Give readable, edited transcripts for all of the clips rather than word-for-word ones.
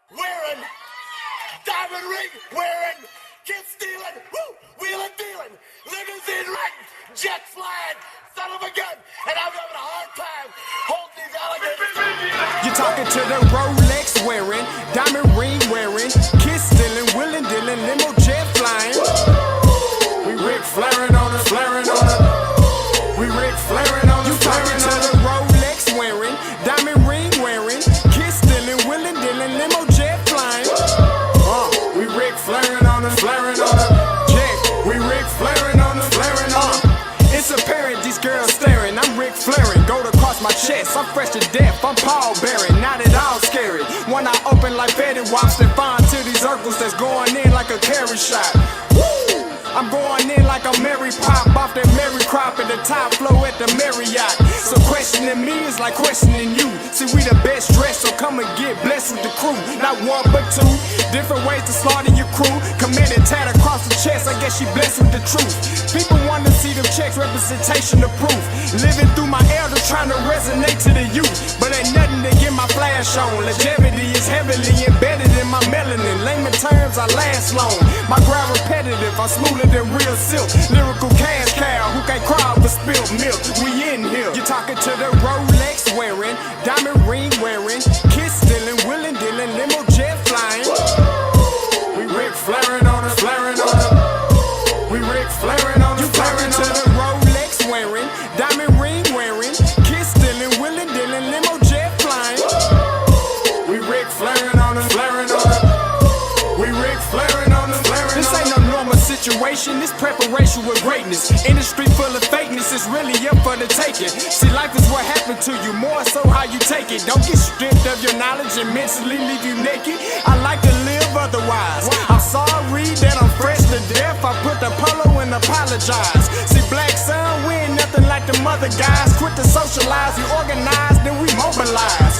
wearing, diamond ring wearing, kid stealing, woo, wheeling dealing, limousine riding, jet flying, son of a gun, and I'm having a hard time holding these alligators. You're talking to the Rolex wearing, diamond ring wearing, kid stealing, wheeling dealing, limo jet flying. We Rick flaring on us, flaring on us. We Rick flaring on us. You talking to the Rolex wearing, diamond ring wearing, kid stealing, wheeling dealing, limo jet flying. We Rick flaring on us, flaring on us. Yeah, we Rick flaring on us, flaring on us. It's apparent these girls staring. I'm Rick flaring, gold across my chest. I'm fresh to death. I'm Paul Bearing, not at all scary. One eye open like Betty Wops and fine to these Urkels that's going in like a carry shot. Woo! I'm going in like a Mary Pop off that Mary Crop at the top flow at the Marriott. So questioning me is like questioning you. See, we the best dressed, so come and get blessed with the crew. Not one but two, different ways to slaughter your crew. Committed tat across the chest, I guess she blessed with the truth. People want to see them checks, representation of proof. Living through my elders trying to resonate to the youth. But ain't nothing to get my flash on. Longevity is heavily embedded in my melanin. Layman terms, I last long. My grind repetitive, I'm smoother than real silk. Lyrical cash cow who can't cry for spilled milk. We in here. You're talking to the Rolex wearing, diamond ring wearing, kiss stealing, wheeling dealing, limo jet flying. We Rick flaring on us, flaring on us. We Rick flaring on us. You talking to the Rolex wearing, diamond ring wearing, kiss stealing, wheeling dealing, limo jet flying. We Rick flaring on us, flaring on us. We Rick flaring on us, flaring on us. This ain't no normal situation, this preparation with greatness. Industry full of fakeness, it's really up for the taking. See, life is what happened to you, more so how you take it. Don't get stripped of your knowledge and mentally leave you naked. I like to live otherwise. I'm sorry that I'm fresh to death. I put the polo and apologize. See, black son, we ain't nothing like the mother guys. Quit to socialize, we organize, then we mobilize.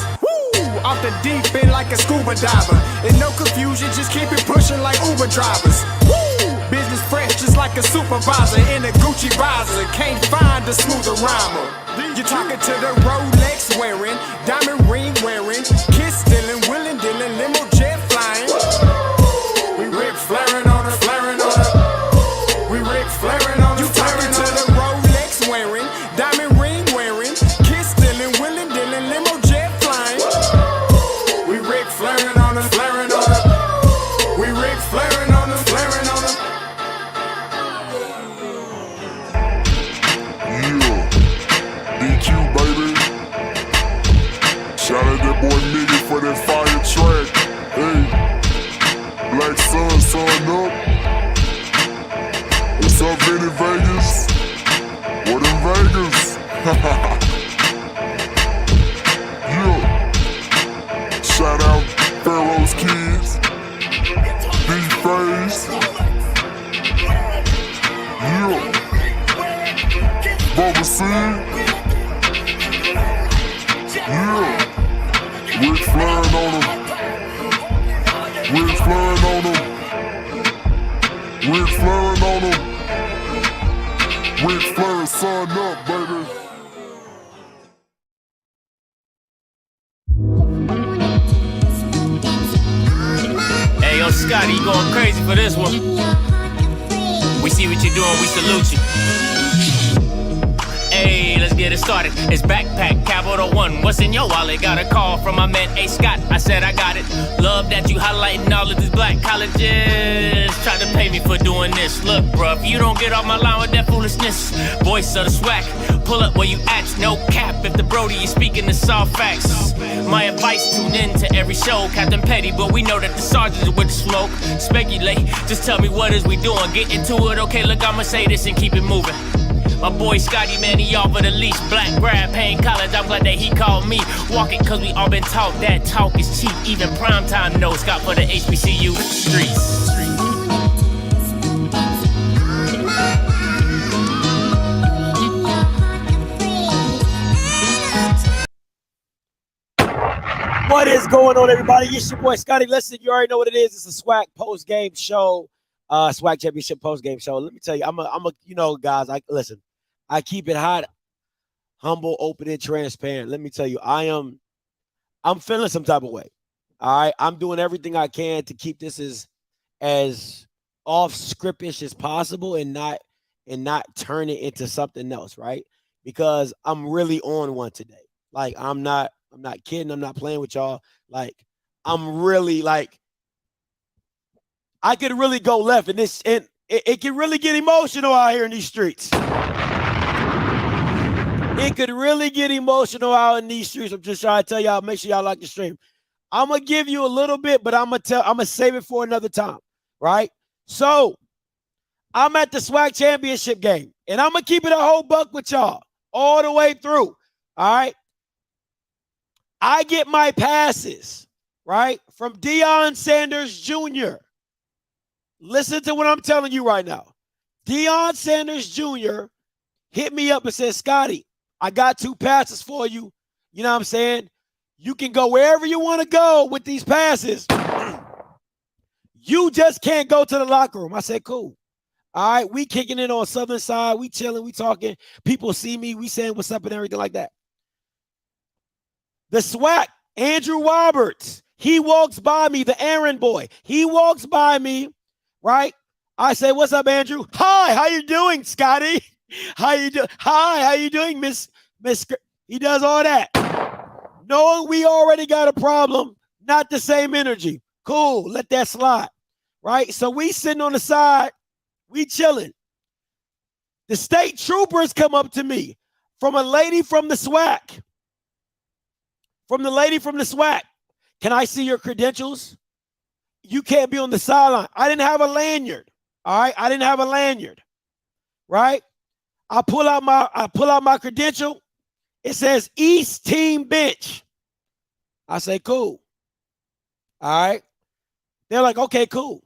Off the deep end like a scuba diver. And no confusion, just keep it pushing like Uber drivers. Woo! Business fresh just like a supervisor in a Gucci visor. Can't find a smoother rhymer. You're talking to the Rolex wearing, diamond ring wearing, kiss stealing, wheeling dealing, limo jet flying. We Rick flaring on us, flaring on us. We Rick flaring on us. You talking to the Rolex wearing, diamond ring wearing, kiss stealing, wheeling dealing, limo jet flying. We Rick flaring on us, flaring on us. We Rick flaring on us, flaring on us. Yeah, DQ baby. Shout out that boy Nigga for that fire track. Hey, Black Sun, sun up. What's up, Vinny Vegas? What in Vegas? Yeah. Shout out Pharaoh's Kids, D-Phase, yeah, Bubba C, yeah, Rick flaring on them, Rick flaring on them, Rick flaring on them, Rick flaring, sun up, baby. Hey, yo, Scotty, you going crazy for this one. We see what you're doing, we salute you. Hey, let's get it started. It's Backpack Capital One. What's in your wallet? Got a call from my man A. Scott. I said I got it. Love that you highlighting all of these black colleges. Try to pay me for doing this. Look, bruh, if you don't get off my line with that foolishness, voice of the SWAC, pull up where you at, no cap. If the Brody is speaking the soft facts, my advice, tune in to every show. Captain Petty, but we know that the sergeants with the smoke. Speculate, just tell me what is we doing. Get into it, okay, look, I'ma say this and keep it moving. My boy Scotty, man, he offered a leash. Black grad, paying college, I'm glad that he called me. Walking cause we all been taught that talk is cheap. Even primetime knows Scott for the HBCU streets. What is going on, everybody? It's your boy Scotty. Listen, you already know what it is. It's a SWAC post-game show, SWAC championship post-game show. Let me tell you, I'm a, you know, guys. Listen. I keep it hot, humble, open, and transparent. Let me tell you, I'm feeling some type of way. All right. I'm doing everything I can to keep this as off scriptish as possible and not turn it into something else, right? Because I'm really on one today. Like I'm not kidding. I'm not playing with y'all. Like I'm really like I could really go left and it can really get emotional out here in these streets. It could really get emotional out in these streets. I'm just trying to tell y'all, make sure y'all like the stream. I'm going to give you a little bit, but I'm going to save it for another time, right? So I'm at the SWAC championship game, and I'm going to keep it a whole buck with y'all all the way through, all right? I get my passes, right, from Deion Sanders Jr. Listen to what I'm telling you right now. Deion Sanders Jr. hit me up and said, Scotty, I got 2 passes for you. You know what I'm saying? You can go wherever you want to go with these passes. You just can't go to the locker room. I said, cool. All right, we kicking it on Southern Side. We chilling, we talking. People see me. We saying what's up and everything like that. The SWAC, Andrew Roberts, he walks by me, the errand boy. He walks by me, right? I say, what's up, Andrew? Hi, how you doing, Scotty? How you doing? Hi, how you doing, Miss? He does all that. Knowing we already got a problem, not the same energy. Cool, let that slide, right? So we sitting on the side, we chilling. The state troopers come up to me from a lady from the SWAC. From the lady from the SWAC. Can I see your credentials? You can't be on the sideline. I didn't have a lanyard. All right, I didn't have a lanyard. Right? I pull out my credential. It says East Team Bench. I say, cool. All right. They're like, okay, cool.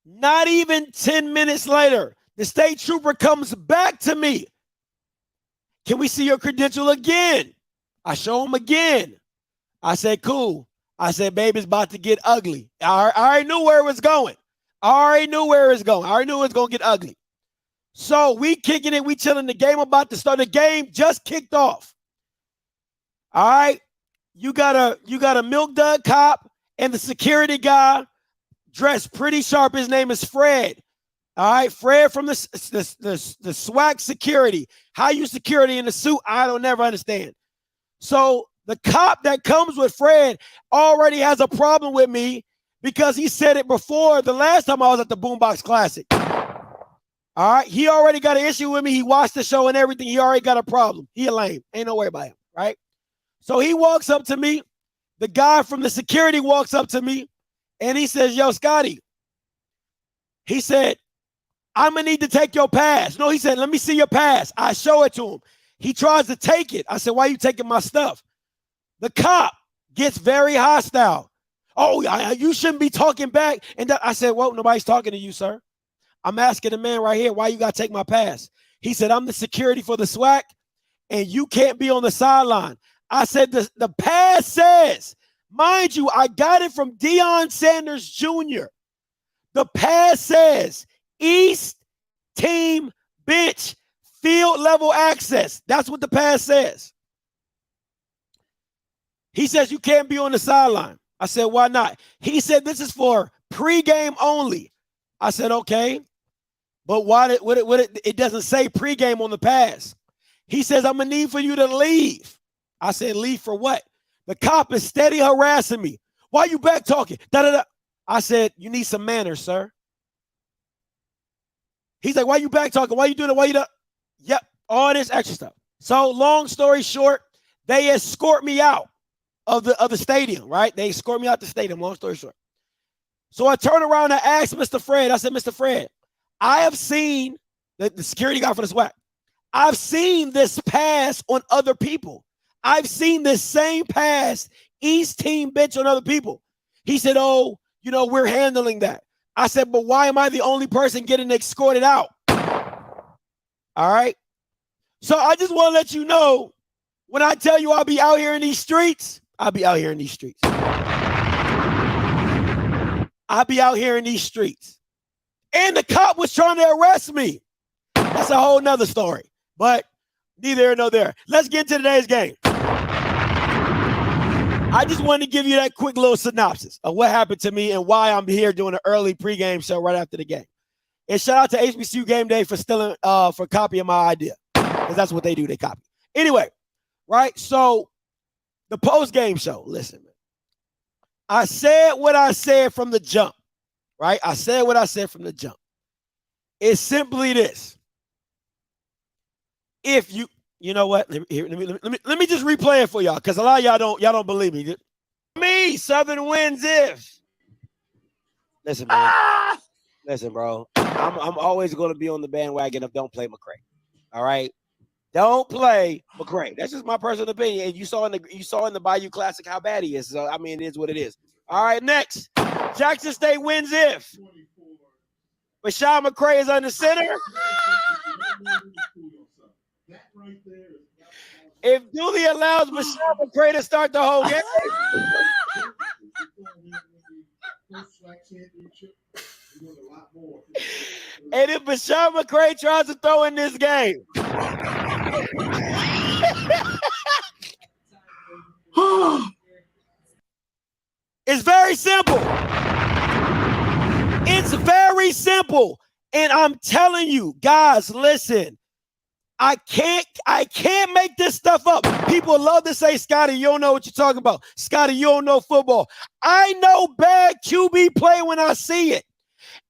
Not even 10 minutes later, the state trooper comes back to me. Can we see your credential again? I show him again. I said, cool. I said, baby, it's about to get ugly. I already knew where it was going. I already knew it was going to get ugly. So we kicking it. We chilling. The game about to start. The game just kicked off. All right. You got a milk dud cop and the security guy dressed pretty sharp. His name is Fred. All right. Fred from the SWAC security. How you security in the suit? I don't never understand. So the cop that comes with Fred already has a problem with me because he said it before the last time I was at the Boombox Classic. All right. He already got an issue with me. He watched the show and everything. He already got a problem. He a lame. Ain't no way about him. Right. So he walks up to me. The guy from the security walks up to me and he says, yo, Scotty. He said, I'm going to need to take your pass. No, he said, let me see your pass. I show it to him. He tries to take it. I said, why are you taking my stuff? The cop gets very hostile. Oh, you shouldn't be talking back. And I said, well, nobody's talking to you, sir. I'm asking the man right here, why you got to take my pass? He said, I'm the security for the SWAC, and you can't be on the sideline. I said, the pass says, mind you, I got it from Deion Sanders Jr. The pass says, East Team Bench, field level access. That's what the pass says. He says, you can't be on the sideline. I said, why not? He said, this is for pregame only. I said, okay. But why it doesn't say pregame on the pass. He says, I'm going to need for you to leave. I said, leave for what? The cop is steady harassing me. Why you back talking? Da-da-da. I said, you need some manners, sir. He's like, why you back talking? Why you doing it? Why you not? Yep, all this extra stuff. So long story short, they escort me out of the stadium, right? They escort me out the stadium, long story short. So I turn around and ask Mr. Fred. I said, Mr. Fred, I have seen the security guy for the SWAC. I've seen this pass on other people. I've seen this same pass, East Team Bench on other people. He said, oh, you know, we're handling that. I said, but why am I the only person getting escorted out? All right. So I just want to let you know, when I tell you I'll be out here in these streets, I'll be out here in these streets. I'll be out here in these streets. And the cop was trying to arrest me. That's a whole nother story. But neither here nor there. Let's get into today's game. I just wanted to give you that quick little synopsis of what happened to me and why I'm here doing an early pregame show right after the game. And shout out to HBCU Game Day for stealing, for copying my idea, because that's what they do. They copy. Anyway, right? So the post-game show, listen, man. I said what I said from the jump, right? I said what I said from the jump. It's simply this. If you know what? Let me just replay it for y'all, because a lot of y'all don't believe me. Me, Southern wins if. Listen, man. Listen, bro. I'm always going to be on the bandwagon of don't play McCray. All right, don't play McCray. That's just my personal opinion. And you saw in the Bayou Classic how bad he is. So I mean, it is what it is. All right, next, Jackson State wins if Bashawn McCray is under center. If Dooley allows Bashawn McCray to start the whole game. And if Bashawn McCray tries to throw in this game, it's very simple. It's very simple. And I'm telling you, guys, listen. I can't make this stuff up. People love to say, Scotty, you don't know what you're talking about. Scotty, you don't know football. I know bad QB play when I see it.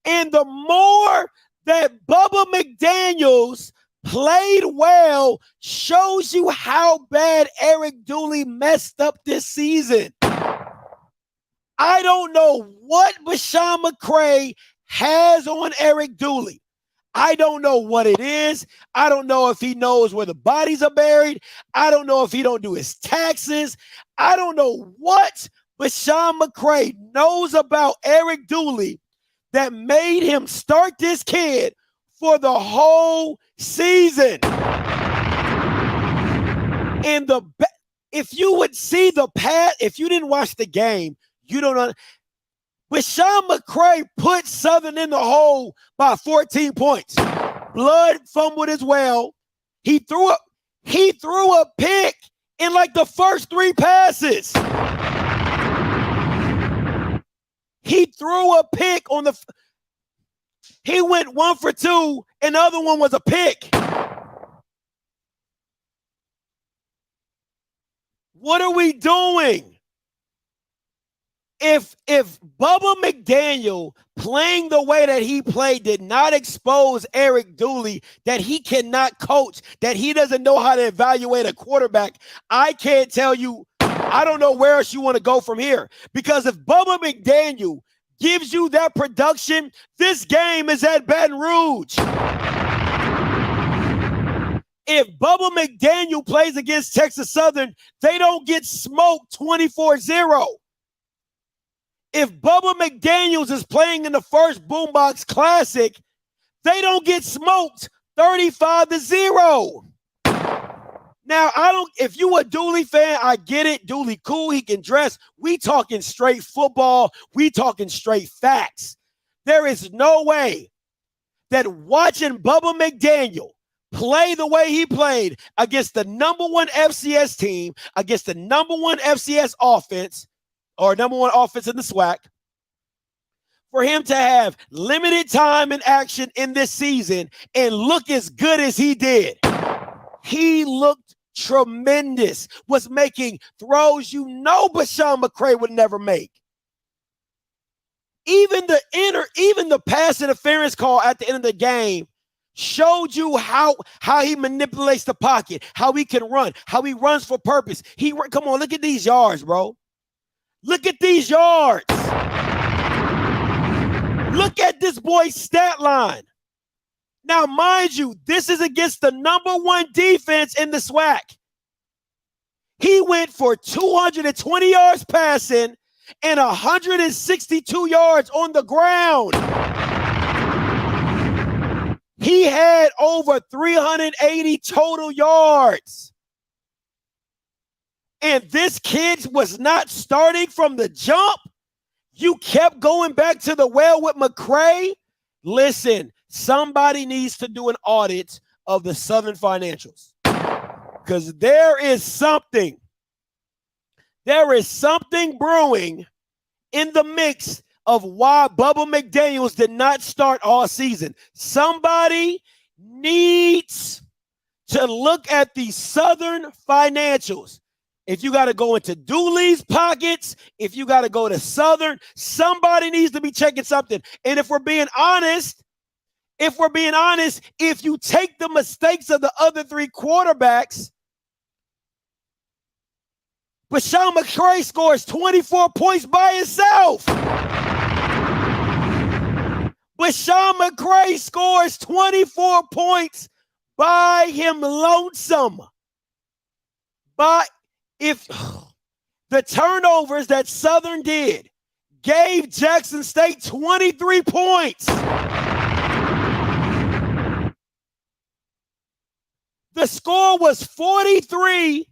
And the more that Bubba McDaniels played well shows you how bad Eric Dooley messed up this season. I don't know what Bashawn McCray has on Eric Dooley. I don't know what it is. I don't know if he knows where the bodies are buried. I don't know if he don't do his taxes. I don't know what Bashawn McCray knows about Eric Dooley that made him start this kid for the whole season. And if you would see the path, if you didn't watch the game, you don't know. Bashawn McCray put Southern in the hole by 14 points. Blood fumbled as well. He threw a pick in like the first 3 passes. He threw a pick on he went 1 for 2, and the other one was a pick. What are we doing? If Bubba McDaniel playing the way that he played did not expose Eric Dooley, that he cannot coach, that he doesn't know how to evaluate a quarterback, I can't tell you. I don't know where else you want to go from here. Because if Bubba McDaniel gives you that production, this game is at Baton Rouge. If Bubba McDaniel plays against Texas Southern, they don't get smoked 24-0. If Bubba McDaniels is playing in the first Boombox Classic, they don't get smoked 35-0. Now, if you a Dooley fan, I get it. Dooley cool, he can dress. We talking straight football. We talking straight facts. There is no way that watching Bubba McDaniel play the way he played against the #1 FCS team, against the #1 FCS offense, or #1 offense in the SWAC, for him to have limited time and action in this season and look as good as he did. He looked tremendous, was making throws Bashawn McCray would never make. Even the pass interference call at the end of the game showed you how he manipulates the pocket, how he can run, how he runs for purpose. Come on, look at these yards, bro. Look at these yards. Look at this boy's stat line. Now, mind you, this is against the #1 defense in the SWAC. He went for 220 yards passing and 162 yards on the ground. He had over 380 total yards. And this kid was not starting from the jump. You kept going back to the well with McCray. Listen, somebody needs to do an audit of the Southern financials, because there is something there is something brewing in the mix of why Bubba McDaniels did not start all season. Somebody needs to look at the Southern financials. If you got to go into Dooley's pockets, if you got to go to Southern, somebody needs to be checking something. And if we're being honest, if you take the mistakes of the other three quarterbacks, Bashawn McCray scores 24 points by himself. Bashawn McCray scores 24 points by him lonesome. But if the turnovers that Southern did gave Jackson State 23 points. The score was 43-24.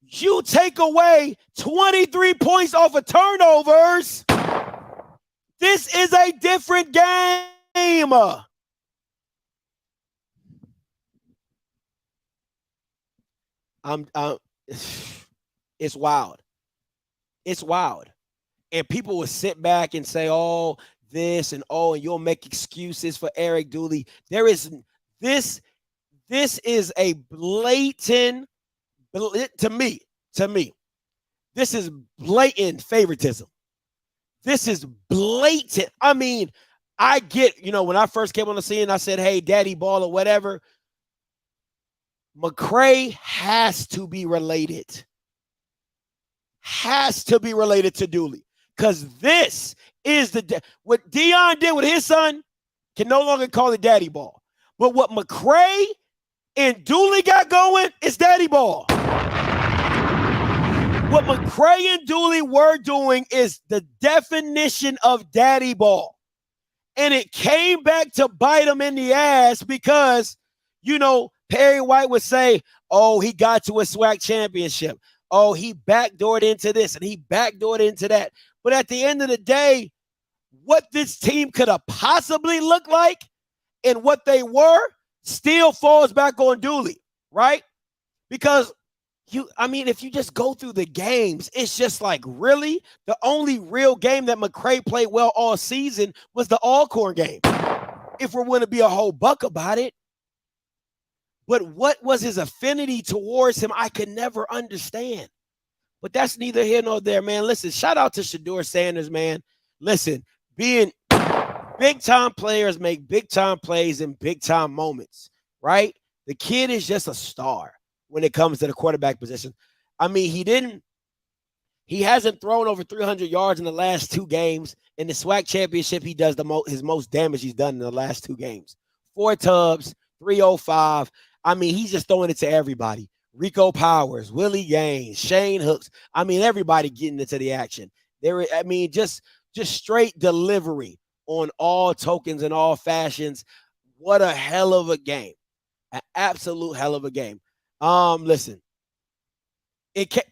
You take away 23 points off of turnovers. This is a different game. It's wild. It's wild. And people will sit back and say, oh, this and oh, and you'll make excuses for Eric Dooley. This is a blatant, to me, this is blatant favoritism. This is blatant. I mean, I get, when I first came on the scene, I said, hey, daddy ball or whatever. McCray has to be related. Has to be related to Dooley. Because this is what Dion did with his son can no longer call it daddy ball. But what McCray and Dooley got going is daddy ball. What McCray and Dooley were doing is the definition of daddy ball. And it came back to bite them in the ass because, Perry White would say, oh, he got to a SWAC championship. Oh, he backdoored into this and he backdoored into that. But at the end of the day, what this team could have possibly looked like and what they were still falls back on Dooley, right? Because if you just go through the games, it's just like, really? The only real game that McCray played well all season was the Alcorn game. If we're going to be a whole buck about it. But what was his affinity towards him, I could never understand. But that's neither here nor there, man. Listen, shout out to Shedeur Sanders, man. Listen, being big-time players make big-time plays in big-time moments, right? The kid is just a star when it comes to the quarterback position. I mean, he hasn't thrown over 300 yards in the last two games. In the SWAC championship, he does his most damage he's done in the last two games. 4 tubs, 305. I mean, he's just throwing it to everybody. Rico Powers, Willie Gaines, Shane Hooks. I mean, everybody getting into the action. Just straight delivery on all tokens and all fashions. What a hell of a game. An absolute hell of a game. Listen.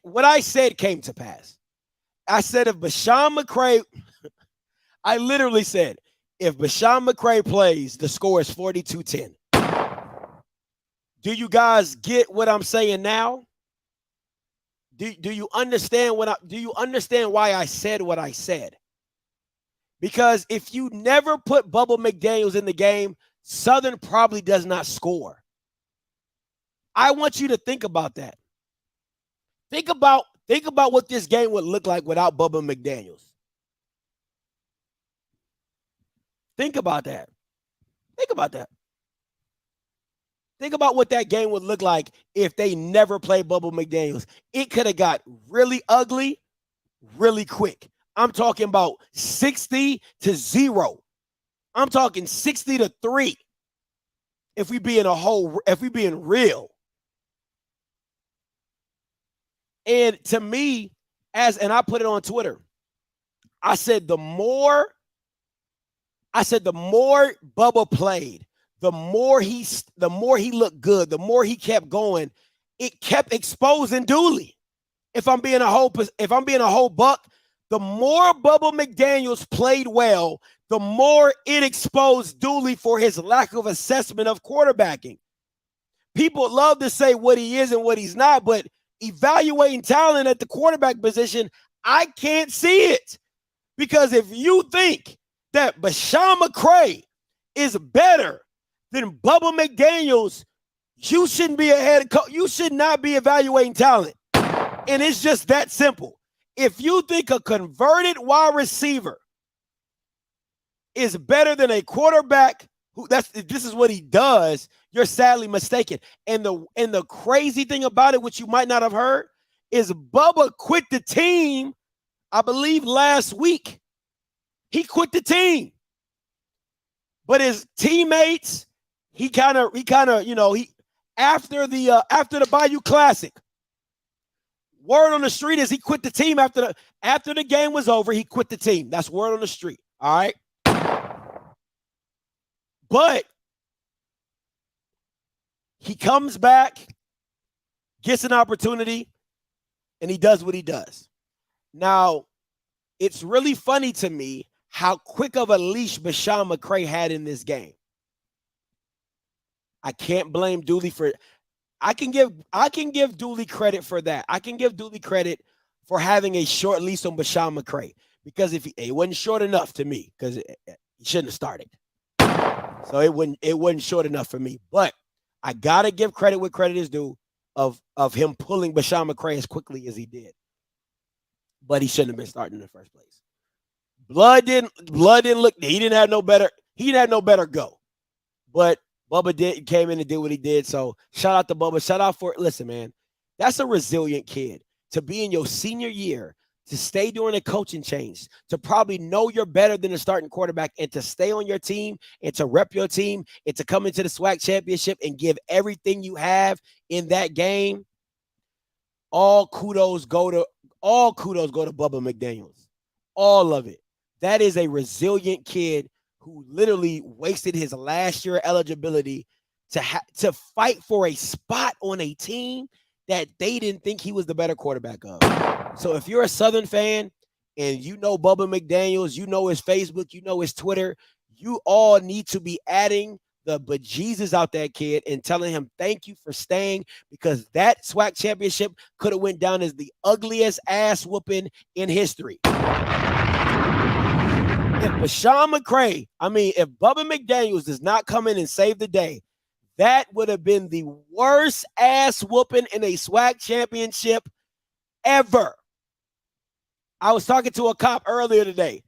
What I said came to pass. I said if Bashawn McCray, I literally said, if Bashawn McCray plays, the score is 42-10. Do you guys get what I'm saying now? Do you understand do you understand why I said what I said? Because if you never put Bubba McDaniels in the game, Southern probably does not score. I want you to think about that. Think about what this game would look like without Bubba McDaniels. Think about that. Think about that. Think about what that game would look like if they never played Bubba McDaniels. It could have got really ugly really quick. I'm talking about 60-0. I'm talking 60-3. If we being real. And to me, and I put it on Twitter, I said the more Bubba played, the more he looked good, the more he kept going, it kept exposing Dooley. If I'm being a whole buck, the more Bubba McDaniels played well, the more it exposed Dooley for his lack of assessment of quarterbacking. People love to say what he is and what he's not, but evaluating talent at the quarterback position, I can't see it. Because if you think that Bashawn McCray is better than Bubba McDaniels, you shouldn't be a head coach. You should not be evaluating talent. And it's just that simple. If you think a converted wide receiver is better than a quarterback this is what he does, you're sadly mistaken. And the crazy thing about it, which you might not have heard, is Bubba quit the team, I believe last week. He quit the team. But his teammates, he kind of, after the Bayou Classic, word on the street is he quit the team after the game was over. He quit the team. That's word on the street. All right. But he comes back, gets an opportunity, and he does what he does. Now, it's really funny to me how quick of a leash Bashawn McCray had in this game. I can't blame Dooley for it. I can give Dooley credit for that. I can give Dooley credit for having a short leash on Bashawn McCray, because it wasn't short enough to me, because he shouldn't have started. So it wasn't short enough for me. But I gotta give credit where credit is due of him pulling Bashawn McCray as quickly as he did. But he shouldn't have been starting in the first place. Blood didn't look. He didn't have no better go. But Bubba came in and did what he did. So shout out to Bubba. Shout out listen, man, that's a resilient kid to be in your senior year, to stay during a coaching change, to probably know you're better than the starting quarterback, and to stay on your team and to rep your team and to come into the SWAC championship and give everything you have in that game. All kudos go to Bubba McDaniels. All of it. That is a resilient kid who literally wasted his last year eligibility to fight for a spot on a team that they didn't think he was the better quarterback of. So if you're a Southern fan and you know Bubba McDaniels, you know his Facebook, you know his Twitter, you all need to be adding the bejesus out that kid and telling him thank you for staying, because that SWAC championship could have went down as the ugliest ass whooping in history. If Bubba McDaniels does not come in and save the day, that would have been the worst ass whooping in a SWAC championship ever. I was talking to a cop earlier today.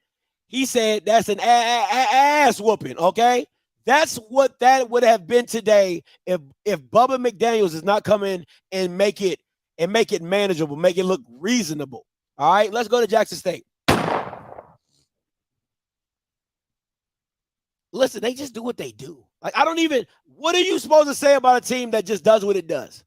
He said that's an ass whooping, okay? That's what that would have been today if Bubba McDaniels does not come in and make it manageable, make it look reasonable. All right, let's go to Jackson State. Listen, they just do what they do. Like, what are you supposed to say about a team that just does what it does?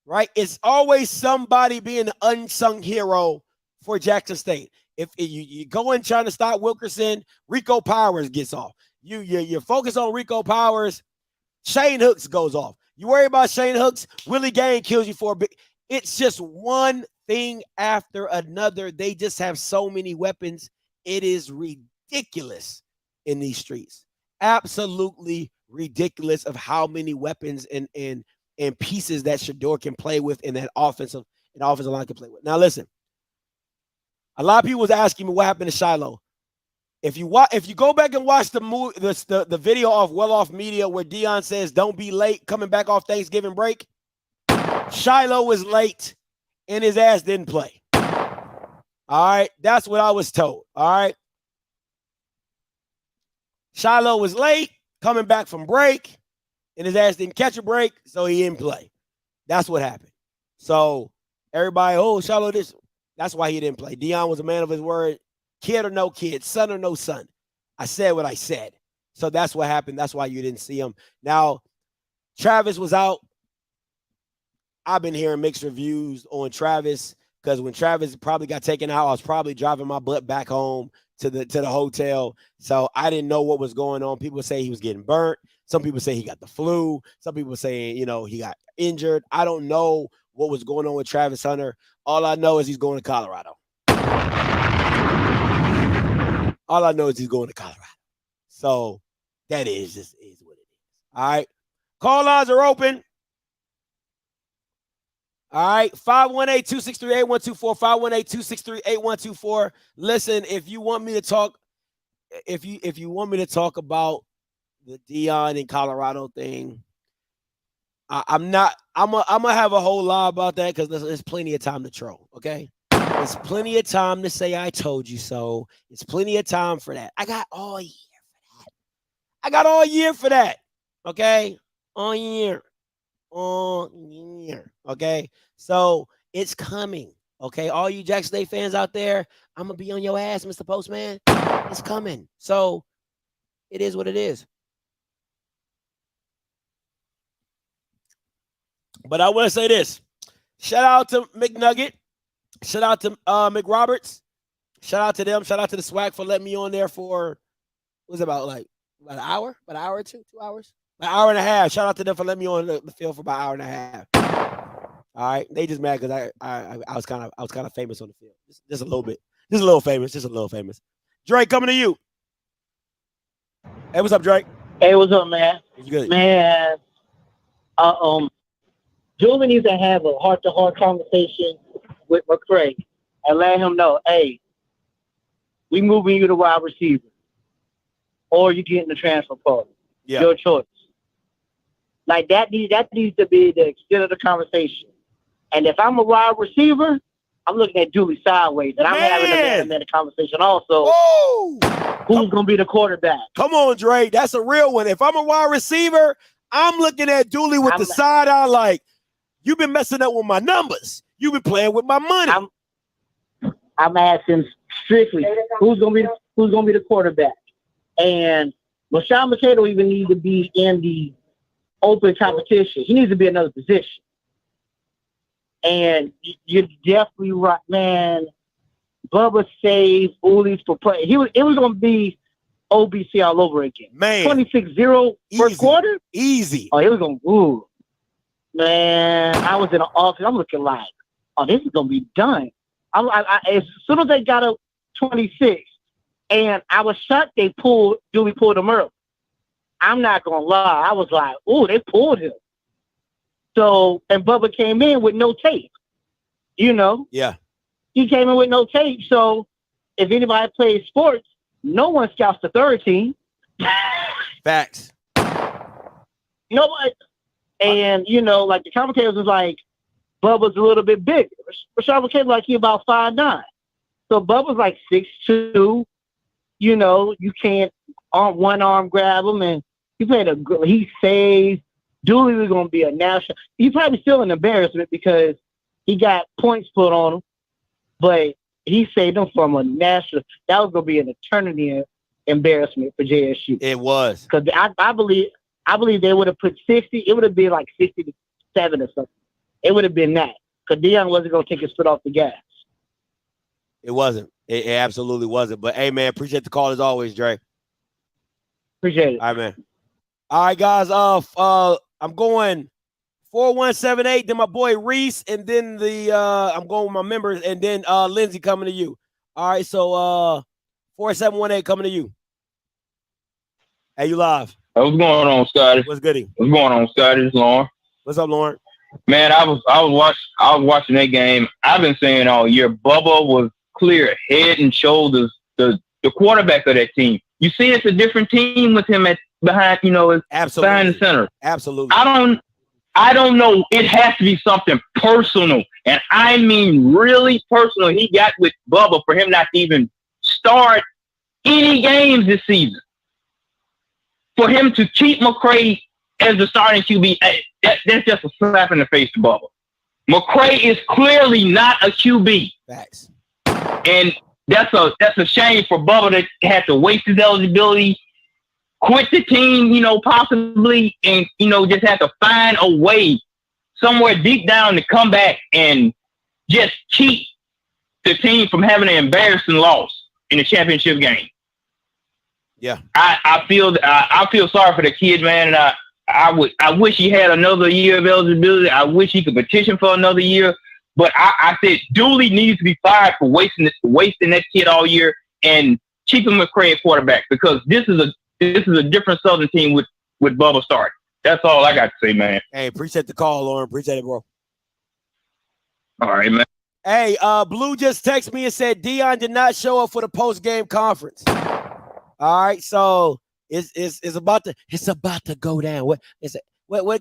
Right? It's always somebody being the unsung hero for Jackson State. If you go in trying to stop Wilkerson, Rico Powers gets off. You focus on Rico Powers, Shane Hooks goes off. You worry about Shane Hooks, Willie Gain kills you for a bit. It's just one thing after another. They just have so many weapons. It is ridiculous in these streets. Absolutely ridiculous of how many weapons and pieces that Shedeur can play with, and that offensive line can play with. Now, listen, a lot of people was asking me what happened to Shiloh. If you go back and watch the video off Well Off Media where Dion says don't be late coming back off Thanksgiving break, Shiloh was late and his ass didn't play. All right, that's what I was told. All right. Shiloh was late, coming back from break, and his ass didn't catch a break, so he didn't play. That's what happened. So everybody, Shiloh this. That's why he didn't play. Dion was a man of his word. Kid or no kid, son or no son. I said what I said. So that's what happened. That's why you didn't see him. Now, Travis was out. I've been hearing mixed reviews on Travis, because when Travis probably got taken out, I was probably driving my butt back home to the hotel. So I didn't know what was going on. People say he was getting burnt. Some people say he got the flu. Some people saying, he got injured. I don't know what was going on with Travis Hunter. All I know is he's going to Colorado. All I know is he's going to Colorado. So that is what it is. All right. Call lines are open. All right, 518-263-8124, 518-263-8124. Listen, if you want me to talk, if you want me to talk about the Dion in Colorado thing, I'm gonna have a whole lot about that because there's plenty of time to troll. Okay, there's plenty of time to say I told you so. It's plenty of time for that. I got all year for that. Okay, all year. Okay, so it's coming. Okay, all you Jackson State fans out there, I'm gonna be on your ass, Mr. Postman. It's coming. So it is what it is. But I want to say this: shout out to McNugget, shout out to McRoberts, shout out to them, shout out to the SWAC for letting me on there for what was it, about an hour or two, 2 hours. An hour and a half. Shout out to them for letting me on the field for about an hour and a half. All right, they just mad because I was kind of famous on the field, just a little bit, just a little famous. Drake, coming to you. Hey, what's up, Drake? Hey, what's up, man? You good? Man, Julie needs to have a heart-to-heart conversation with McCray and let him know, hey, we moving you to wide receiver, or you getting the transfer portal. Yeah. Your choice. Like that needs to be the extent of the conversation. And if I'm a wide receiver, I'm looking at Julie sideways, and I'm having a conversation also. Whoa! Who's going to be the quarterback? Come on, Dre. That's a real one. If I'm a wide receiver, I'm looking at Dooley with the side eye like, you've been messing up with my numbers. You've been playing with my money. I'm asking strictly who's going to be the quarterback. And LaShawn McKay don't even need to be in the open competition. He needs to be another position. And you're definitely right, man. Bubba saved Ulis for play. It was going to be OBC all over again. Man. 26-0 first quarter? Easy. Oh, it was going to, ooh. Man, I was in the office. I'm looking like, oh, this is going to be done. As soon as they got up 26, and I was shocked Julie pulled him early. I'm not going to lie. I was like, ooh, they pulled him. So, and Bubba came in with no tape, you know? Yeah. He came in with no tape. So, if anybody plays sports, no one scouts the third team. Facts. Nobody. And, you know, like the commentators was like, Bubba's a little bit bigger. Rashad McKay like he about 5'9". So, Bubba's like 6'2". You know, you can't one arm grab him, and he saved. Dooley was going to be a national. He's probably still an embarrassment because he got points put on him, but he saved him from a national. That was going to be an eternity embarrassment for JSU. It was, because I believe they would have put 60. It would have been like 67 or something. It would have been that because Deion wasn't going to take his foot off the gas. It wasn't. It absolutely wasn't. But hey, man, appreciate the call as always, Dre. Appreciate it. All right, man. All right, guys. I'm going 4178. Then my boy Reese, and then I'm going with my members, and then Lindsay coming to you. All right, so 4718 coming to you. Hey, you live? What's going on, Scotty? What's goody? What's going on, Scotty? It's Lauren. What's up, Lauren? Man, I was watching that game. I've been saying all year, Bubba was clear head and shoulders the quarterback of that team. You see, it's a different team with him behind, you know, behind the center. Absolutely. I don't know. It has to be something personal, and I mean really personal. He got with Bubba for him not to even start any games this season. For him to keep McCray as the starting QB, that's just a slap in the face to Bubba. McCray is clearly not a QB. Facts. And that's a shame for Bubba that had to waste his eligibility, quit the team, you know, possibly, and, you know, just have to find a way somewhere deep down to come back and just keep the team from having an embarrassing loss in the championship game. Yeah. I feel sorry for the kid, man, and I wish he had another year of eligibility. I wish he could petition for another year. But I said Dooley needs to be fired for wasting that kid all year and keeping McCray at quarterback, because this is a different Southern team with Bubba starting. That's all I got to say, man. Hey, appreciate the call, Lauren. Appreciate it, bro. All right, man. Hey, Blue just texted me and said Dion did not show up for the post-game conference. All right, so it's about to go down. What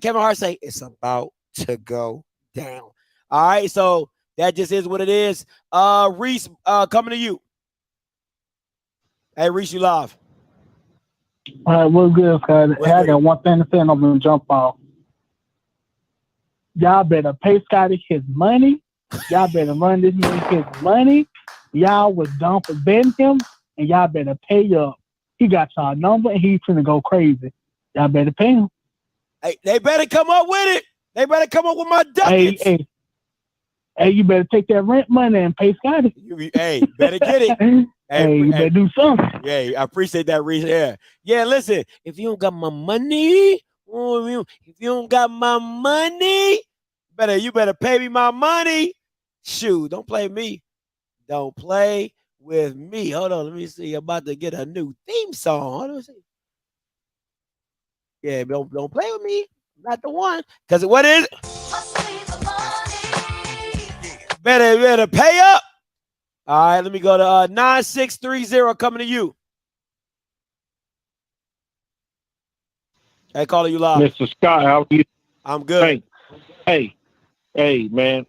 Kevin Hart say? It's about to go down. All right, so that just is what it is. Reese, coming to you. Hey, Reese, you live. All right, what's good, Scott? Hey, I got one thing to say and I'm going to jump off. Y'all better pay Scotty his money. Y'all better run this man his money. Y'all was done for betting him, and y'all better pay up. He got y'all number, and he's finna go crazy. Y'all better pay him. Hey, they better come up with it. They better come up with my ducats. Hey, you better take that rent money and pay Scotty. Hey, better get it. Hey, you better do something. Yeah, I appreciate that, Reese. Yeah, listen, if you don't got my money, you better pay me my money. Shoot, don't play me. Don't play with me. Hold on, let me see. I'm about to get a new theme song. Hold on, see. Yeah, don't play with me. Not the one. Because what is it? Better pay up. All right, let me go to 9630 coming to you. Hey, caller, you live. Mr. Scott, how are you? I'm good. Hey, man.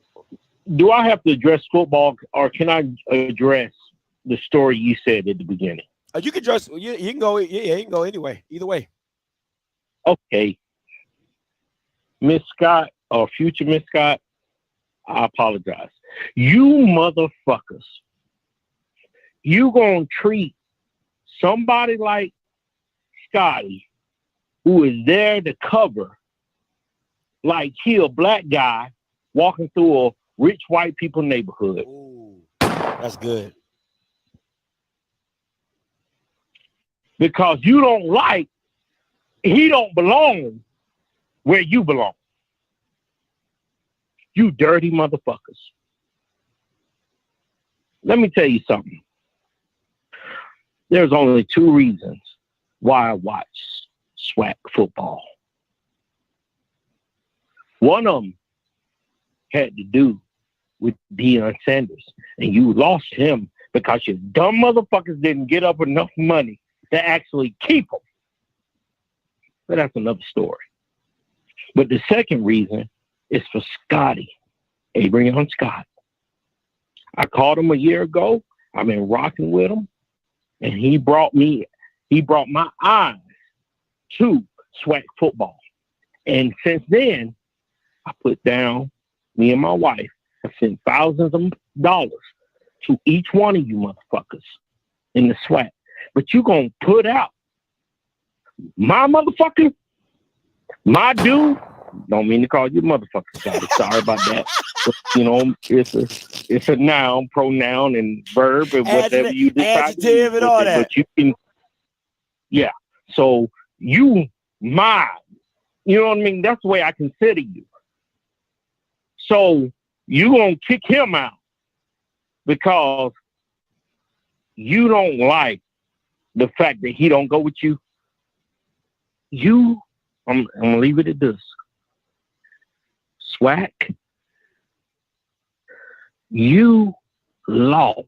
Do I have to address football, or can I address the story you said at the beginning? You can address. You can go. Yeah, you can go anyway. Either way. Okay. Miss Scott or future Miss Scott, I apologize. You motherfuckers, you gonna treat somebody like Scotty, who is there to cover, like he a black guy walking through a rich white people neighborhood. Ooh, that's good. Because you don't like, he don't belong where you belong. You dirty motherfuckers. Let me tell you something. There's only two reasons why I watch SWAC football. One of them had to do with Deion Sanders, and you lost him because you dumb motherfuckers didn't get up enough money to actually keep him. But that's another story. But the second reason is for Scotty, Abraham Scott. I called him a year ago. I've been rocking with him, and he brought my eyes to SWAC football. And since then, I put down, me and my wife have sent thousands of dollars to each one of you motherfuckers in the SWAC. But you gonna put out my motherfucker, my dude. Don't mean to call you motherfucker, Scotty. Sorry about that. But, you know, it's a noun, pronoun, and verb, and whatever you decide. Adjective and all that. But you can, yeah. So you mine. You know what I mean? That's the way I consider you. So you gonna kick him out because you don't like the fact that he don't go with you. I'm gonna leave it at this. SWAC, you lost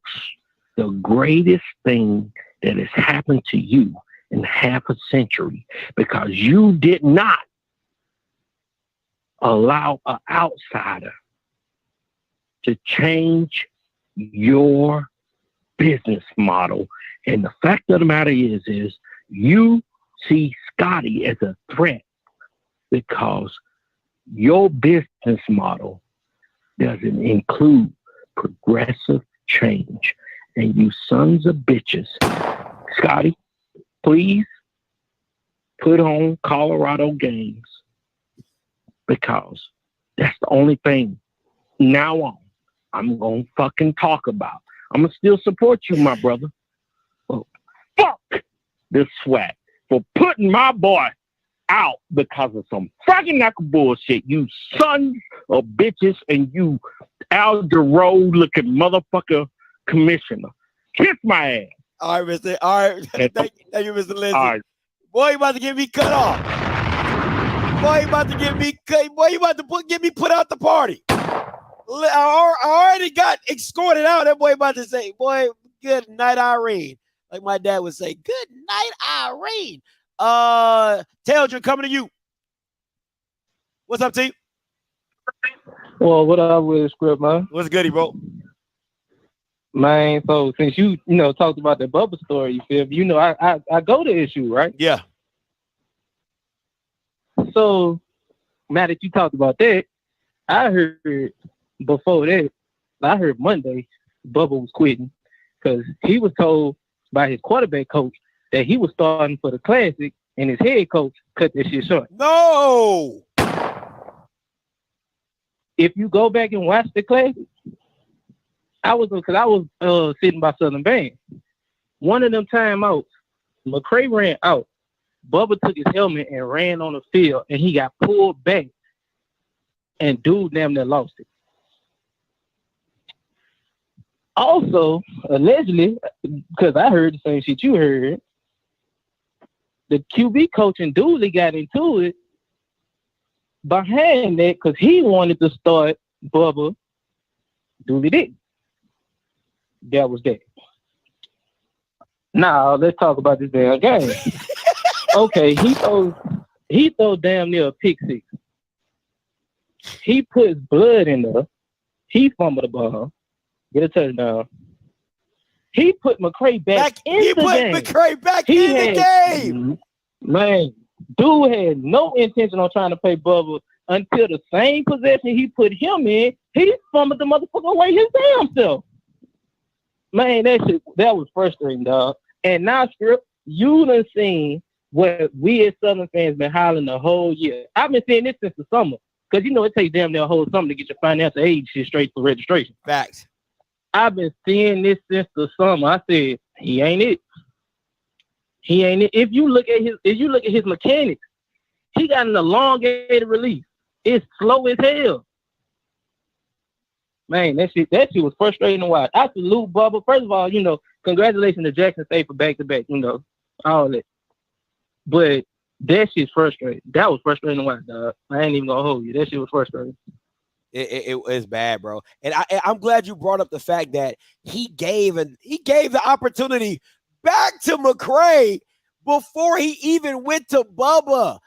the greatest thing that has happened to you in half a century because you did not allow an outsider to change your business model. And the fact of the matter is you see Scotty as a threat because your business model doesn't include progressive change. And you sons of bitches, Scotty, please put on Colorado games because that's the only thing now on I'm going to fucking talk about. I'm going to still support you, my brother. But fuck this SWAC for putting my boy out because of some fucking knuckle bullshit. You sons of bitches and you Alger Road looking motherfucker commissioner. Kiss my ass. All right, Mr. All right. Thank you, Mr. Lindsay. Right. Boy, you about to get me cut off. Boy, you about to get me cut. Boy, you about to get me put out the party. I already got escorted out. That boy about to say, boy, good night, Irene. Like my dad would say, good night, Irene. Taildren, coming to you. What's up, T? Well, what up with script, man? What's goody, bro? Man, so since you talked about the Bubba story, you feel me? I go to issue, right? Yeah. So now that you talked about that, I heard before that, I heard Monday Bubba was quitting because he was told by his quarterback coach that he was starting for the Classic, and his head coach cut that shit short. No. If you go back and watch the Classic, I was sitting by Southern Band. One of them timeouts, McCray ran out. Bubba took his helmet and ran on the field, and he got pulled back, and dude damn near lost it. Also, allegedly, because I heard the same shit you heard, the QB coach and Dooley got into it behind that because he wanted to start Bubba. Dooley didn't. That was that. Now let's talk about this damn game. Okay, he throw damn near a pick six. He puts blood in there. He fumbled the ball. Get a touchdown. He put McCray back in the game. He put McCray back in the game. Man, dude had no intention on trying to play Bubba until the same possession he put him in, he fumbled the motherfucker away his damn self. Man, that was frustrating, dog. And now, Script, you done seen what we as Southern fans been hollering the whole year. I've been saying this since the summer. Because, it takes damn near a whole summer to get your financial aid shit straight for registration. Facts. I've been seeing this since the summer. I said, he ain't it. He ain't it. If you look at his mechanics, he got an elongated release. It's slow as hell. Man, that shit was frustrating to watch. I salute Bubba. First of all, congratulations to Jackson State for back-to-back, all that. But that shit's frustrating. That was frustrating to watch, dog. I ain't even gonna hold you. That shit was frustrating. It was bad, bro. And I'm glad you brought up the fact that he gave the opportunity back to McCray before he even went to Bubba.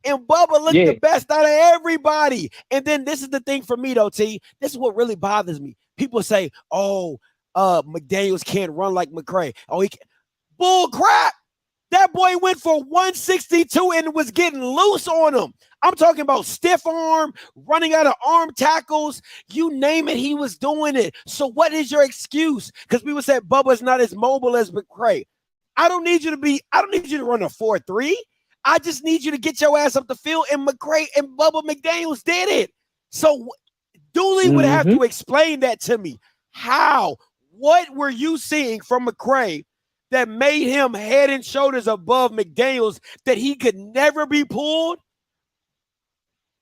And Bubba looked the best out of everybody. And then this is the thing for me, though, T. This is what really bothers me. People say, McDaniels can't run like McCray. Oh, he can't. Bull crap. That boy went for 162 and was getting loose on him. I'm talking about stiff arm, running out of arm tackles. You name it, he was doing it. So what is your excuse? Because people said Bubba's not as mobile as McCray. I don't need you to run a 4-3. I just need you to get your ass up the field, and McCray and Bubba McDaniels did it. So Dooley would have to explain that to me. How? What were you seeing from McCray that made him head and shoulders above McDaniels that he could never be pulled?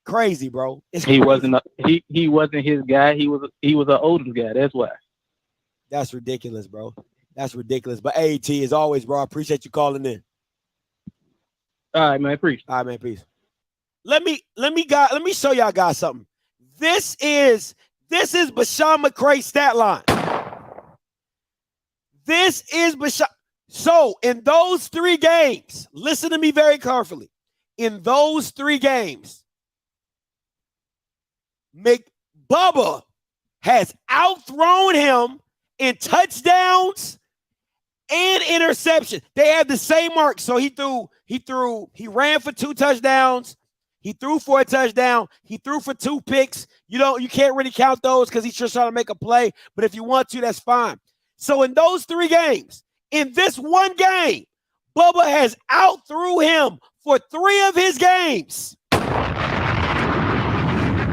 Crazy, bro. He wasn't his guy. He was an older guy. That's why. That's ridiculous, bro. That's ridiculous. But AT, as always, bro, I appreciate you calling in. All right, man. Peace. All right, man. Peace. Let me show y'all guys something. This is Bashawn McCray's stat line. This is Bashawn. So in those 3 games, listen to me very carefully. In those 3 games, Bubba has outthrown him in touchdowns and interception. They have the same mark. So he ran for 2 touchdowns. He threw for a touchdown. He threw for 2 picks. You can't really count those because he's just trying to make a play. But if you want to, that's fine. So in those 3 games, in this one game, Bubba has outthrew him for 3 of his games.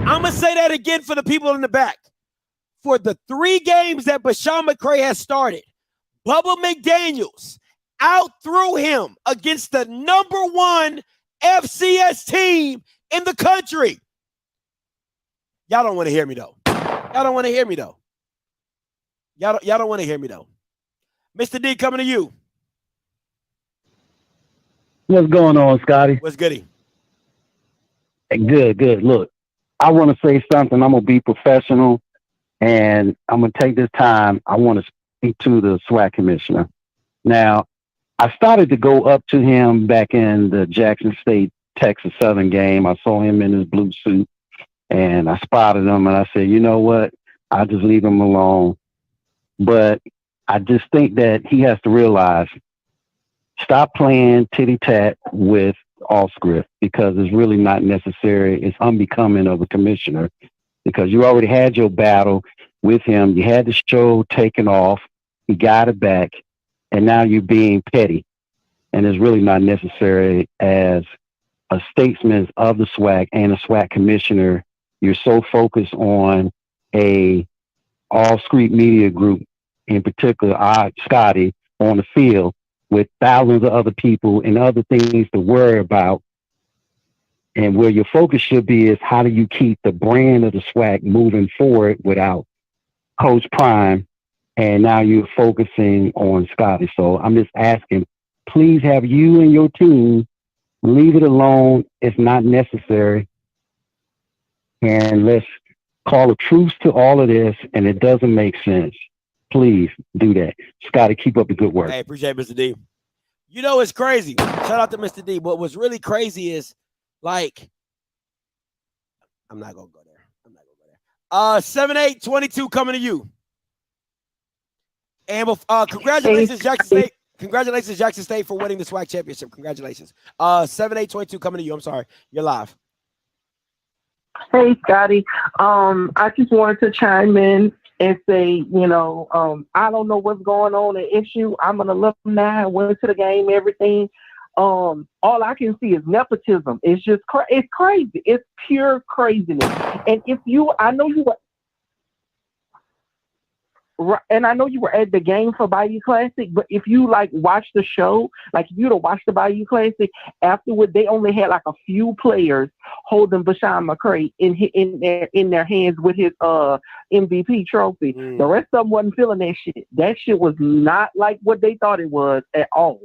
I'm going to say that again for the people in the back. For the 3 games that Bashawn McCray has started, Bubba McDaniels outthrew him against the #1 FCS team in the country. Y'all don't want to hear me, though. Y'all don't want to hear me, though. Y'all don't want to hear me, though. Mr. D, coming to you. What's going on, Scotty? What's goody? Good. Look, I want to say something. I'm going to be professional, and I'm going to take this time. I want to speak to the SWAC commissioner. Now, I started to go up to him back in the Jackson State, Texas Southern game. I saw him in his blue suit, and I spotted him, and I said, you know what? I'll just leave him alone. But I just think that he has to realize, stop playing titty-tat with Offscript, because it's really not necessary. It's unbecoming of a commissioner, because you already had your battle with him. You had the show taken off. He got it back, and now you're being petty. And it's really not necessary. As a statesman of the SWAC and a SWAC commissioner, you're so focused on a Offscript Media Group, in particular, Scotty, on the field with thousands of other people and other things to worry about. And where your focus should be is, how do you keep the brand of the SWAC moving forward without Coach Prime? And now you're focusing on Scotty. So I'm just asking, please have you and your team leave it alone. It's not necessary. And let's call a truce to all of this. And it doesn't make sense. Please do that. Scotty, keep up the good work. Hey, appreciate it, Mr. D. You know, it's crazy. Shout out to Mr. D. What was really crazy is, like, I'm not going to go there. 7-8-22 coming to you. And congratulations, Jackson State. Congratulations, Jackson State, for winning the SWAC championship. Congratulations. 7-8-22 coming to you. I'm sorry. You're live. Hey, Scotty. I just wanted to chime in and say, I don't know what's going on at SU. I'm an alumni, went to the game, everything. All I can see is nepotism. It's just it's crazy. It's pure craziness. And I know you were at the game for Bayou Classic, but if you watch the show, if you'd have watched the Bayou Classic afterward, they only had a few players holding Bashawn McCray in their hands with his MVP trophy. The rest of them wasn't feeling that shit. That shit was not like what they thought it was at all.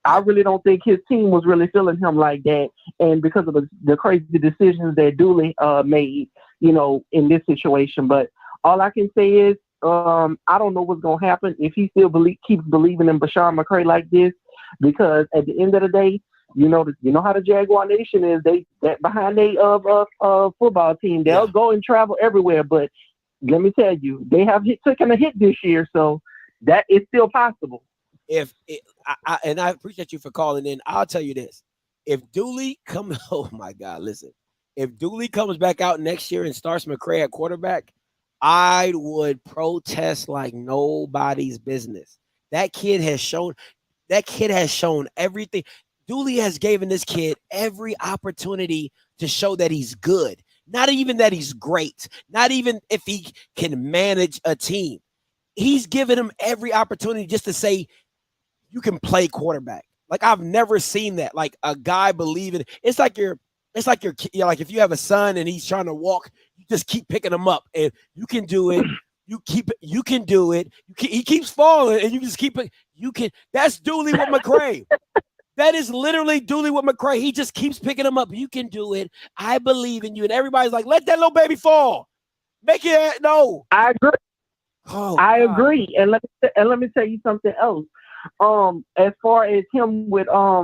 I really don't think his team was really feeling him like that, and because of the crazy decisions that Dooley made, in this situation. But all I can say is, I don't know what's gonna happen if he still keeps believing in Bashawn McCray like this, because at the end of the day, you know how the Jaguar Nation is. That behind they football team, they'll go and travel everywhere. But let me tell you, they have taken a hit this year, so that is still possible. And I appreciate you for calling in. I'll tell you this: if Dooley oh my God, listen, if Dooley comes back out next year and starts McCray at quarterback, I would protest like nobody's business. That kid has shown everything. Dooley has given this kid every opportunity to show that he's good. Not even that he's great. Not even if he can manage a team. He's given him every opportunity just to say, you can play quarterback. I've never seen that. A guy believing. It's like if you have a son and he's trying to walk, you just keep picking him up, and you can do it. You can do it. He keeps falling, and you just keep it. You can. That's Dooley with McCray. That is literally Dooley with McCray. He just keeps picking him up. You can do it. I believe in you. And everybody's like, let that little baby fall. Make it. No. I agree. Oh, I agree. And let me tell you something else. As far as Charles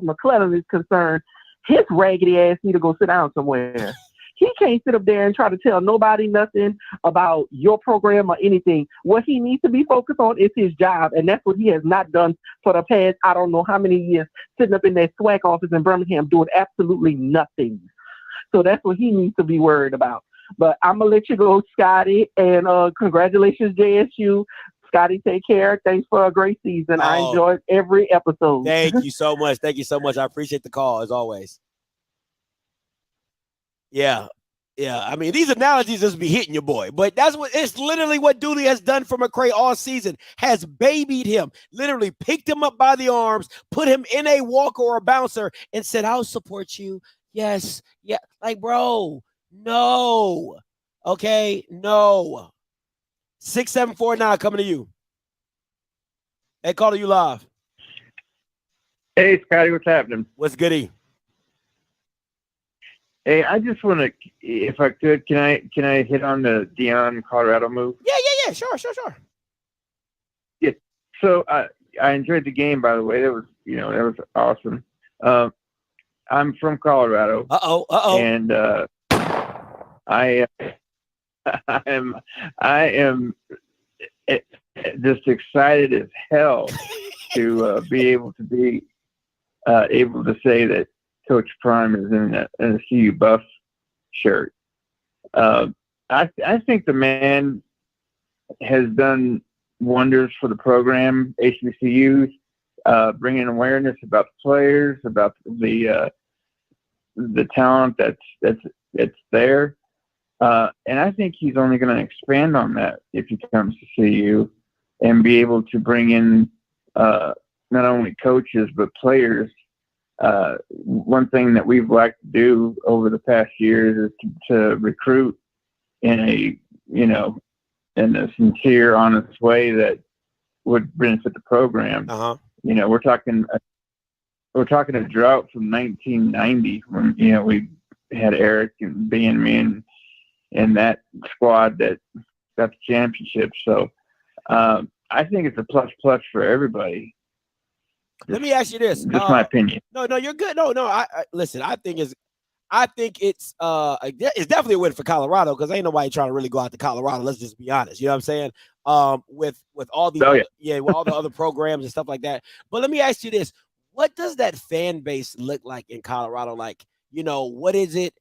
McClellan is concerned, his raggedy ass need to go sit down somewhere. He can't sit up there and try to tell nobody nothing about your program or anything. What he needs to be focused on is his job, and that's what he has not done for the past, I don't know how many years, sitting up in that SWAC office in Birmingham doing absolutely nothing. So that's what he needs to be worried about. But I'm going to let you go, Scotty, and congratulations, JSU. Scotty, take care. Thanks for a great season. I enjoyed every episode. Thank you so much. Thank you so much. I appreciate the call, as always. Yeah. I mean, these analogies just be hitting your boy, but it's literally what Dooley has done for McCray all season. Has babied him, literally picked him up by the arms, put him in a walker or a bouncer, and said, "I'll support you." Yes, yeah. Bro, no. Okay, no. 6749 coming to you. Hey, calling you live. Hey, Scotty, what's happening? What's goody? Hey, I just want to, if I could, can I hit on the Deion Colorado move? Yeah. Sure. Yeah. So I enjoyed the game, by the way. That was awesome. I'm from Colorado. And I am just excited as hell to be able to say that Coach Prime is in a CU Buff shirt. I think the man has done wonders for the program, HBCUs, bringing awareness about the players, about the talent that's there. And I think he's only going to expand on that if he comes to CU and be able to bring in not only coaches but players. One thing that we've liked to do over the past years is to recruit in a sincere, honest way that would benefit the program. We're talking a drought from 1990 when we had Eric and Ben and that squad that got the championship. So I think it's a plus for everybody. Let me ask you this. Just my opinion. No, you're good. No. I listen. I think it's definitely a win for Colorado because ain't nobody trying to really go out to Colorado. Let's just be honest. You know what I'm saying? With all the with all the other programs and stuff like that. But let me ask you this: what does that fan base look like in Colorado? Like, what is it?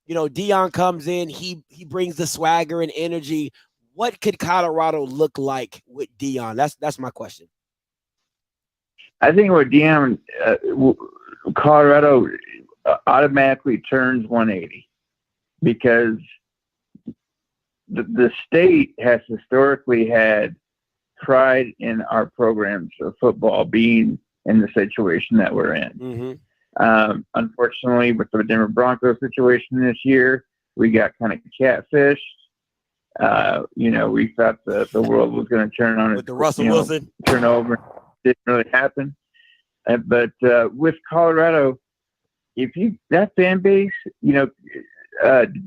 Deion comes in. He brings the swagger and energy. What could Colorado look like with Deion? That's my question. I think with Deion, Colorado automatically turns 180 because the state has historically had pride in our programs of football being in the situation that we're in. Unfortunately, with the Denver Broncos situation this year, we got kind of catfished. We thought the world was going to turn on with the Russell Wilson turnover. Didn't really happen. But with Colorado, that fan base,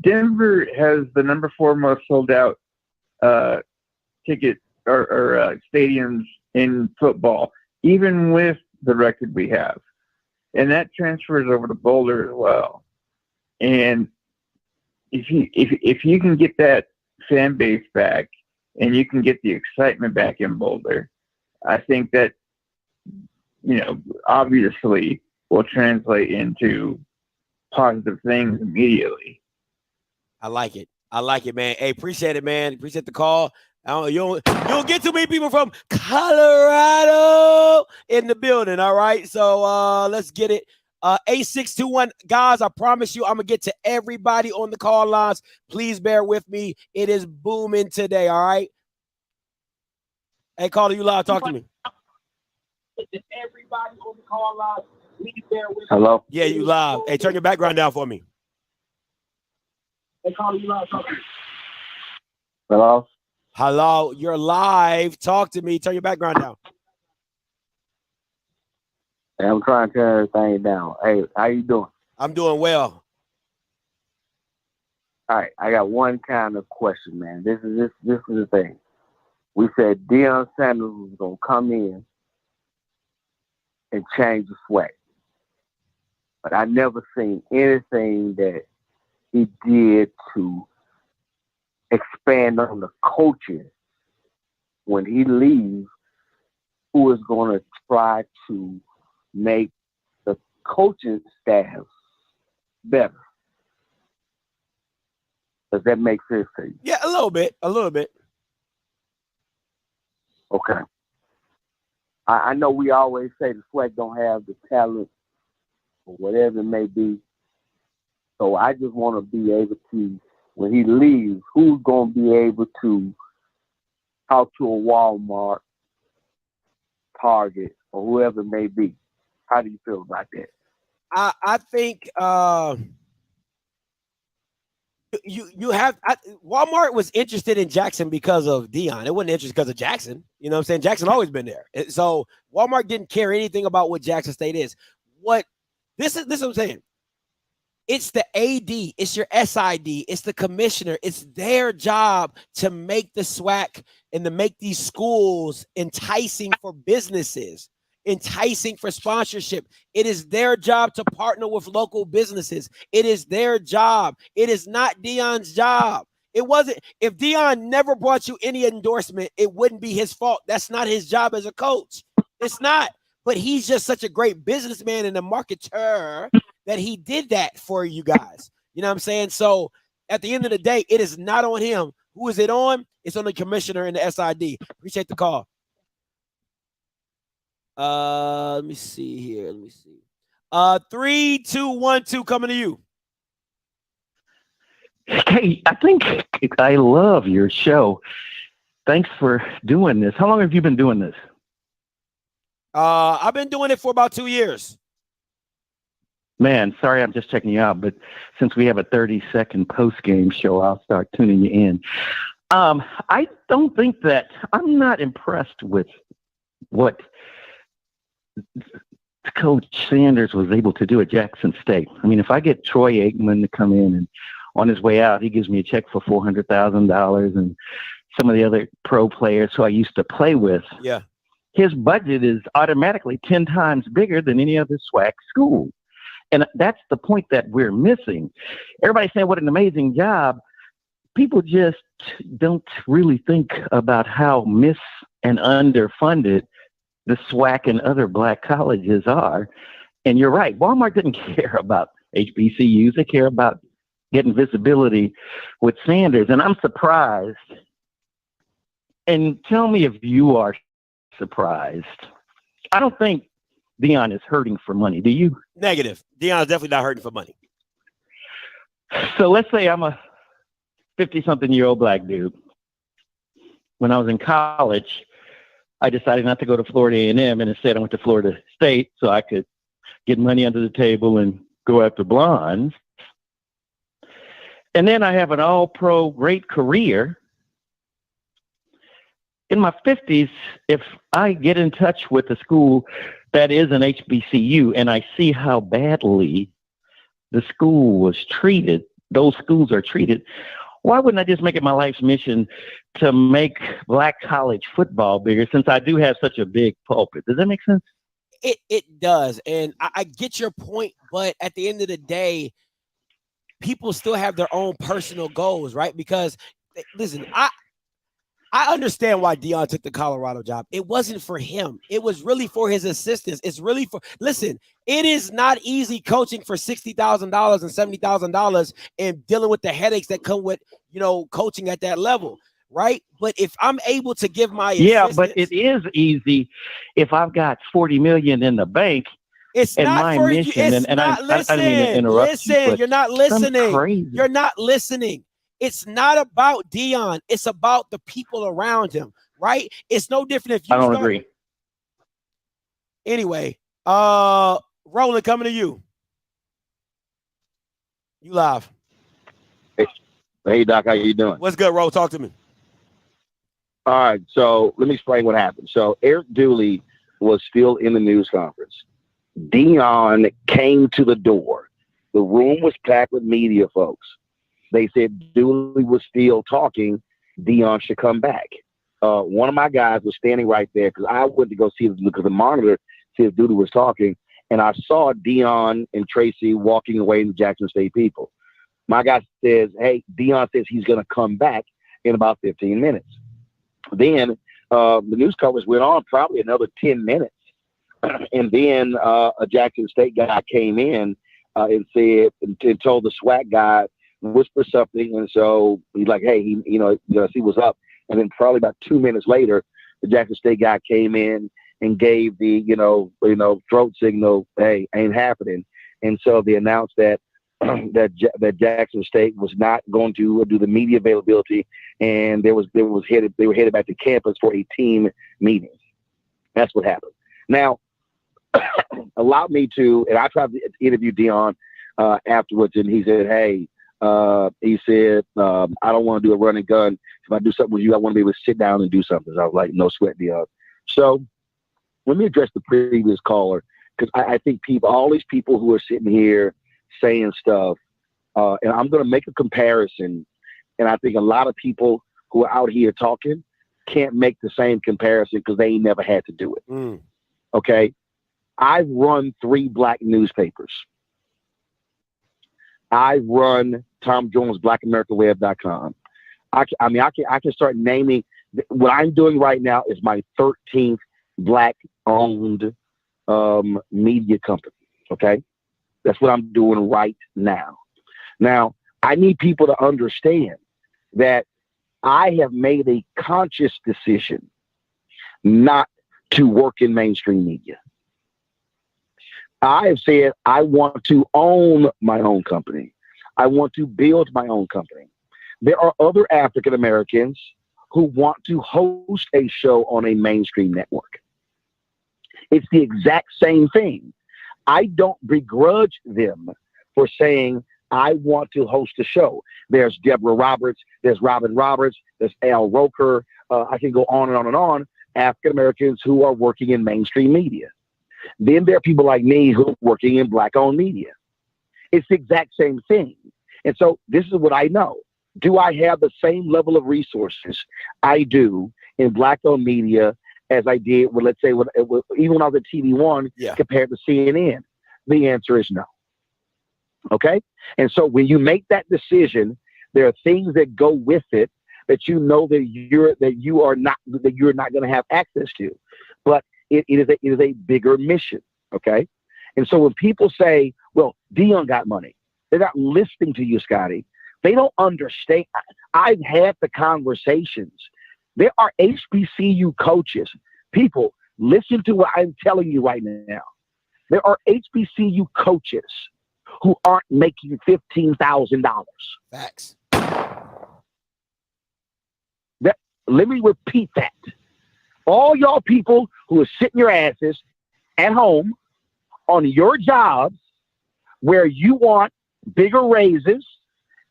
Denver has the number 4 most sold out ticket or stadiums in football, even with the record we have. And that transfers over to Boulder as well. And if you can get that fan base back and you can get the excitement back in Boulder, I think that, obviously will translate into positive things immediately. I like it, man. Hey, appreciate it, man. Appreciate the call. You don't get too many people from Colorado in the building. All right. So let's get it. 8621 guys, I promise you I'm gonna get to everybody on the call lines. Please bear with me. It is booming today. All right. Hey, caller, you live. Talk to me. Everybody on the call line. Please bear with me. Hello? Yeah, you live. Hey, turn your background down for me. Hey, caller, you live. Talk to me. Hello, you're live. Talk to me. Turn your background down. Hey, I'm trying to turn everything down. Hey, how you doing? I'm doing well. All right, I got one kind of question, man. This is the thing. We said Deion Sanders was gonna come in and change the SWAC, but I never seen anything that he did to expand on the coaching when he leaves. Who is going to try to make the coaching staff better? Does that make sense to you? Yeah, a little bit. Okay. I know we always say the SWAC don't have the talent or whatever it may be. So I just want to be able to, when he leaves, who's going to be able to talk to a Walmart, Target, or whoever it may be? How do you feel about that? I think Walmart was interested in Jackson because of Deion. It wasn't interested because of Jackson. You know what I'm saying? Jackson always been there. So Walmart didn't care anything about what Jackson State is. This is what I'm saying. It's the AD, it's your SID, it's the commissioner. It's their job to make the SWAC and to make these schools enticing for businesses, enticing for sponsorship. It is their job to partner with local businesses. It is their job. It is not Deion's job. It wasn't. If Deion never brought you any endorsement, it wouldn't be his fault. That's not his job as a coach. It's not. But he's just such a great businessman and a marketer that he did that for you guys. You know what I'm saying? So at the end of the day, it is not on him. Who is it on? It's on the commissioner and the SID. Appreciate the call. Let me see here. 3, 2, 1, 2 coming to you. Hey, I think I love your show. Thanks for doing this. How long have you been doing this? I've been doing it for about 2 years. Man, sorry, I'm just checking you out, but since we have a 30-second post-game show, I'll start tuning you in. I don't think that I'm not impressed with what Coach Sanders was able to do at Jackson State. I mean, if I get Troy Aikman to come in and on his way out, he gives me a check for $400,000 and some of the other pro players who I used to play with. Yeah. His budget is automatically 10 times bigger than any other SWAC school. And that's the point that we're missing. Everybody's saying what an amazing job. People just don't really think about how and underfunded the SWAC and other black colleges are. And you're right. Walmart didn't care about HBCUs. They care about getting visibility with Sanders. And I'm surprised. And tell me if you are surprised. I don't think Deion is hurting for money. Do you? Negative. Deion's definitely not hurting for money. So let's say I'm a 50-something-year-old black dude. When I was in college, I decided not to go to Florida A&M, and instead I went to Florida State so I could get money under the table and go after blondes. And then I have an all-pro great career. In my 50s, if I get in touch with a school that is an HBCU and I see how badly the school was treated, those schools are treated, why wouldn't I just make it my life's mission to make black college football bigger since I do have such a big pulpit? Does that make sense? It does. And I get your point, but at the end of the day, people still have their own personal goals, right? Because, listen, I understand why Deion took the Colorado job. It wasn't for him. It was really for his assistants. It's really for, listen, it is not easy coaching for $60,000 and $70,000 and dealing with the headaches that come with, coaching at that level, right? But if I'm able to give my but it is easy if I've got $40 million in the bank. It's not my for mission. you. It's not I didn't mean to interrupt you, you're not listening. Crazy. You're not listening. It's not about Deion. It's about the people around him, right? It's no different if you I don't agree. Anyway, Roland, coming to you. You live. Hey, Doc, how you doing? What's good, Ro? Talk to me. All right, so let me explain what happened. So Eric Dooley was still in the news conference. Deion came to the door. The room was packed with media folks. They said Dooley was still talking. Deion should come back. One of my guys was standing right there because I went to go see the monitor, see if Dooley was talking, and I saw Deion and Tracy walking away from the Jackson State people. My guy says, hey, Deion says he's going to come back in about 15 minutes. Then the news coverage went on probably another 10 minutes. And then a Jackson State guy came in and said, and told the SWAC guy, whisper something. And so he's like, hey, see what's up. And then probably about 2 minutes later, the Jackson State guy came in and gave the, throat signal, hey, ain't happening. And so they announced that that Jackson State was not going to do the media availability, and they were headed back to campus for a team meeting. That's what happened. Now, allow me to, and I tried to interview Deion afterwards, and he said, hey, I don't want to do a run and gun. If I do something with you, I want to be able to sit down and do something. So I was like, no sweat, Deion. So let me address the previous caller, because I think all these people who are sitting here saying stuff, and I'm going to make a comparison, and I think a lot of people who are out here talking can't make the same comparison because they ain't never had to do it. Okay? I've run 3 black newspapers. I run Tom Jones BlackAmericaWeb.com. I can start naming. What I'm doing right now is my 13th black-owned media company. Okay, that's what I'm doing right now. Now, I need people to understand that I have made a conscious decision not to work in mainstream media. I have said I want to own my own company. I want to build my own company. There are other African Americans who want to host a show on a mainstream network. It's the exact same thing. I don't begrudge them for saying, I want to host a show. There's Deborah Roberts, there's Robin Roberts, there's Al Roker. I can go on and on and on. African Americans who are working in mainstream media. Then there are people like me who are working in black-owned media. It's the exact same thing. And so this is what I know. Do I have the same level of resources I do in black-owned media as I did, well, let's say, even when I was at TV One compared to CNN? The answer is no. Okay? And so when you make that decision, there are things that go with it that you know that you're not going to have access to. But it is a bigger mission. Okay? And so when people say, well, Dion got money, they're not listening to you, Scotty. They don't understand. I've had the conversations. There are HBCU coaches. People, listen to what I'm telling you right now. There are HBCU coaches who aren't making $15,000. Facts. Let me repeat that. All y'all people who are sitting your asses at home on your jobs where you want bigger raises,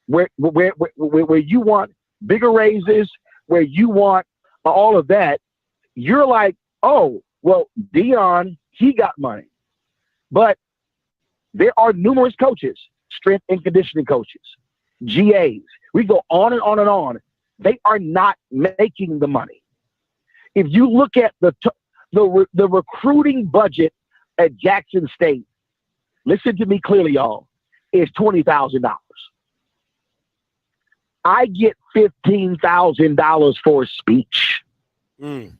where you want bigger raises, where you want all of that, you're like, oh, well, Dion, he got money. But there are numerous coaches, strength and conditioning coaches, GAs. We go on and on and on. They are not making the money. If you look at the recruiting budget at Jackson State, listen to me clearly, y'all, is $20,000. I get $15,000 for a speech. If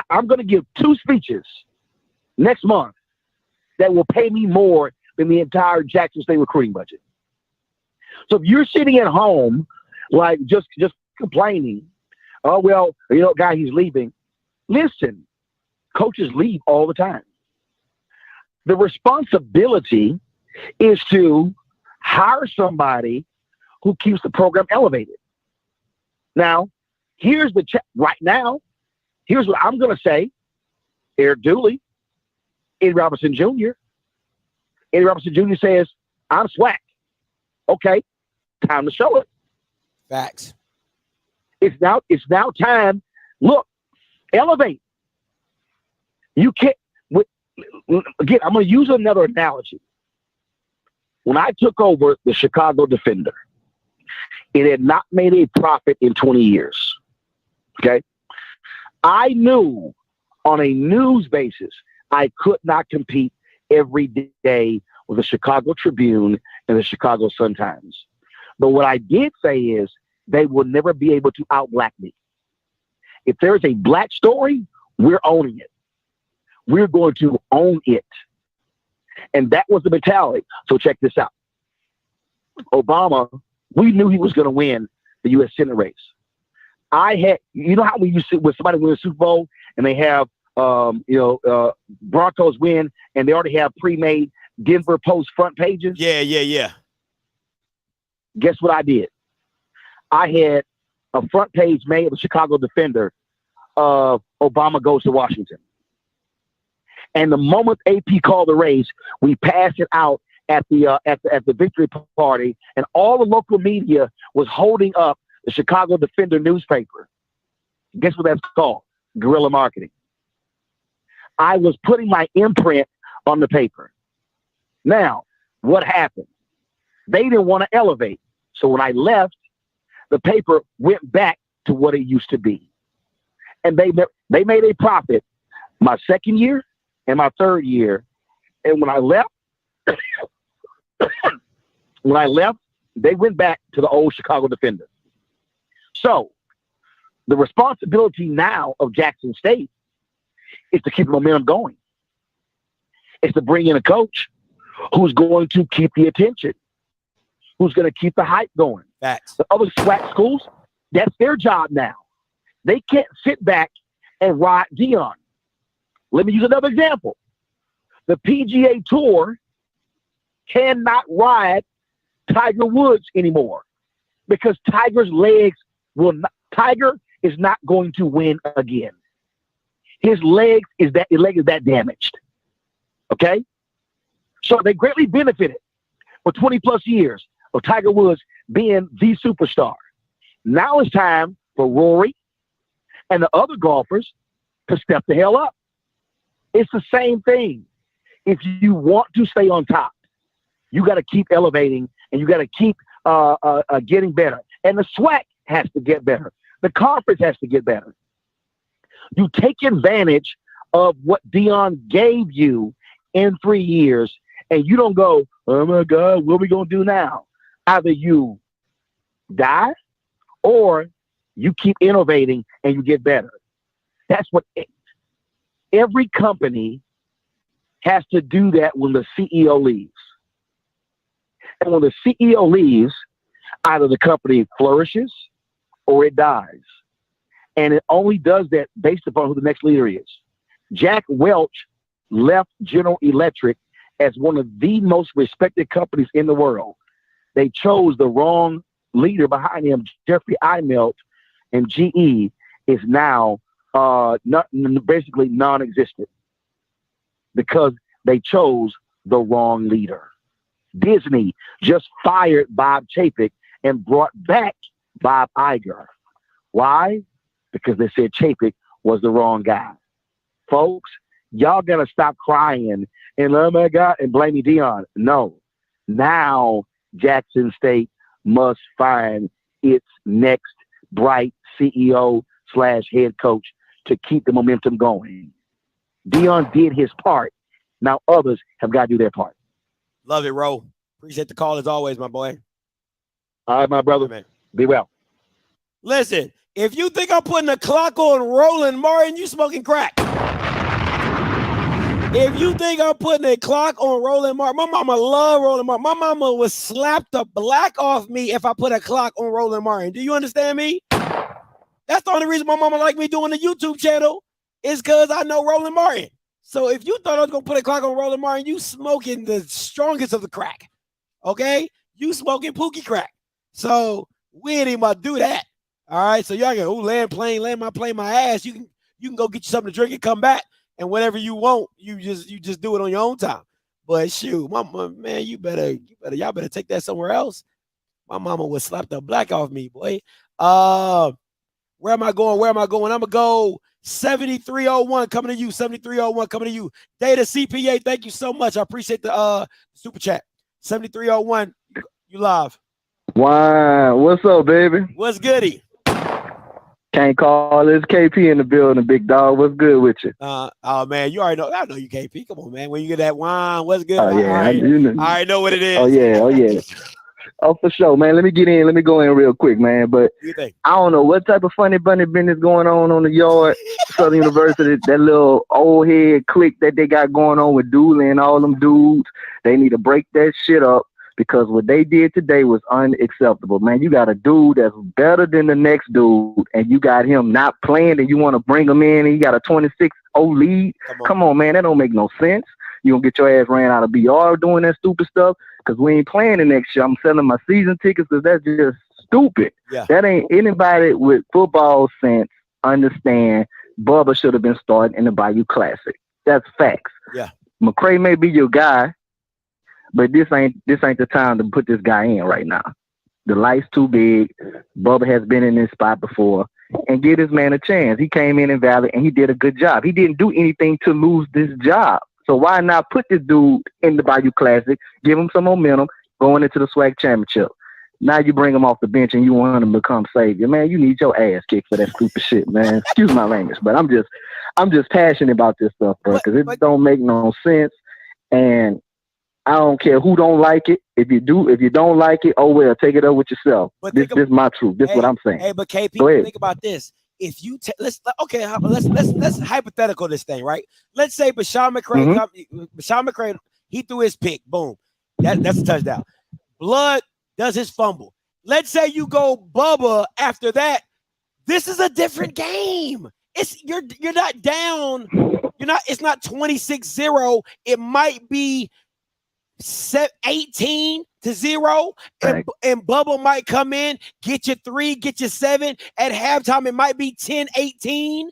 I'm going to give 2 speeches next month that will pay me more than the entire Jackson State recruiting budget. So if you're sitting at home, like just complaining, oh, well, you know, guy, he's leaving. Listen, coaches leave all the time. The responsibility is to hire somebody who keeps the program elevated. Now, here's the right now. Here's what I'm going to say. Eric Dooley, Eddie Robinson Jr. Eddie Robinson Jr. says, I'm SWAC. Okay, time to show it. Facts. It's now time. Look, elevate. You can't. Again, I'm going to use another analogy. When I took over the Chicago Defender, it had not made a profit in 20 years. Okay? I knew on a news basis, I could not compete every day with the Chicago Tribune and the Chicago Sun-Times. But what I did say is they will never be able to out-black me. If there's a black story, we're owning it. We're going to own it. And that was the mentality. So check this out. Obama, we knew he was going to win the U.S. Senate race. You know how when somebody wins a Super Bowl and they have, Broncos win and they already have pre-made Denver Post front pages? Yeah. Guess what I did? I had a front page made of the Chicago Defender of Obama goes to Washington. And the moment AP called the race, we passed it out at the victory party, and all the local media was holding up the Chicago Defender newspaper. Guess what that's called? Guerrilla marketing. I was putting my imprint on the paper. Now, what happened? They didn't want to elevate. So when I left, the paper went back to what it used to be. And they made a profit my second year and my third year. And when I left, they went back to the old Chicago Defender. So the responsibility now of Jackson State is to keep the momentum going. It's to bring in a coach who's going to keep the attention, who's going to keep the hype going. Facts. The other SWAC schools, that's their job now. They can't sit back and ride Deion. Let me use another example. The PGA Tour cannot ride Tiger Woods anymore because Tiger's legs will not. Tiger is not going to win again. His leg is that damaged. Okay? So they greatly benefited for 20 plus years of Tiger Woods being the superstar. Now it's time for Rory and the other golfers to step the hell up. It's the same thing. If you want to stay on top, you got to keep elevating and you got to keep getting better. And the SWAC has to get better. The conference has to get better. You take advantage of what Deion gave you in 3 years, and you don't go, oh my God, what are we going to do now? Either you die or you keep innovating and you get better. That's what every company has to do, that when the CEO leaves. And when the CEO leaves, either the company flourishes or it dies. And it only does that based upon who the next leader is. Jack Welch left General Electric as one of the most respected companies in the world. They chose the wrong leader behind him, Jeffrey Immelt, and GE is now basically non-existent because they chose the wrong leader. Disney just fired Bob Chapek and brought back Bob Iger. Why? Because they said Chapek was the wrong guy. Folks, y'all gotta stop crying and oh my God and blaming Deion. No. Now Jackson State must find its next bright CEO/head coach to keep the momentum going. Deion did his part. Now others have got to do their part. Love it, Ro. Appreciate the call as always, my boy. All right, my brother. Man. Be well. Listen, if you think I'm putting a clock on Roland Martin, you smoking crack. If you think I'm putting a clock on Roland Martin, my mama love Roland Martin. My mama would slap the black off me if I put a clock on Roland Martin. Do you understand me? That's the only reason my mama like me doing the YouTube channel is because I know Roland Martin. So if you thought I was going to put a clock on Roland Martin, you smoking the strongest of the crack. Okay? You smoking Pookie crack. So we ain't even about to do that. All right? So y'all go, land my plane, my ass. You can go get you something to drink and come back. And whatever you want, you just do it on your own time. But shoot, mama, man, y'all better take that somewhere else. My mama would slap the black off me, boy. Where am I going? I'm going to go 7301 coming to you. 7301 coming to you. Data CPA, thank you so much. I appreciate the super chat. 7301, you live. Wow, what's up, baby? What's goody? Can't call this KP in the building, big dog. What's good with you? Oh man, you already know. I know you KP. Come on, man. When you get that wine, what's good? Oh yeah, I already know what it is. Oh yeah. Oh, for sure, man. Let me go in real quick, man. But I don't know what type of funny bunny business going on the yard, Southern University. That little old head clique that they got going on with Dooley and all them dudes. They need to break that shit up because what they did today was unacceptable, man. You got a dude that's better than the next dude, and you got him not playing, and you want to bring him in, and you got a 26-0 lead. Come on, man. That don't make no sense. You gonna get your ass ran out of BR doing that stupid stuff because we ain't playing the next year. I'm selling my season tickets because that's just stupid. Yeah. That ain't anybody with football sense understand. Bubba should have been starting in the Bayou Classic. That's facts. Yeah. McCray may be your guy, but this ain't the time to put this guy in right now. The light's too big. Bubba has been in this spot before. and give this man a chance. He came in Valley and he did a good job. He didn't do anything to lose this job. So why not put this dude in the Bayou Classic, give him some momentum going into the SWAC championship? Now you bring him off the bench and you want him to become savior. Man, you need your ass kicked for that stupid shit, man. Excuse my language, but I'm just passionate about this stuff, bro, because it don't make no sense. And I don't care who don't like it. If you don't like it, oh well, take it up with yourself. This is my truth. This is what I'm saying. Hey, but KP, think about this. If you let's hypothetical this thing, right? Let's say Bashawn McCray, he threw his pick, boom, that's a touchdown. Blood does his fumble. Let's say you go Bubba after that. This is a different game. You're not down. It's not 26-0. It might be 18-0, and Bubba might come in, get you 3, get you 7. At halftime, it might be 10-18.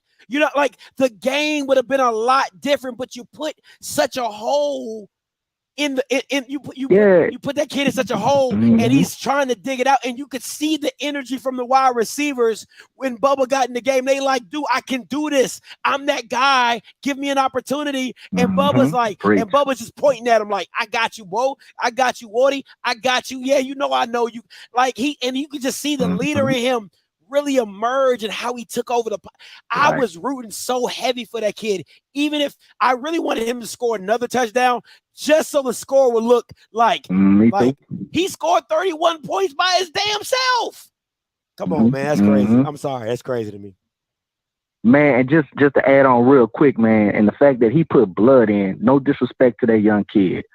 Like the game would have been a lot different, but you put such a hole you put that kid in such a hole, and he's trying to dig it out, and you could see the energy from the wide receivers when Bubba got in the game. They like, dude, I can do this. I'm that guy. Give me an opportunity. And Bubba's like, and Bubba's just pointing at him like, I got you, Bo. I got you, Woody. I got you. Yeah, I know you. Like and you could just see the leader in him really emerge and how he took over I was rooting so heavy for that kid, even if I really wanted him to score another touchdown, just so the score would look like he scored 31 points by his damn self. Come on, man, that's crazy. I'm sorry, that's crazy to me. Man, and just to add on real quick, man, and the fact that he put blood in, no disrespect to that young kid,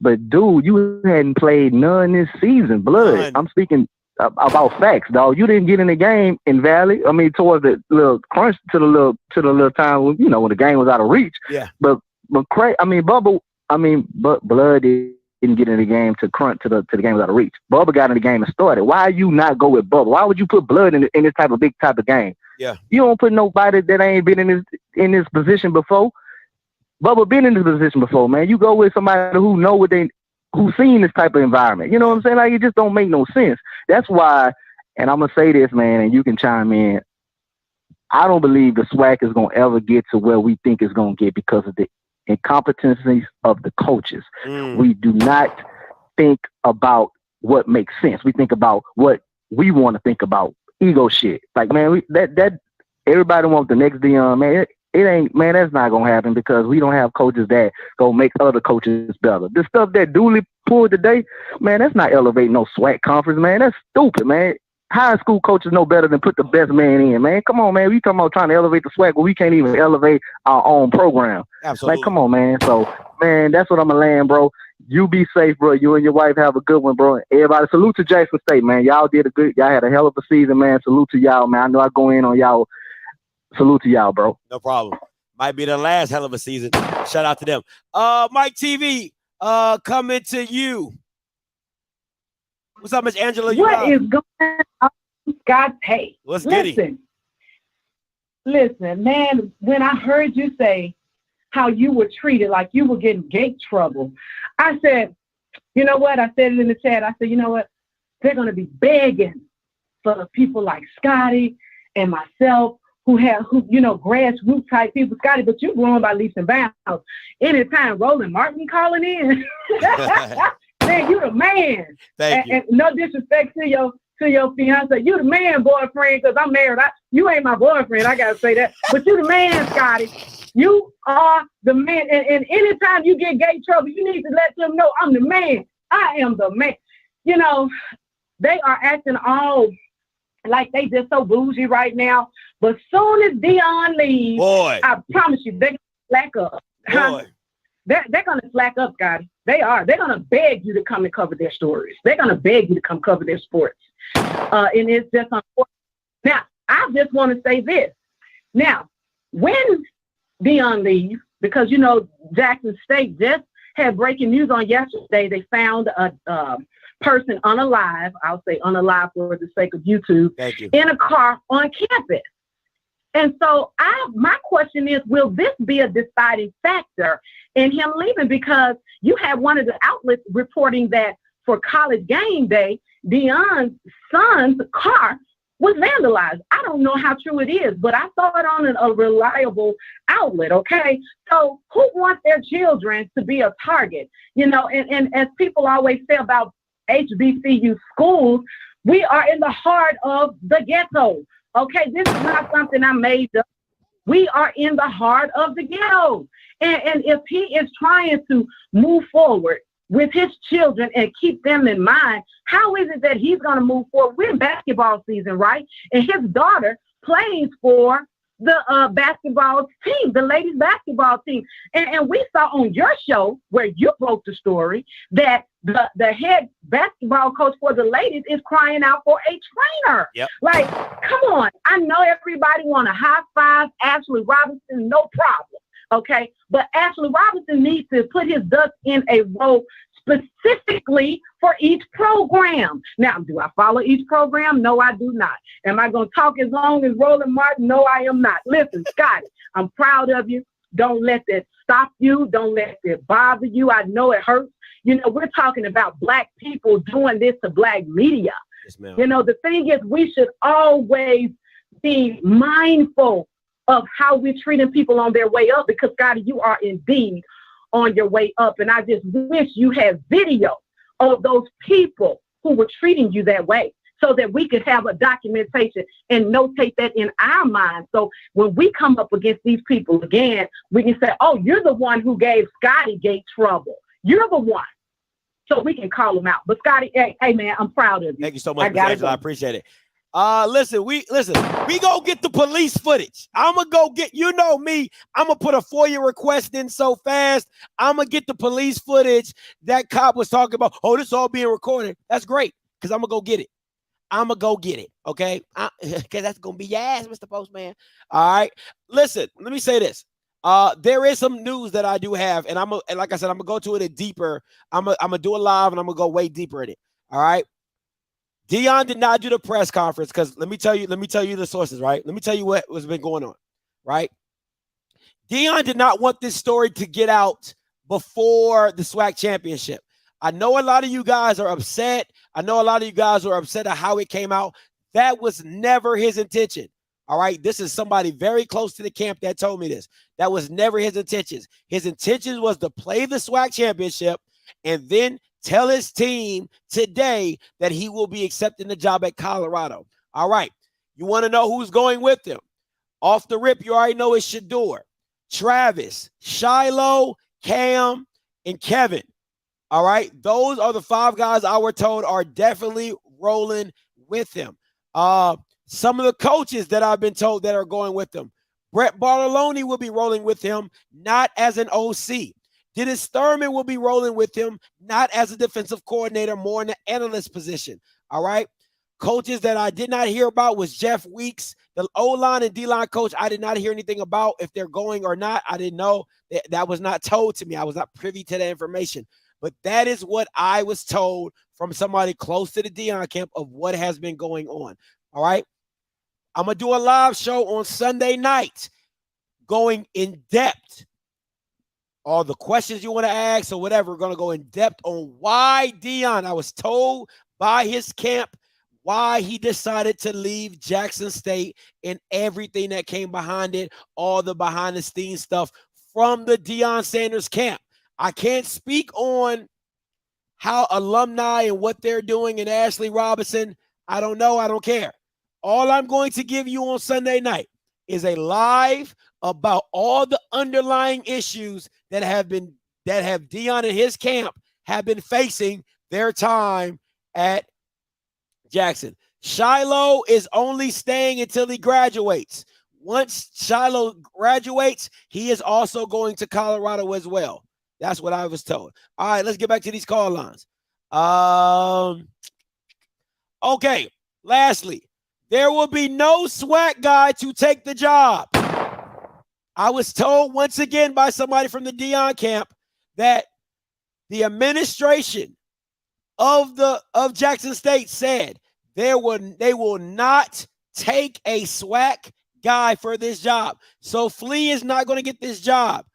but dude, you hadn't played none this season. Blood, I'm speaking about facts, dog. You didn't get in the game in Valley. I mean, towards the little crunch to the little time when when the game was out of reach. Yeah. But Bubba. But Blood didn't get in the game to crunch to the game was out of reach. Bubba got in the game and started. Why you not go with Bubba? Why would you put Blood in this big type of game? Yeah. You don't put nobody that ain't been in this position before. Bubba been in this position before, man. You go with somebody who know who's seen this type of environment. You know what I'm saying? Like, it just don't make no sense. That's why, and I'm going to say this, man, and you can chime in. I don't believe the SWAC is going to ever get to where we think it's going to get because of the incompetencies of the coaches. We do not think about what makes sense. We think about what we want to think about. Ego shit. Like, man, that everybody wants the next Dion, man. It ain't, man, that's not going to happen because we don't have coaches that go make other coaches better. The stuff that Dooley pulled today, man, that's not elevating no SWAC conference, man. That's stupid, man. High school coaches know better than put the best man in, man. Come on, man. We talking about trying to elevate the SWAC, but we can't even elevate our own program. Absolutely. Like, come on, man. So, man, that's what I'm going to land, bro. You be safe, bro. You and your wife have a good one, bro. Everybody, salute to Jackson State, man. Y'all had a hell of a season, man. Salute to y'all, man. I know I go in on y'all. Salute to y'all, bro. No problem. Might be the last hell of a season. Shout out to them. Mike TV, coming to you. What's up, Miss Angela? What is going on, Scott? Hey, listen, man, when I heard you say how you were treated like you were getting gate trouble, I said, you know what? I said it in the chat. I said, you know what? They're going to be begging for people like Scotty and myself who grassroots type people. Scotty, but you're growing by leaps and bounds. Anytime Roland Martin calling in, man, you the man. Thank you. And no disrespect to your fiance, you the man, boyfriend, because I'm married. You ain't my boyfriend, I gotta say that. But you the man, Scotty. You are the man. And anytime you get gay trouble, you need to let them know I'm the man. I am the man. They are acting all like they just so bougie right now. But soon as Dion leaves, I promise you, they're gonna slack up. Boy. They're gonna slack up, Scotty. They are. They're gonna beg you to come and cover their stories. They're gonna beg you to come cover their sports. And it's just unfortunate. Now, I just want to say this. Now, when Dion leaves, because Jackson State just had breaking news on yesterday. They found a person unalive. I'll say unalive for the sake of YouTube. Thank you. In a car on campus. And so my question is, will this be a deciding factor in him leaving? Because you have one of the outlets reporting that for college game day, Dion's son's car was vandalized. I don't know how true it is, but I saw it on a reliable outlet, okay? So who wants their children to be a target? You know, and as people always say about HBCU schools, we are in the heart of the ghetto, okay? This is not something I made up. We are in the heart of the ghetto. And if he is trying to move forward with his children and keep them in mind, how is it that he's going to move forward? We're in basketball season, right? And his daughter plays for the basketball team, the ladies basketball team. And we saw on your show where you broke the story that the head basketball coach for the ladies is crying out for a trainer. Yep. Like, come on. I know everybody want to high five Ashley Robinson, no problem. Okay. But Ashley Robinson needs to put his ducks in a row specifically for each program. Now, do I follow each program? No, I do not. Am I going to talk as long as Roland Martin? No, I am not. Listen, Scotty, I'm proud of you. Don't let that stop you. Don't let it bother you. I know it hurts. You know, we're talking about Black people doing this to Black media. Yes, ma'am. You know, the thing is, we should always be mindful of how we're treating people on their way up, because, Scotty, you are indeed on your way up. And I just wish you had video of those people who were treating you that way, so that we could have a documentation and notate that in our minds. So when we come up against these people again, we can say, oh, you're the one who gave Scotty Gate trouble. You're the one. So we can call them out. But Scotty, hey man, I'm proud of you. Thank you so much, Angela. I appreciate it. Listen, we go get the police footage. I'm gonna go get, you know me, I'm gonna put a FOIA request in so fast. I'm gonna get the police footage that cop was talking about. Oh, this all being recorded. That's great, because I'm gonna go get it. I'm gonna go get it, okay? Because that's gonna be your ass, Mr. Postman. All right. Listen, let me say this. There is some news that I do have, and like I said, I'm gonna go to it deeper. I'm gonna do it live, and I'm gonna go way deeper in it. All right. Deion did not do the press conference because let me tell you the sources, right? Let me tell you what has been going on, right? Deion did not want this story to get out before the SWAC championship. I know a lot of you guys are upset. I know a lot of you guys are upset at how it came out. That was never his intention. All right. This is somebody very close to the camp that told me this. That was never his intentions. His intentions was to play the SWAC championship and then tell his team today that he will be accepting the job at Colorado. All right. You want to know who's going with him? Off the rip, you already know it's Shador, Travis, Shiloh, Cam, and Kevin. All right. Those are the 5 guys I were told are definitely rolling with him. Some of the coaches that I've been told that are going with him. Brett Bartolone will be rolling with him, not as an OC. Dennis Thurman will be rolling with him, not as a defensive coordinator, more in the analyst position. All right. Coaches that I did not hear about was Jeff Weeks, the O-line and D-line coach. I did not hear anything about if they're going or not. I didn't know. That was not told to me. I was not privy to that information. But that is what I was told from somebody close to the Deion camp of what has been going on. All right. I'm going to do a live show on Sunday night going in depth. All the questions you want to ask or whatever, we're going to go in depth on why Deion, I was told by his camp, why he decided to leave Jackson State and everything that came behind it, all the behind the scenes stuff from the Deion Sanders camp. I can't speak on how alumni and what they're doing in Ashley Robinson. I don't know. I don't care. All I'm going to give you on Sunday night is a live about all the underlying issues that have Deion and his camp have been facing their time at Jackson. Shiloh is only staying until he graduates. Once Shiloh graduates, he is also going to Colorado as well. That's what I was told. All right, let's get back to these call lines. Okay, lastly, there will be no SWAC guy to take the job. I was told once again by somebody from the Deion camp that the administration of Jackson State said they will not take a SWAC guy for this job. So Flea is not going to get this job.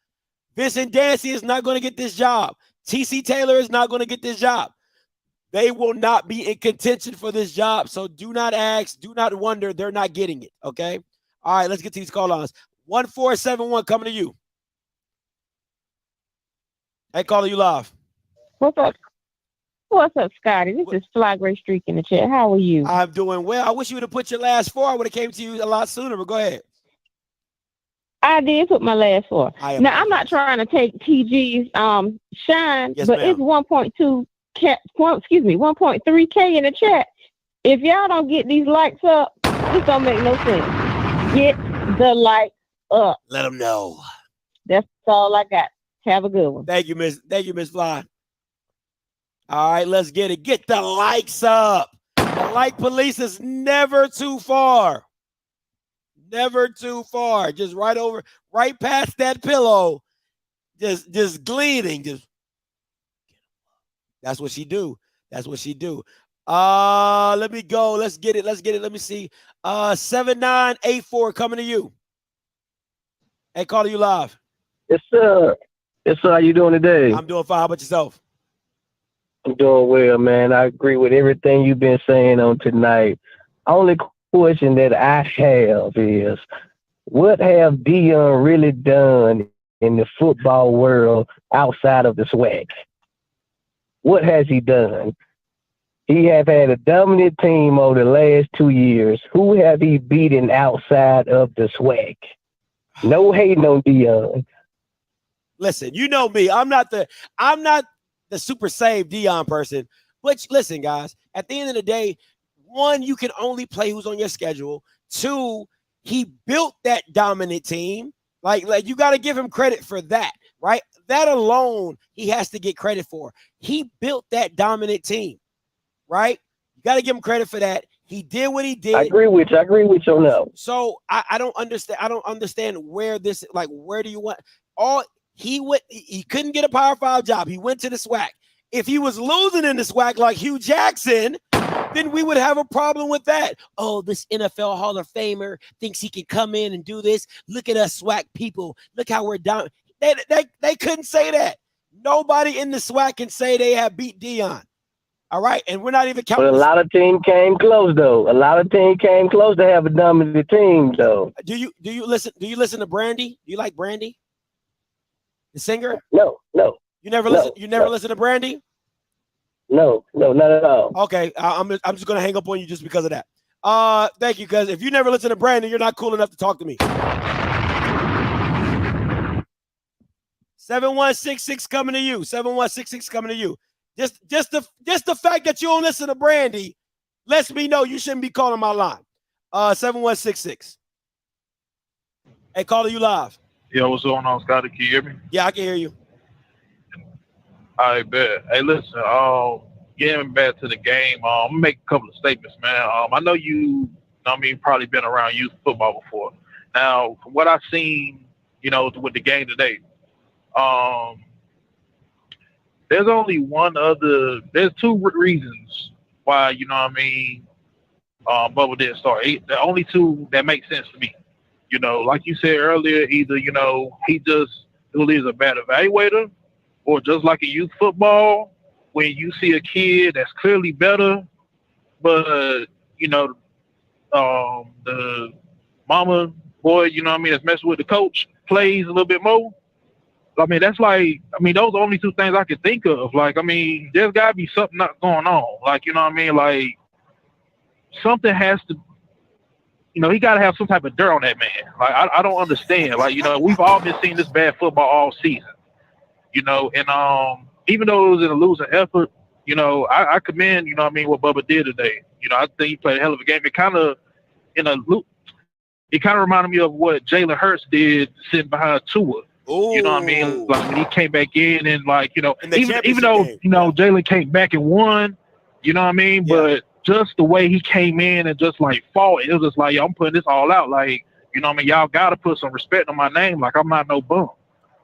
Vincent Dancy is not going to get this job. TC Taylor is not going to get this job. They will not be in contention for this job. So do not ask, do not wonder. They're not getting it. Okay. All right, let's get to these call lines. 1471 coming to you. Hey, caller, you live. What's up? What's up, Scotty? This is Fly Gray Streak in the chat. How are you? I'm doing well. I wish you would have put your last four. I would have came to you a lot sooner, but go ahead. I did put my last four. Now, I'm not trying to take TG's shine, Yes, but ma'am. it's 1.3K in the chat. If y'all don't get these likes up, this don't make no sense. Get the like up. Let them know. That's all I got. Have a good one. Thank you, Miss Fly. All right, let's get it. Get the likes up. The like police is never too far. Never too far. Just right past that pillow. Just gleaning. That's what she do. That's what she do. Let me go. Let's get it. Let me see. 7984 coming to you. Hey, caller, you live. Yes, sir. Yes, sir. How you doing today? I'm doing fine. How about yourself? I'm doing well, man. I agree with everything you've been saying on tonight. Only question that I have is, what have Deion really done in the football world outside of the SWAC? What has he done? He have had a dominant team over the last 2 years. Who have he beaten outside of the SWAC? No hating on Deion. Listen, you know me. I'm not the super saved Deion person. But listen, guys, at the end of the day, one, you can only play who's on your schedule. Two, he built that dominant team. Like you got to give him credit for that, right? That alone, he has to get credit for. He built that dominant team, right? You got to give him credit for that. He did what he did. I agree with you on that. So I don't understand. I don't understand where this, like, where do you want he couldn't get a Power 5 job. He went to the SWAC. If he was losing in the SWAC like Hugh Jackson, then we would have a problem with that. Oh, this NFL Hall of Famer thinks he can come in and do this. Look at us SWAC people. Look how we're down. They couldn't say that. Nobody in the SWAC can say they have beat Deion. All right, and we're not even counting. But a lot of teams came close, though. A lot of teams came close to have a dominant team, though. Do you listen? Do you listen to Brandy? Do you like Brandy, the singer? No. You never listen. You never listen to Brandy? No, not at all. Okay, I'm just gonna hang up on you just because of that. Thank you, because if you never listen to Brandon, you're not cool enough to talk to me. 7166 coming to you. 7166 coming to you. Just the fact that you don't listen to Brandy lets me know you shouldn't be calling my line. 7166. Hey, caller, you live. Yo, what's going on, Scotty? Can you hear me? Yeah, I can hear you. I bet. Hey, listen, getting back to the game, I'm gonna make a couple of statements, man. I know probably been around youth football before. Now, from what I've seen, with the game today, there's only there's two reasons why, Bubba didn't start. The only two that make sense to me. Like you said earlier, either, he just really is a bad evaluator, or just like a youth football, when you see a kid that's clearly better, but, the mama boy, that's messing with the coach, plays a little bit more. That's those are the only two things I can think of. There's got to be something not going on. Something has to, he got to have some type of dirt on that man. I don't understand. We've all been seeing this bad football all season, and even though it was in a losing effort, I commend, what Bubba did today. I think he played a hell of a game. It kind of reminded me of what Jalen Hurts did sitting behind Tua. Ooh. You know what I mean? When he came back in and even though, Jalen came back and won, you know what I mean? Yeah. But just the way he came in and just fought, it was just yo, I'm putting this all out. Y'all got to put some respect on my name. I'm not no bum.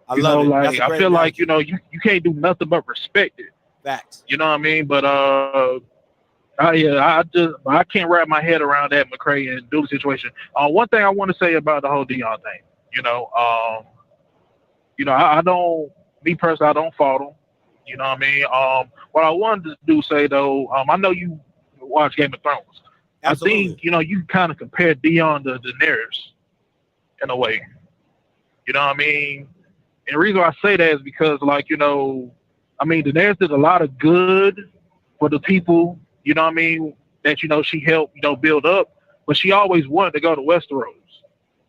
I love it. I feel like, you can't do nothing but respect it. Facts. You know what I mean? But I can't wrap my head around that McCray and Dooley situation. One thing I want to say about the whole Deion thing, I don't fault him. You know what I mean? What I wanted to say though, I know you watch Game of Thrones. Absolutely. I think, you kind of compare Dion to Daenerys in a way. You know what I mean? And the reason why I say that is because, Daenerys did a lot of good for the people, you know what I mean, that, she helped, build up. But she always wanted to go to Westeros.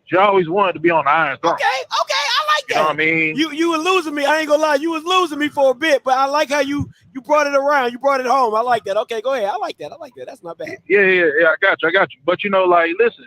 She always wanted to be on the Iron Throne. Okay, I like that. You know what I mean? You were losing me. I ain't gonna lie, you was losing me for a bit, but I like how you brought it around. You brought it home. I like that. Okay, go ahead. I like that. That's not bad. Yeah, I got you. But listen,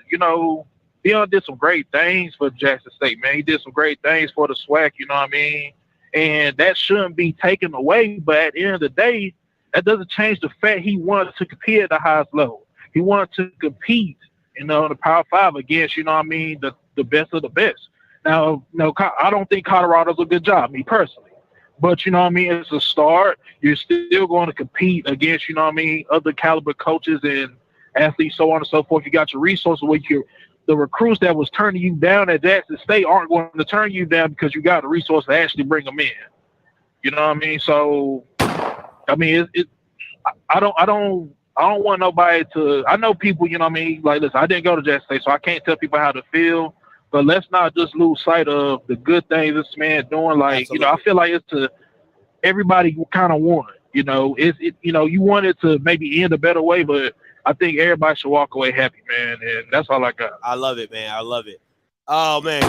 Dion did some great things for Jackson State, man. He did some great things for the SWAC, you know what I mean? And that shouldn't be taken away. But at the end of the day, that doesn't change the fact he wanted to compete at the highest level. He wanted to compete, in the Power 5 against, the best of the best. Now, I don't think Colorado's a good job, me personally. But, it's a start. You're still going to compete against, other caliber coaches and athletes, so on and so forth. You got your resources where the recruits that was turning you down at Jackson State aren't going to turn you down because you got the resource to actually bring them in. You know what I mean? So, I don't want nobody to. I know people. You know what I mean? Like, listen, I didn't go to Jackson State, so I can't tell people how to feel. But let's not just lose sight of the good things this man doing. Like, Absolutely. I feel like it's to everybody kind of want. You want it to maybe end a better way, but I think everybody should walk away happy, man. And that's all I got. I love it, man. I love it. Oh man,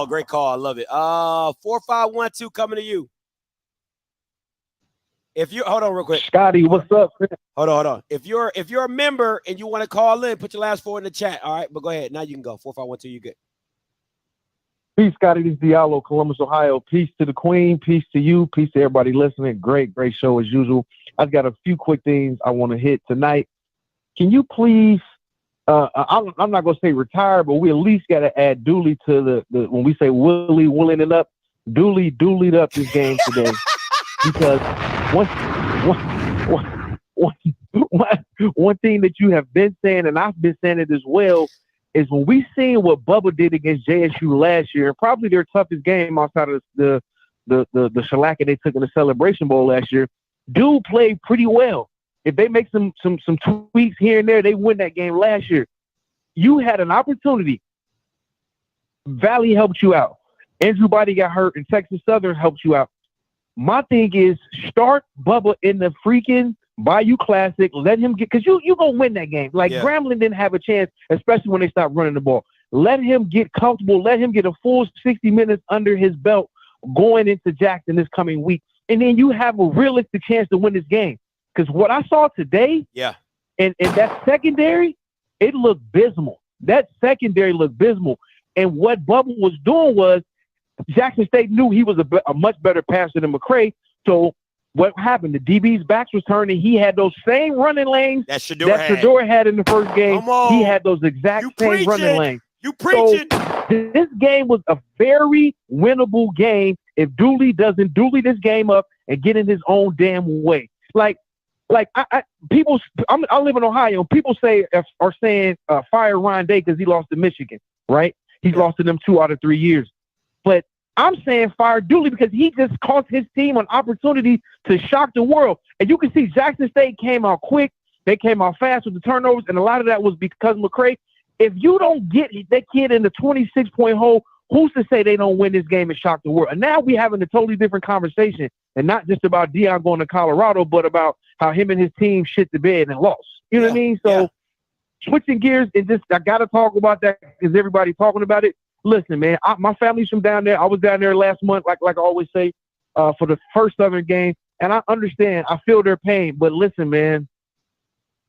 great call. I love it. 4512 coming to you. If you hold on real quick, Scotty, what's up? Hold on. If you're a member and you want to call in, put your last four in the chat. All right, but go ahead. Now you can go. 4512. You good? Peace, Scotty. This is Diallo, Columbus, Ohio. Peace to the Queen. Peace to you. Peace to everybody listening. Great show as usual. I've got a few quick things I want to hit tonight. Can you please? I'm not gonna say retire, but we at least got to add Dooley to the when we say Willie willing it up. Dooley doolied up this game today because one thing that you have been saying, and I've been saying it as well, is when we seen what Bubba did against JSU last year, and probably their toughest game outside of the shellacking they took in the Celebration Bowl last year, dude played pretty well. If they make some tweaks here and there, they win that game last year. You had an opportunity. Valley helped you out. Andrew Body got hurt, and Texas Southern helped you out. My thing is start Bubba in the freaking Bayou Classic. Let him get, because you gonna win that game. Like, yeah. Grambling didn't have a chance, especially when they stopped running the ball. Let him get comfortable. Let him get a full 60 minutes under his belt going into Jackson this coming week, and then you have a realistic chance to win this game. Because what I saw today, and that secondary, it looked abysmal. That secondary looked abysmal. And what Bubba was doing was, Jackson State knew he was a much better passer than McCray. So what happened? The DB's backs was turning. He had those same running lanes that Shedeur had in the first game. He had those exact same running lanes. You preaching. So this game was a very winnable game if Dooley doesn't Dooley this game up and get in his own damn way. I live in Ohio. People are saying fire Ryan Day because he lost to Michigan, right? He's lost to them 2 out of 3 years. But I'm saying fire Dooley because he just cost his team an opportunity to shock the world. And you can see Jackson State came out quick. They came out fast with the turnovers, and a lot of that was because McCray. If you don't get that kid in the 26-point hole, who's to say they don't win this game and shock the world? And now we're having a totally different conversation, and not just about Dion going to Colorado, but about how him and his team shit the bed and lost. You know what I mean? So switching gears, and I got to talk about that because everybody's talking about it. Listen, man, my family's from down there. I was down there last month, like I always say, for the first Southern game, and I understand. I feel their pain, but listen, man,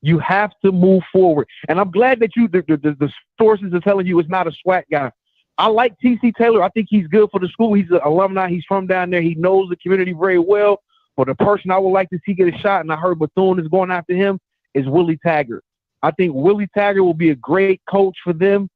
you have to move forward. And I'm glad that the sources are telling you it's not a SWAC guy. I like T.C. Taylor. I think he's good for the school. He's an alumni. He's from down there. He knows the community very well. For the person I would like to see get a shot, and I heard Bethune is going after him, is Willie Taggart. I think Willie Taggart will be a great coach for them.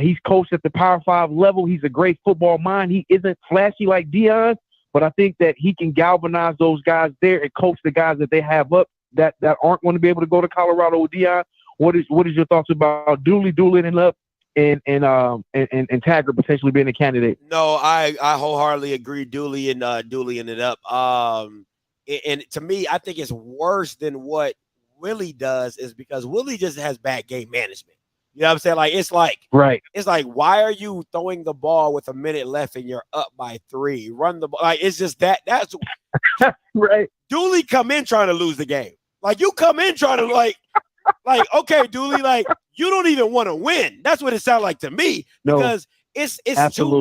He's coached at the Power 5 level. He's a great football mind. He isn't flashy like Dion, but I think that he can galvanize those guys there and coach the guys that they have up that aren't going to be able to go to Colorado with Dion. What is your thoughts about Dooley and up and Taggart potentially being a candidate? No, I wholeheartedly agree. Dooley and it up. and to me, I think it's worse than what Willie does, is because Willie just has bad game management. You know what I'm saying? Like, it's like, why are you throwing the ball with a minute left and you're up by 3? Run the ball. Like, it's just that's right. Dooley come in trying to lose the game. Like, you come in trying to like, okay, Dooley, like, you don't even want to win. That's what it sounds like to me. Because it's too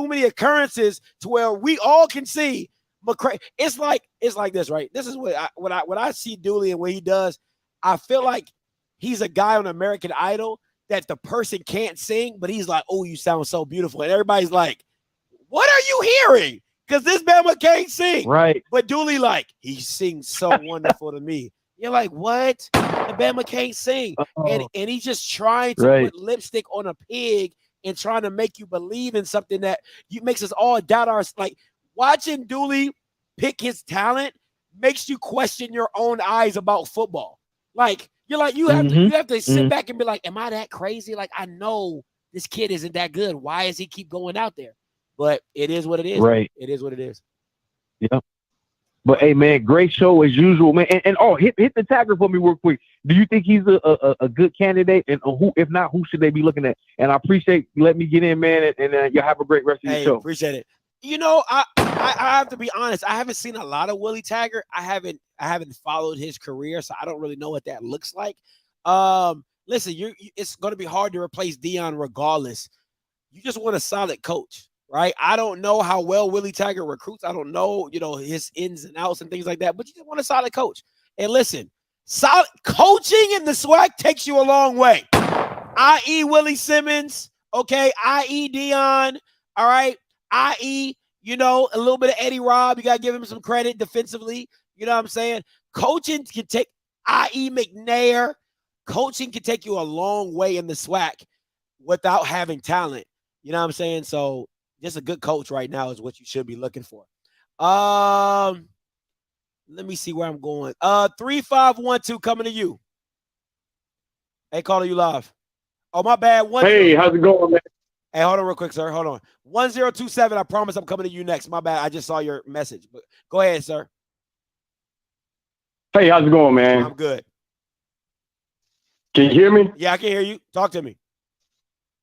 many occurrences to where we all can see McCray. It's like this, right? This is when I see Dooley and what he does, I feel like he's a guy on American Idol that the person can't sing, but he's like, oh, you sound so beautiful. And everybody's like, what are you hearing? Because this Bama can't sing. Right. But Dooley, like, he sings so wonderful to me. You're like, what? The Bama can't sing. And he's just trying to put lipstick on a pig and trying to make you believe in something that makes us all doubt our, like, watching Dooley pick his talent makes you question your own eyes about football. Like, you're like, you have to sit back and be like, am I that crazy? Like, I know this kid isn't that good. Why does he keep going out there? But it is what it is. Right. It is what it is. Yeah. But hey, man, great show as usual, man. And hit the tagger for me real quick. Do you think he's a good candidate? And who, if not, who should they be looking at? And I appreciate you letting me get in, man. And you have a great rest of your show. Appreciate it. You know, I have to be honest. I haven't seen a lot of Willie Taggart. I haven't followed his career, so I don't really know what that looks like. Listen, it's going to be hard to replace Deion regardless. You just want a solid coach, right? I don't know how well Willie Taggart recruits. I don't know, his ins and outs and things like that. But you just want a solid coach. And listen, solid coaching in the SWAC takes you a long way. I.e. Willie Simmons, okay? I.e. Deion, all right? I.e., a little bit of Eddie Robb. You got to give him some credit defensively. You know what I'm saying? Coaching can take, i.e. McNair, coaching can take you a long way in the SWAC without having talent. You know what I'm saying? So just a good coach right now is what you should be looking for. Let me see where I'm going. 3512 coming to you. Hey, calling you live. Oh, my bad. Hey, how's it going, man? Hey, hold on real quick, sir. Hold on. 1027. I promise I'm coming to you next. My bad. I just saw your message. But go ahead, sir. Hey, how's it going, man? I'm good. Can you hear me? Yeah, I can hear you. Talk to me.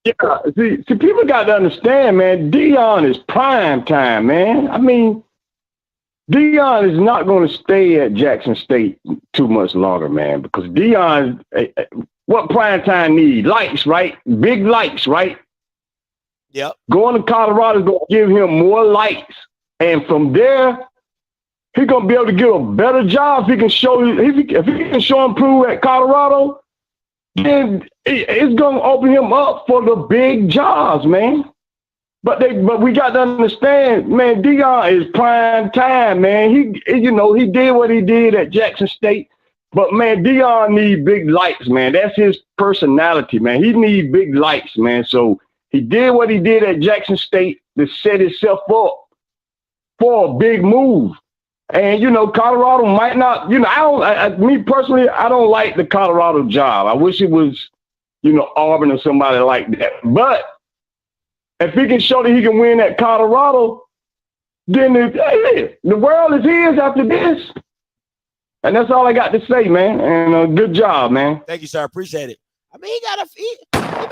Yeah. See, people got to understand, man, Deion is prime time, man. I mean, Deion is not going to stay at Jackson State too much longer, man, because Deion, what prime time need? Lights, right? Big lights, right? Yep. Going to Colorado is going to give him more lights. And from there, he's going to be able to get a better job. If he can show him prove at Colorado, then it's going to open him up for the big jobs, man. But we got to understand, man, Deion is prime time, man. He did what he did at Jackson State. But, man, Deion need big lights, man. That's his personality, man. He need big lights, man. So he did what he did at Jackson State to set himself up for a big move. And, Colorado might not, me personally, I don't like the Colorado job. I wish it was, Auburn or somebody like that. But if he can show that he can win at Colorado, then the world is his after this. And that's all I got to say, man. And good job, man. Thank you, sir. I appreciate it. I mean, he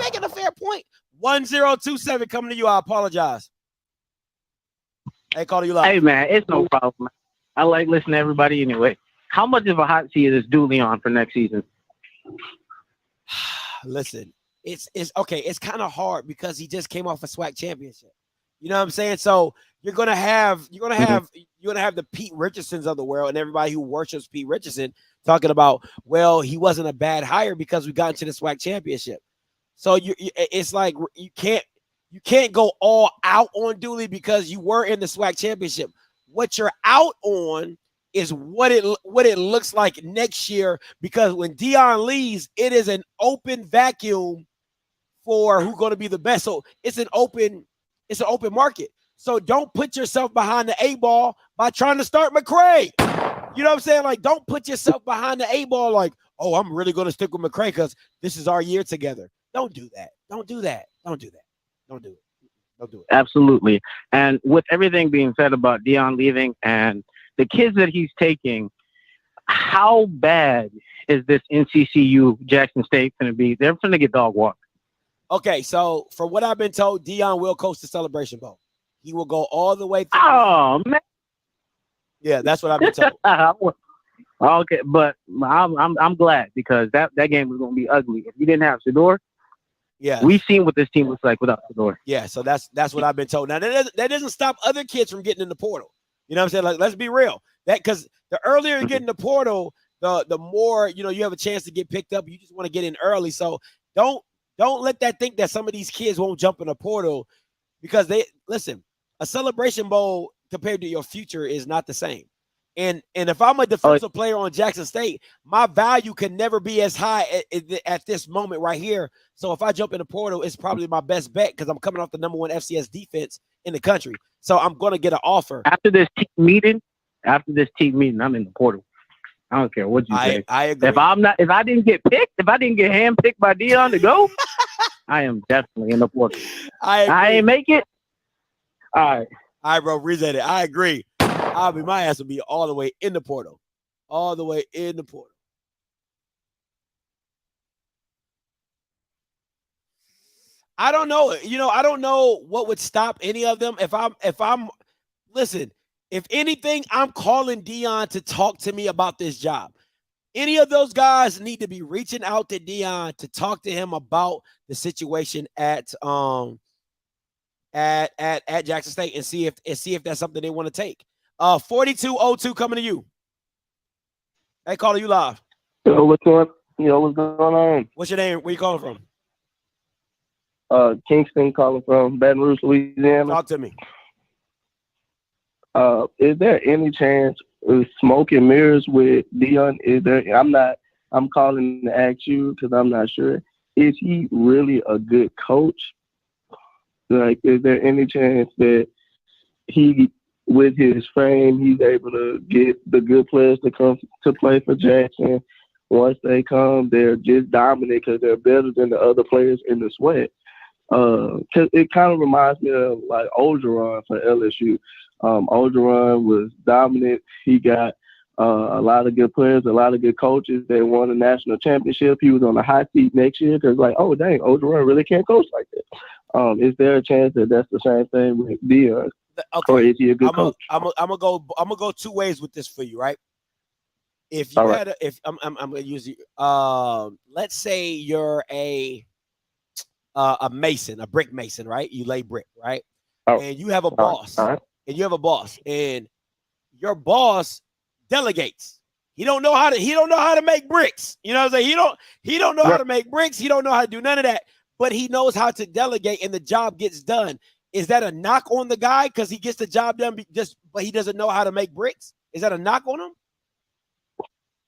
making a fair point. 1027 coming to you. I apologize. Hey, calling you live. Hey, man, it's no problem. I like listening to everybody anyway. How much of a hot seat is Dooley on for next season? Listen, it's okay. It's kind of hard because he just came off a SWAC championship. You know what I'm saying? So you're gonna have the Pete Richardsons of the world and everybody who worships Pete Richardson talking about, well, he wasn't a bad hire because we got into the SWAC championship. So it's like you can't go all out on Dooley because you were in the SWAC championship. What you're out on is what it looks like next year, because when Deion leaves, it is an open vacuum for who's going to be the best. So it's an open market. So don't put yourself behind the 8 ball by trying to start McCray. You know what I'm saying? Like, don't put yourself behind the 8 ball like, oh, I'm really going to stick with McCray because this is our year together. Don't do that. Don't do that. Don't do that. Don't do it. Don't do it. Absolutely. And with everything being said about Deion leaving and the kids that he's taking, how bad is this NCCU Jackson State going to be? They're going to get dog walked. Okay, so from what I've been told, Dion will coach the Celebration Bowl. He will go all the way through. Oh man. Yeah, that's what I've been told. Okay, but I'm glad because that game was going to be ugly. If you didn't have Shedeur, yeah, we've seen what this team looks like without Shedeur. Yeah, so that's what I've been told. Now that doesn't stop other kids from getting in the portal. You know what I'm saying? Like, let's be real. That because the earlier you get in the portal, the more you have a chance to get picked up. You just want to get in early. So don't let that think that some of these kids won't jump in the portal because a Celebration Bowl compared to your future is not the same. And if I'm a defensive player on Jackson State, my value can never be as high at this moment right here. So if I jump in the portal, it's probably my best bet because I'm coming off the #1 FCS defense in the country. So I'm going to get an offer. After this team meeting, I'm in the portal. I don't care what you say. I agree. If I didn't get picked, if I didn't get handpicked by Dion to go, I am definitely in the portal. I ain't make it. All right, bro. Reset it. I agree. My ass will be all the way in the portal. All the way in the portal. I don't know. I don't know what would stop any of them. Listen, if anything, I'm calling Dion to talk to me about this job. Any of those guys need to be reaching out to Dion to talk to him about the situation at Jackson State and see if that's something they want to take. 4202 coming to you. Hey, caller, you live. What's going on? What's your name? Where you calling from? Kingston, calling from Baton Rouge, Louisiana. Talk to me. Is there any chance of smoke and mirrors with Dion? I'm calling to ask you because I'm not sure. Is he really a good coach? Like, is there any chance that with his frame, he's able to get the good players to come to play for Jackson? Once they come, they're just dominant because they're better than the other players in the SWAC. Cause it kind of reminds me of like Orgeron for LSU. Orgeron was dominant. He got a lot of good players, a lot of good coaches. They won a national championship. He was on the hot seat next year because, like, oh dang, Orgeron really can't coach like that. Is there a chance that that's the same thing with Dion? Okay. Or is he a good coach? I'm gonna go two ways with this for you, right? If you I'm gonna use you. Let's say you're a mason, a brick mason, right? You lay brick, right? And you have a boss, and your boss delegates. He don't know how to make bricks. You know what I'm saying? He don't know how to make bricks. He don't know how to do none of that, but he knows how to delegate and the job gets done. Is that a knock on the guy because he gets the job done but he doesn't know how to make bricks? Is that a knock on him?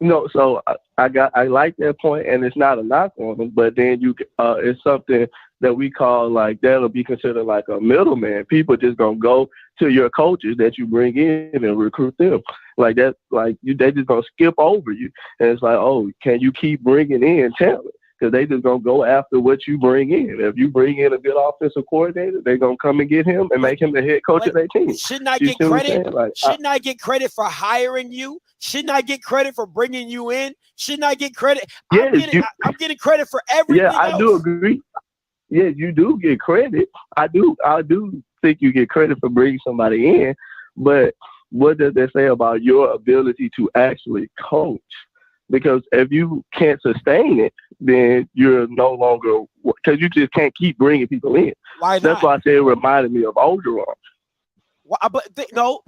No, so I like that point, and it's not a knock on them, but then it's something that we call like that'll be considered like a middleman. People just gonna go to your coaches that you bring in and recruit them like that. Like they just gonna skip over you, and it's like, oh, can you keep bringing in talent? Because they just gonna go after what you bring in. If you bring in a good offensive coordinator, they gonna come and get him and make him the head coach of their team. Shouldn't I get credit? Shouldn't I get credit for hiring you? Shouldn't I get credit for bringing you in? Shouldn't I get credit? I'm getting credit for everything. Yeah, I do agree. Yeah, you do get credit. I do think you get credit for bringing somebody in, but what does that say about your ability to actually coach? Because if you can't sustain it, then you're no longer, because you just can't keep bringing people in. Why not? That's why I said it reminded me of Orgeron. Well, no.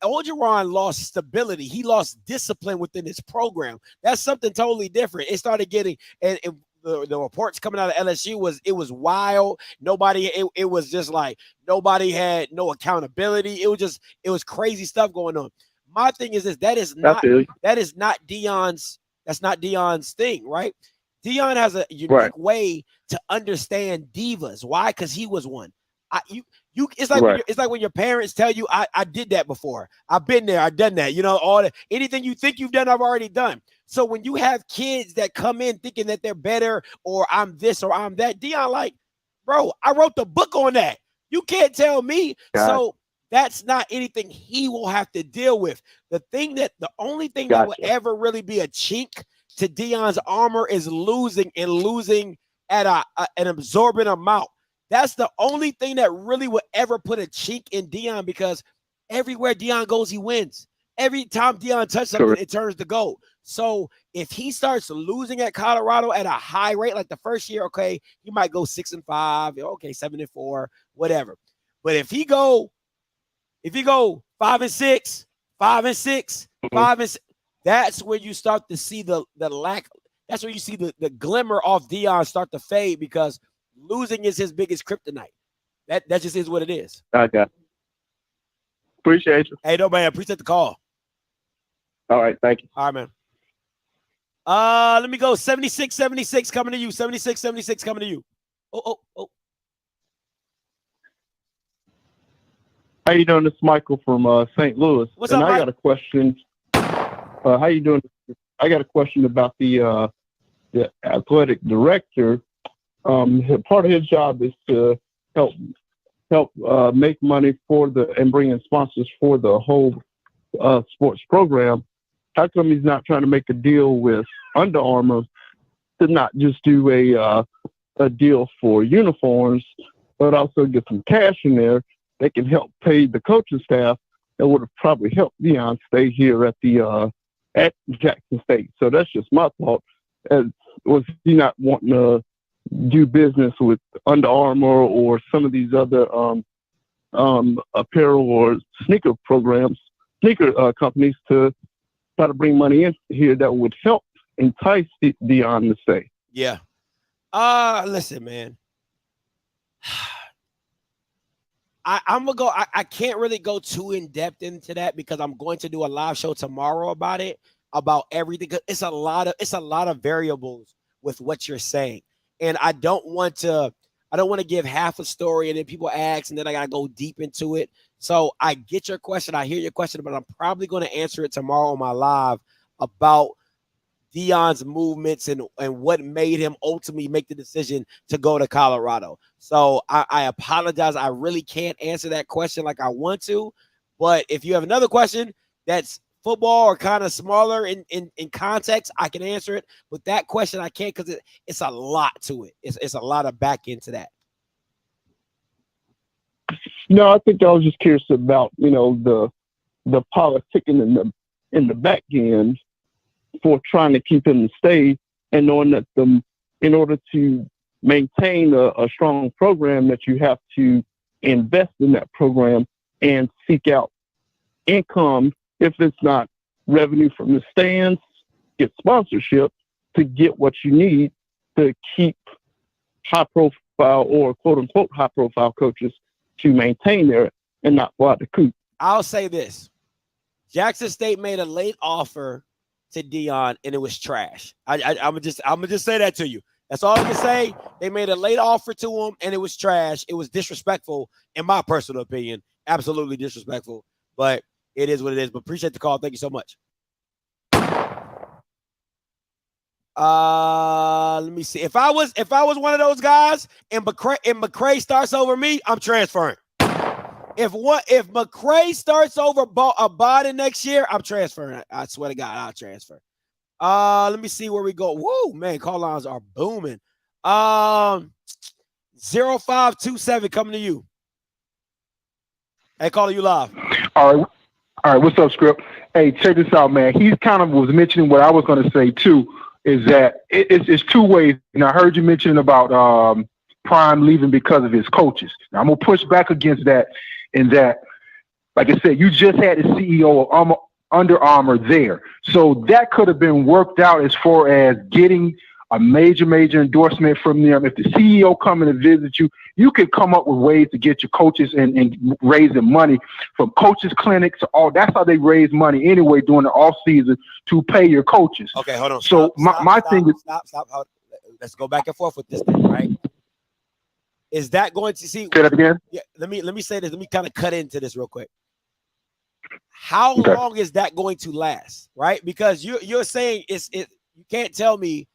Orgeron lost stability. He lost discipline within his program. That's something totally different. It started getting, and the reports coming out of LSU was wild. It was just like nobody had no accountability. It was crazy stuff going on. My thing is this: that is not Dion's thing, right? Dion has a unique way to understand divas. Why? Because he was one. It's like when your parents tell you, I did that before. I've been there. I've done that. Anything you think you've done, I've already done. So when you have kids that come in thinking that they're better or I'm this or I'm that, Dion, like, bro, I wrote the book on that. You can't tell me. So That's not anything he will have to deal with. The only thing that will ever really be a chink to Deion's armor is losing at an absorbent amount. That's the only thing that really would ever put a chink in Deion, because everywhere Deion goes, he wins. Every time Deion touches something, it turns to gold. So if he starts losing at Colorado at a high rate, like the first year, okay, he might go 6-5, okay, 7-4, whatever. But if he go 5-6, 5-6, 5-6, that's where you start to see the lack. That's where you see the glimmer of Deion start to fade, because losing is his biggest kryptonite. That just is what it is. Okay. Appreciate you. Hey, no, man. Appreciate the call. All right. Thank you. All right, man. Let me go. 76 coming to you. 76 coming to you. Oh. How you doing? This is Michael from St. Louis. What's up, I Mike? got a question. How you doing? I got a question about the athletic director. Part of his job is to help make money and bring in sponsors for the whole sports program. How come he's not trying to make a deal with Under Armour to not just do a deal for uniforms, but also get some cash in there that can help pay the coaching staff? That would have probably helped Deion stay here at Jackson State. So that's just my thought. Was he not wanting to do business with Under Armour or some of these other apparel or sneaker companies to try to bring money in here that would help entice Deion to stay? Yeah. Listen, man. I'm gonna go. I can't really go too in depth into that, because I'm going to do a live show tomorrow about it, about everything. It's a lot of variables with what you're saying, and I don't want to give half a story and then people ask and then I gotta go deep into it. So I get your question, I hear your question, but I'm probably going to answer it tomorrow on my live about Deion's movements and what made him ultimately make the decision to go to Colorado. So I apologize. I really can't answer that question like I want to. But if you have another question that's football or kind of smaller in context, I can answer it. But that question I can't, because it's a lot to it. It's a lot of back into that. No, I think I was just curious about, the politicking in the back end for trying to keep him to stay, and knowing that in order to maintain a strong program, that you have to invest in that program and seek out income, if it's not revenue from the stands, get sponsorship to get what you need to keep high profile or quote unquote high profile coaches to maintain there and not fly the coop. I'll say this. Jackson State made a late offer to Deion and it was trash. I'm gonna just say that to you. That's all I can say. They made a late offer to him and it was trash. It was disrespectful, in my personal opinion. Absolutely disrespectful. But it is what it is. But appreciate the call. Thank you so much. Let me see. If I was one of those guys and McCray starts over me, I'm transferring. If McCray starts over Biden next year, I'm transferring. I swear to God, I'll transfer. Let me see where we go. Woo, man, call lines are booming. 0527 coming to you. Hey, caller, you live. All right. What's up, Script? Hey, check this out, man. He kind of was mentioning what I was going to say too. Is that it's two ways, and I heard you mentioning about Prime leaving because of his coaches. Now, I'm gonna push back against that. In that, like I said, you just had the CEO of Under Armour there, so that could have been worked out as far as getting a major endorsement from them. If the CEO coming to visit you, you could come up with ways to get your coaches and raising money from coaches clinics. All that's how they raise money anyway during the off season to pay your coaches. Okay, hold on. So my thing is stop. Let's go back and forth with this thing, right? Is that going to see? Say that again. Yeah. Let me say this. Let me kind of cut into this real quick. How long is that going to last? Right? Because you're saying you can't tell me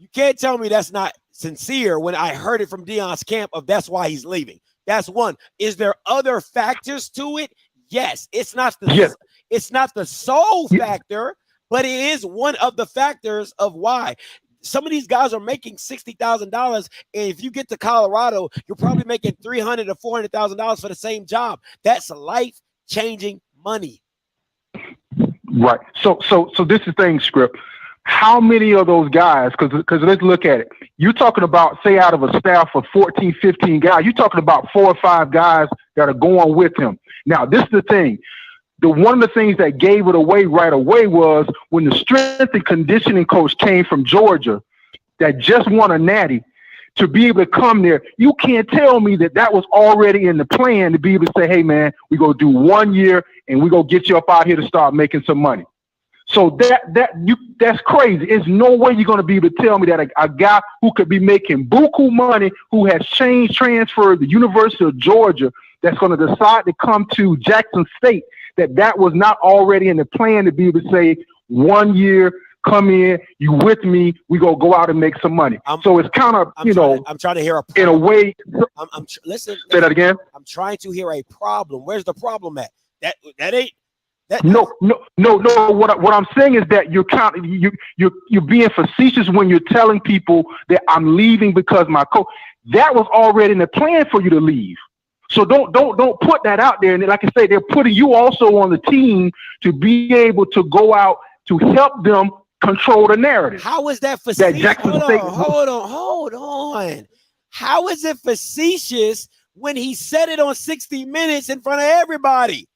that's not sincere when I heard it from Deion's camp of that's why he's leaving. That's one. Is there other factors to it? Yes. It's not the sole factor, but it is one of the factors of why. Some of these guys are making $60,000, and if you get to Colorado, you're probably making $300,000 to $400,000 for the same job. That's life-changing money. Right. So this is the thing, Script. How many of those guys, because let's look at it. You're talking about, say, out of a staff of 14, 15 guys, you're talking about 4 or 5 guys that are going with him. Now, this is the thing. One of the things that gave it away right away was when the strength and conditioning coach came from Georgia that just won a natty, to be able to come there. You can't tell me that was already in the plan to be able to say, hey, man, we go do 1 year and we go get you up out here to start making some money. So that's crazy. There's no way you're going to be able to tell me that a guy who could be making buku money, who has transferred the University of Georgia, that's going to decide to come to Jackson State, that was not already in the plan to be able to say 1 year, come in, you with me, we go out and make some money. So it's kind of, I'm trying to hear in a way. Listen. Say that again. I'm trying to hear a problem. Where's the problem at? That ain't. No. What I'm saying is that you're being facetious when you're telling people that I'm leaving because my coach. That was already in the plan for you to leave. So don't put that out there. And like I say, they're putting you also on the team to be able to go out to help them control the narrative. How is that facetious? Hold on. How is it facetious when he said it on 60 Minutes in front of everybody?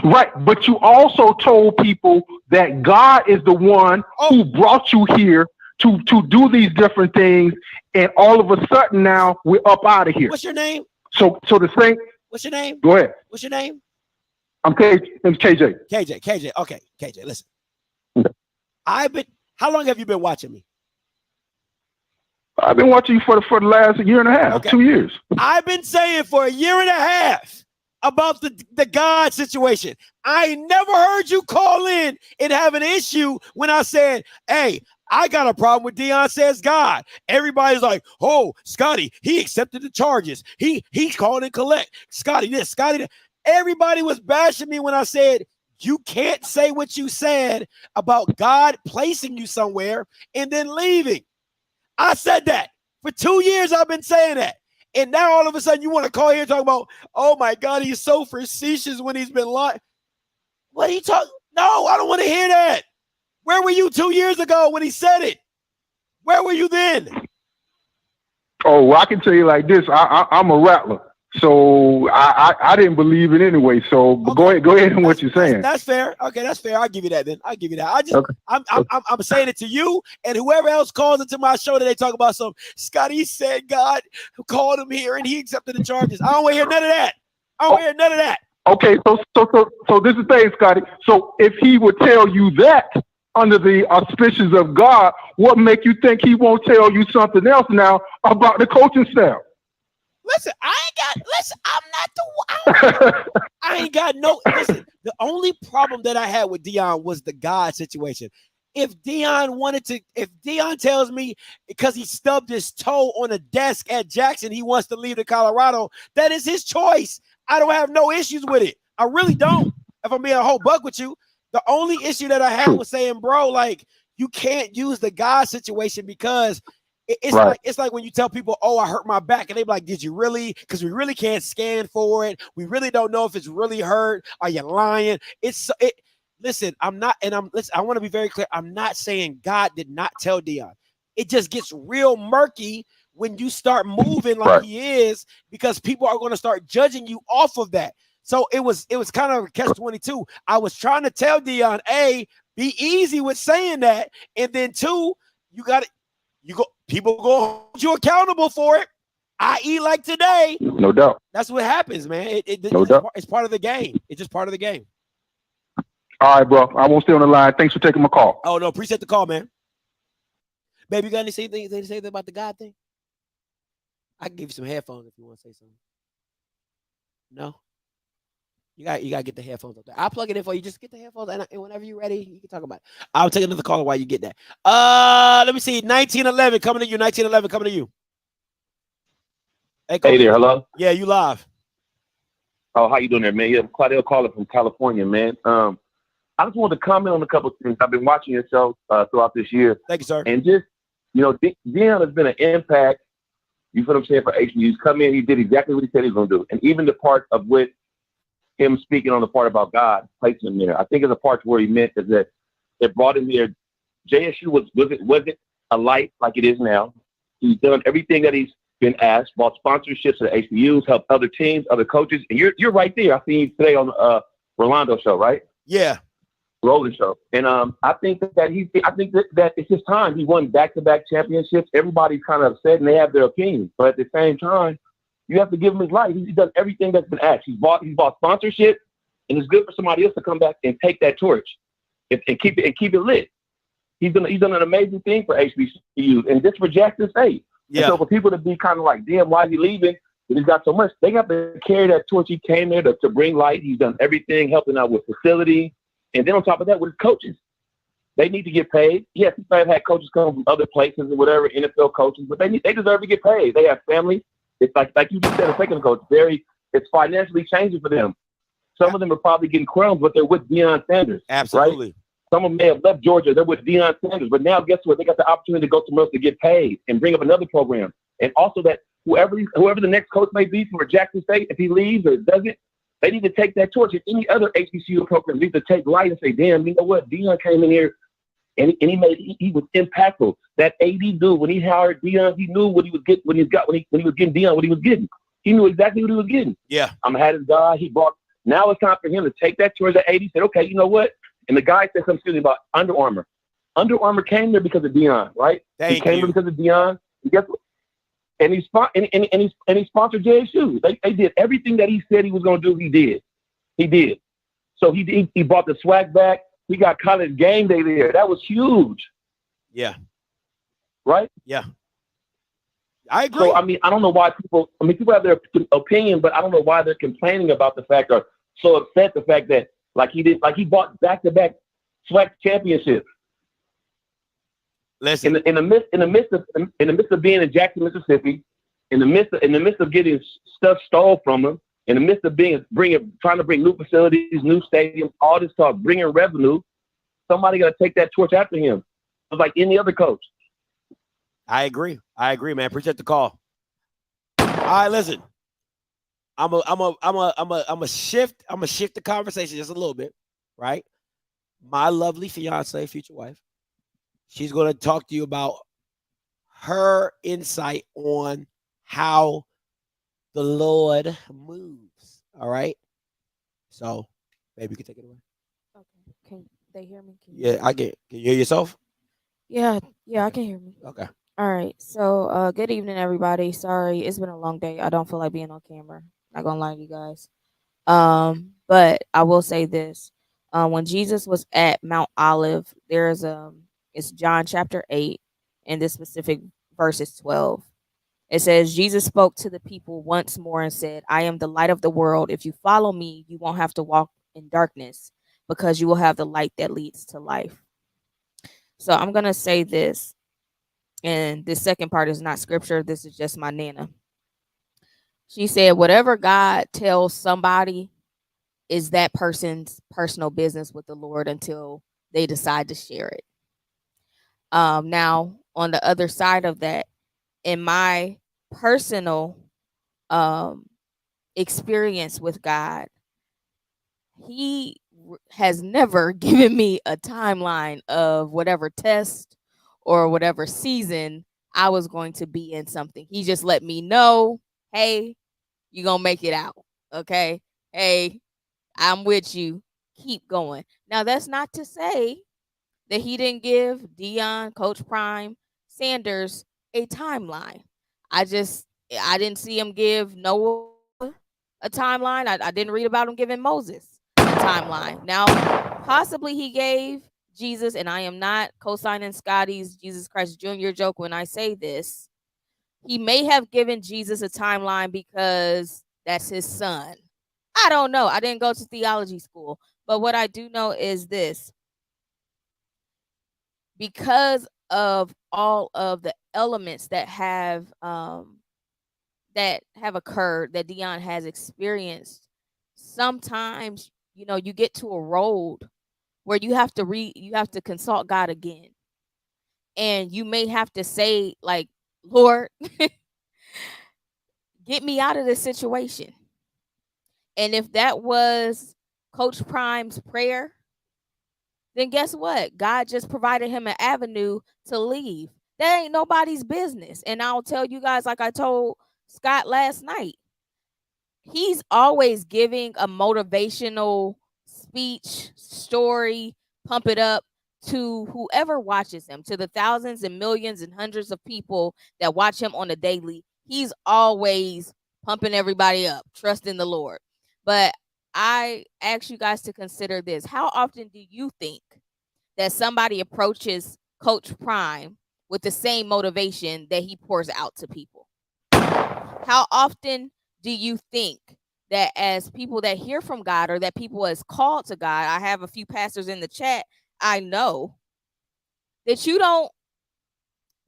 Right, but you also told people that God is the one who brought you here to do these different things, and all of a sudden now we're up out of here. What's your name? So the same. What's your name? Go ahead. What's your name? I'm KJ. KJ. Okay, KJ. Listen, how long have you been watching me? I've been watching you for the last year and a half, 2 years. I've been saying for a year and a half about the God situation. I never heard you call in and have an issue when I said, hey, I got a problem with Deion says God. Everybody's like, oh, Scotty, he accepted the charges. He called and collect. Scotty this, Scotty that. Everybody was bashing me when I said, you can't say what you said about God placing you somewhere and then leaving. I said that. For 2 years, I've been saying that. And now all of a sudden you want to call here and talk about, oh my God, he's so facetious when he's been lying. What are you talking? No, I don't want to hear that. Where were you 2 years ago when he said it? Where were you then? Oh, well, I can tell you like this. I'm a rattler. So I didn't believe it anyway. So okay. Go ahead on what you're saying. That's fair. Okay, that's fair. I'll give you that then. I'll give you that. I'm saying it to you and whoever else calls into my show that they talk about some Scotty said God called him here and he accepted the charges. I don't want to hear none of that. I don't want to hear none of that. Okay, so this is the thing, Scotty. So if he would tell you that under the auspices of God, what make you think he won't tell you something else now about the coaching staff? Listen, I ain't got no. Listen, the only problem that I had with Deion was the God situation. If Deion tells me because he stubbed his toe on a desk at Jackson, he wants to leave to Colorado, that is his choice. I don't have no issues with it. I really don't. If I'm being a whole buck with you, the only issue that I had was saying, bro, like you can't use the God situation because it's like when you tell people, oh, I hurt my back, and they be like, did you really? Because we really can't scan for it. We really don't know if it's really hurt. Are you lying? Listen, I want to be very clear. I'm not saying God did not tell Deion. It just gets real murky when you start moving like he is, because people are going to start judging you off of that. So it was kind of a catch-22. I was trying to tell Deion, A, be easy with saying that, and then 2, people go hold you accountable for it, i.e. like today. No doubt. That's what happens, man. No doubt. It's part of the game. It's just part of the game. All right, bro. I won't stay on the line. Thanks for taking my call. Oh, no. Appreciate the call, man. Baby, you got anything to say about the God thing? I can give you some headphones if you want to say something. No? You got to get the headphones up there. I'll plug it in for you. Just get the headphones, and whenever you're ready, you can talk about it. I'll take another caller while you get that. Let me see. 1911 coming to you. 1911 coming to you. Hey, Hey there, hello. Yeah, you live. Oh, how you doing there, man? Yeah, Claudel calling from California, man. I just wanted to comment on a couple of things. I've been watching your show throughout this year. Thank you, sir. And just, Deion has been an impact. You feel what I'm saying, for HBU. He's come in, he did exactly what he said he was going to do. And even the part of with him speaking on the part about God, placing him there, I think it's a part where he meant is that it brought him there. JSU wasn't a light like it is now. He's done everything that he's been asked, bought sponsorships to the HBUs, helped other teams, other coaches. And you're right there. I seen you today on Rolando show, right? Yeah. Rolling show. And I think that that it's his time. He won back-to-back championships. Everybody's kind of upset and they have their opinions. But at the same time, you have to give him his life. He's done everything that's been asked. He's bought sponsorship, and it's good for somebody else to come back and take that torch and keep it lit. He's done an amazing thing for HBCUs and just for Jackson State. Yeah. And so for people to be kind of like, damn, why is he leaving? And he's got so much. They have to carry that torch. He came there to bring light. He's done everything, helping out with facility. And then on top of that, with his coaches, they need to get paid. Yes, he might have had coaches come from other places and whatever, NFL coaches, but they deserve to get paid. They have families. It's like you just said a second ago, it's financially changing for them. Some of them are probably getting crumbs, but they're with Deion Sanders. Absolutely. Right? Some of them may have left Georgia. They're with Deion Sanders. But now, guess what? They got the opportunity to go somewhere else to get paid and bring up another program. And also that whoever the next coach may be from Jackson State, if he leaves or doesn't, they need to take that torch. And any other HBCU program needs to take light and say, damn, you know what? Deion came in here and he was impactful. That AD dude, when he hired Deion, he knew what he was getting when he was getting Deion, what he was getting. He knew exactly what he was getting. Yeah. I'm had his guy. Now it's time for him to take that towards the 80. Said, okay, you know what? And the guy said something about Under Armour. Under Armour came there because of Deion, right? He came there because of Deion. And guess what? And he sponsored JSU. They did everything that he said he was going to do. He did. He did. So he brought the SWAC back. He got college game day there. That was huge. Yeah. Right? Yeah. I agree. So, I don't know why people have their opinion, but I don't know why they're complaining about the fact or so upset the fact that he bought back-to-back SWAC championships. Listen, in the midst of being in Jackson, Mississippi, in the midst of getting stuff stole from him, in the midst of trying to bring new facilities, new stadiums, all this stuff, bringing revenue, somebody got to take that torch after him. It's like any other coach. I agree, man. Appreciate the call. All right, listen. I'm a shift the conversation just a little bit, right? My lovely fiance, future wife, she's going to talk to you about her insight on how the Lord moves. All right. So, baby, you can take it away. Okay. Can they hear me? Yeah, I can. Can you hear yourself? Yeah, I can hear me. Okay. All right. So, good evening, everybody. Sorry, it's been a long day. I don't feel like being on camera. Not gonna lie to you guys. But I will say this: when Jesus was at Mount Olive, there's it's John chapter 8, and this specific verse is 12. It says, Jesus spoke to the people once more and said, I am the light of the world. If you follow me, you won't have to walk in darkness because you will have the light that leads to life. So I'm going to say this, and this second part is not scripture. This is just my Nana. She said, whatever God tells somebody is that person's personal business with the Lord until they decide to share it. Now, on the other side of that, in my personal experience with God, he has never given me a timeline of whatever test or whatever season I was going to be in something. He just let me know, hey, you're going to make it out. Okay. Hey, I'm with you. Keep going. Now, that's not to say that he didn't give Deion, Coach Prime, Sanders a timeline. I didn't see him give Noah a timeline. I didn't read about him giving Moses a timeline. Now, possibly he gave Jesus, and I am not co-signing Scotty's Jesus Christ Jr. joke when I say this. He may have given Jesus a timeline because that's his son. I don't know. I didn't go to theology school. But what I do know is this. Because of all of the elements that have that have occurred that Deion has experienced, sometimes, you know, you get to a road where you have to consult God again. And you may have to say, like, Lord, get me out of this situation. And if that was Coach Prime's prayer, then guess what? God just provided him an avenue to leave. That ain't nobody's business. And I'll tell you guys, like I told Scott last night, he's always giving a motivational speech, story, pump it up to whoever watches him, to the thousands and millions and hundreds of people that watch him on a daily. He's always pumping everybody up, trust in the Lord. But I ask you guys to consider this. How often do you think that somebody approaches Coach Prime with the same motivation that he pours out to people? How often do you think that as people that hear from God, or that people as called to God, I have a few pastors in the chat, I know that you don't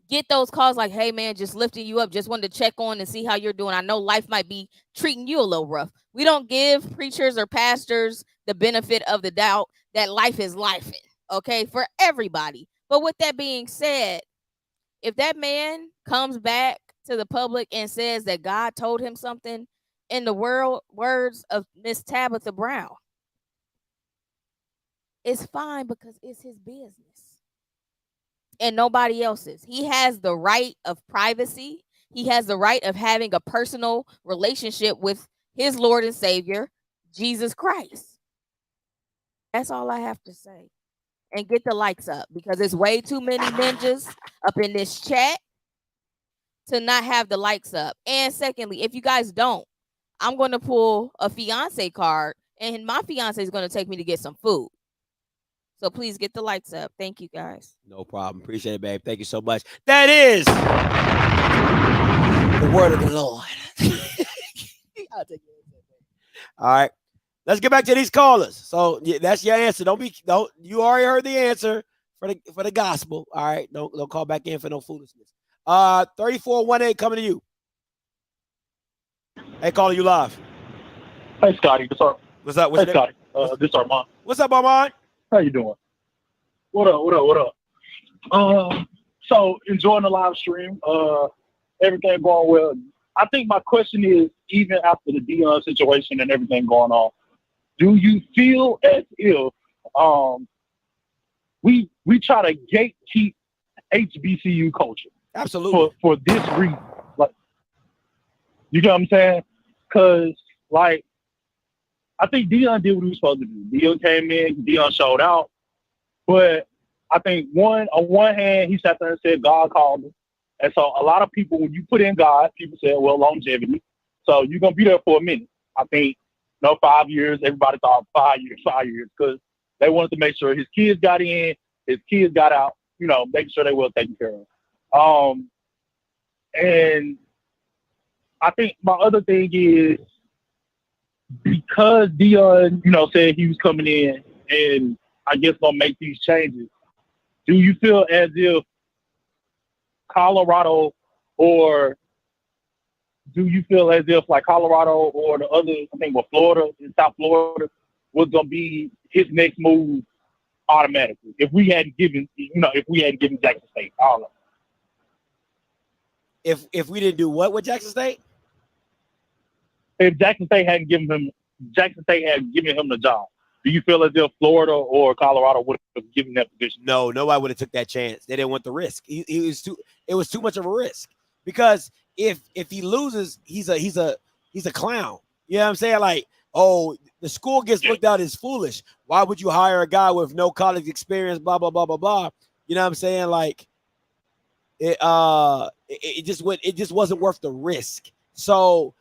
get those calls like, hey man, just lifting you up, just wanted to check on and see how you're doing. I know life might be treating you a little rough. We don't give preachers or pastors the benefit of the doubt that life is lifing, okay, for everybody. But with that being said, if that man comes back to the public and says that God told him something, in the words of Miss Tabitha Brown, it's fine because it's his business and nobody else's. He has the right of privacy. He has the right of having a personal relationship with his Lord and Savior, Jesus Christ. That's all I have to say. And get the likes up, because there's way too many ninjas up in this chat to not have the likes up. And secondly, if you guys don't, I'm going to pull a fiance card, and my fiance is going to take me to get some food. So please get the lights up. Thank you, guys. No problem. Appreciate it, babe. Thank you so much. That is the word of the Lord. I'll take it. All right. Let's get back to these callers. So yeah, that's your answer. Don't you already heard the answer for the gospel. All right. Don't call back in for no foolishness. 3418 coming to you. Hey, calling you live. Hey, Scotty. What's up? Hey, Scotty. This is Armand. What's up, Armand? How you doing? What up? So enjoying the live stream. Everything going well. I think my question is, even after the Deion situation and everything going on, do you feel as if we try to gatekeep HBCU culture? Absolutely. For this reason, like, you get what I'm saying? Because, like, I think Deion did what he was supposed to do. Deion came in, Deion showed out. But I think on one hand, he sat there and said God called him. And so a lot of people, when you put in God, people say, well, longevity. So you're going to be there for a minute. I think, 5 years, everybody thought 5 years, because they wanted to make sure his kids got in, his kids got out, making sure they were taken care of. And I think my other thing is, because Deion, said he was coming in and I guess gonna make these changes, do you feel as if Colorado, or do you feel as if like Colorado or the other, I think Florida in South Florida was gonna be his next move automatically if we hadn't given Jackson State all of it? If we didn't do what with Jackson State? If Jackson State had given him the job, do you feel as if Florida or Colorado would have given that position? No, nobody would have took that chance. They didn't want the risk. It was too much of a risk, because if he loses, he's a clown. You know what I'm saying? Like, oh, the school gets looked at as foolish. Why would you hire a guy with no college experience? Blah blah blah blah blah. You know what I'm saying? Like, it just wasn't worth the risk. So,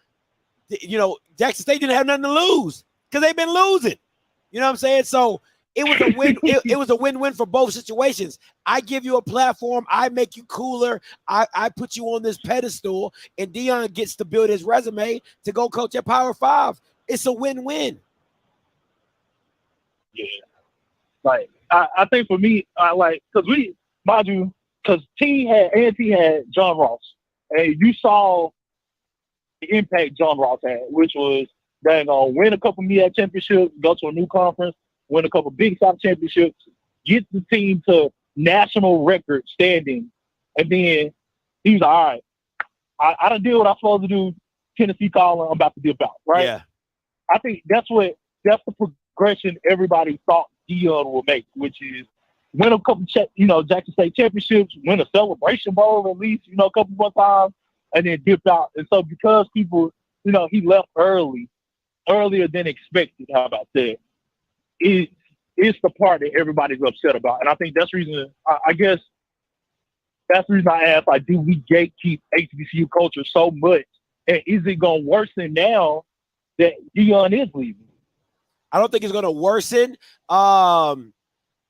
Jackson State didn't have nothing to lose because they've been losing. You know what I'm saying? So it was a win. It was a win-win for both situations. I give you a platform. I make you cooler. I put you on this pedestal, and Deion gets to build his resume to go coach at Power 5. It's a win-win. Yeah. Like, I think for me, because T had John Ross, and you saw impact John Ross had, which was they're gonna win a couple MEAC championships, go to a new conference, win a couple Big South championships, get the team to national record standing, and then he was like, all right, I done did what I'm supposed to do. Tennessee calling, I'm about to dip out, right? Yeah. I think that's the progression everybody thought Dion would make, which is win a couple, Jackson State championships, win a Celebration Bowl at least, a couple more times, and then dip out. And so because people, he left earlier than expected. How about that? It's the part that everybody's upset about, and I think that's the reason. I guess that's the reason I asked, like, do we gatekeep HBCU culture so much, and is it going to worsen now that Dion is leaving? I don't think it's going to worsen.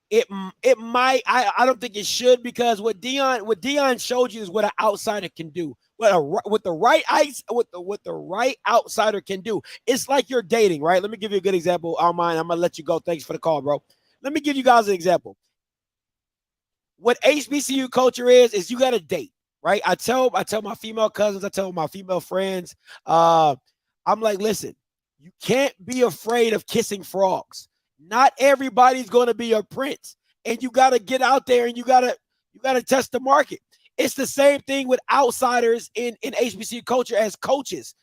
It might. I don't think it should, because what Dion showed you is what an outsider can do. What the right outsider can do. It's like you're dating, right? Let me give you a good example. Armand, I'm gonna let you go. Thanks for the call, bro. Let me give you guys an example. What HBCU culture is you got to date, right? I tell my female cousins, I tell my female friends, I'm like, listen, you can't be afraid of kissing frogs. Not everybody's going to be your prince, and you got to get out there and you got to test the market. It's the same thing with outsiders in HBCU culture as coaches.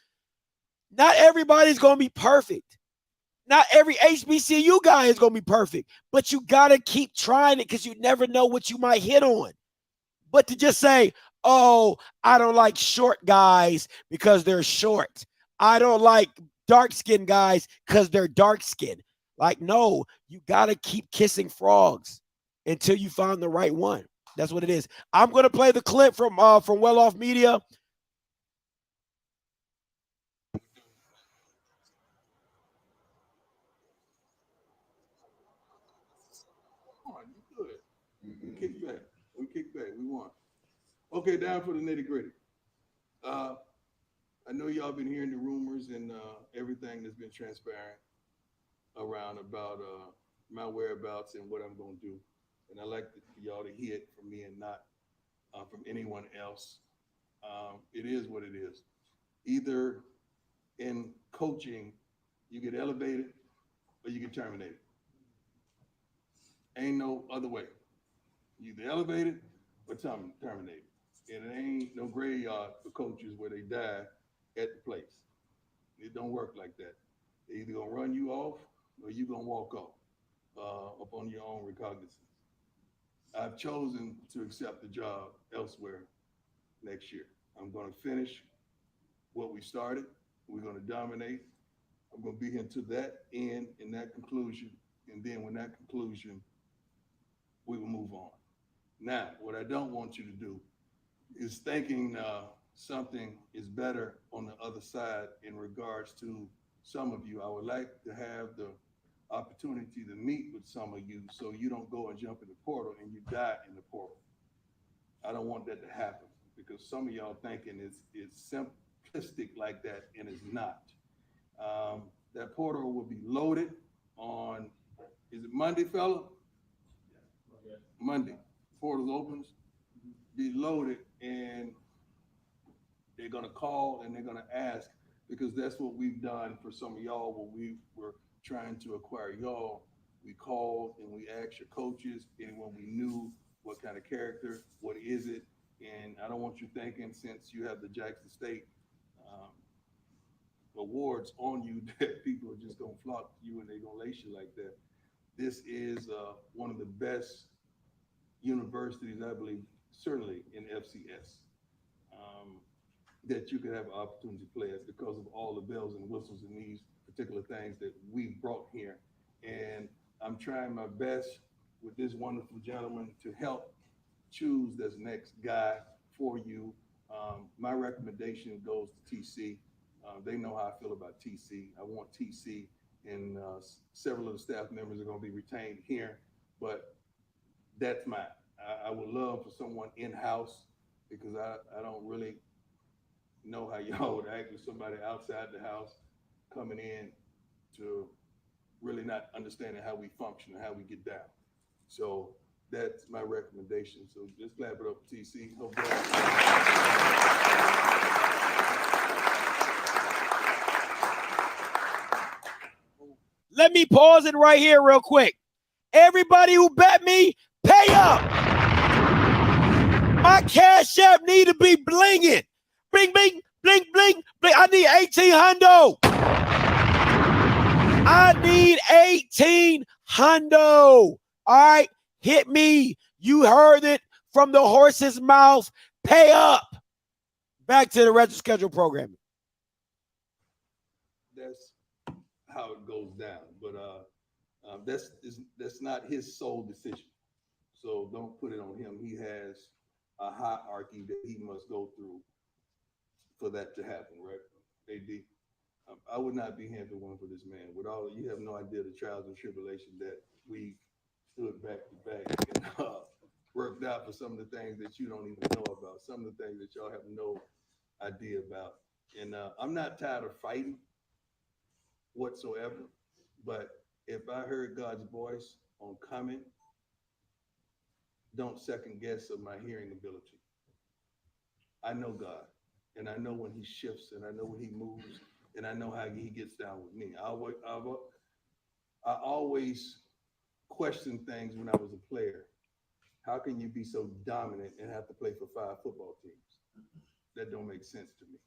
Not everybody's going to be perfect. Not every HBCU guy is going to be perfect, but you got to keep trying it because you never know what you might hit on. But to just say, oh, I don't like short guys because they're short. I don't like dark-skinned guys because they're dark-skinned. Like, no, you got to keep kissing frogs until you find the right one. That's what it is. I'm going to play the clip from Well Off Media. We kick back. We won. Okay, down for the nitty gritty. I know y'all been hearing the rumors and everything that's been transpiring around about my whereabouts and what I'm going to do. And I like for y'all to hear it from me and not from anyone else. It is what it is. Either in coaching, you get elevated or you get terminated. Ain't no other way. You either elevated or terminated. And it ain't no graveyard for coaches where they die at the place. It don't work like that. They're either gonna run you off or you gonna walk off upon your own recognizance. I've chosen to accept the job elsewhere next year. I'm gonna finish what we started. We're gonna dominate. I'm gonna be here to that end and that conclusion. And then when that conclusion, we will move on. Now, what I don't want you to do is thinking something is better on the other side in regards to some of you. I would like to have the opportunity to meet with some of you so you don't go and jump in the portal and you die in the portal. I don't want that to happen because some of y'all thinking it's simplistic like that, and it's not. That portal will be loaded on, is it Monday, fella? Monday. Portals opens, be loaded, and they're gonna call and they're gonna ask, because that's what we've done for some of y'all when we were trying to acquire y'all. We called and we asked your coaches, and when we knew what kind of character, what is it, and I don't want you thinking since you have the Jackson State awards on you that people are just gonna flock to you and they're gonna lace you like that. This is one of the best universities, I believe, certainly in FCS, that you could have an opportunity to play at because of all the bells and whistles and these particular things that we've brought here. And I'm trying my best with this wonderful gentleman to help choose this next guy for you. My recommendation goes to TC. They know how I feel about TC. I want TC, and several of the staff members are going to be retained here, but that's mine. I would love for someone in-house because I don't really know how y'all would act with somebody outside the house coming in to really not understanding how we function and how we get down. So that's my recommendation. So just clap it up, TC. let me pause it right here real quick. Everybody who bet me, pay up. My Cash App need to be blinging. Bling, bling, bling, bling, bling. I need 1800. I need 1800. All right, hit me. You heard it from the horse's mouth. Pay up. Back to the retro schedule programming. That's how it goes down, but that's not his sole decision. So don't put it on him. He has a hierarchy that he must go through for that to happen, right? AD, I would not be here for one for this man. With all, you have no idea the trials and tribulations that we stood back to back and worked out for some of the things that you don't even know about, some of the things that y'all have no idea about. And I'm not tired of fighting whatsoever, but if I heard God's voice on coming, don't second guess of my hearing ability. I know God, and I know when he shifts, and I know when he moves, and I know how he gets down with me. I always questioned things when I was a player. How can you be so dominant and have to play for 5 football teams? That don't make sense to me.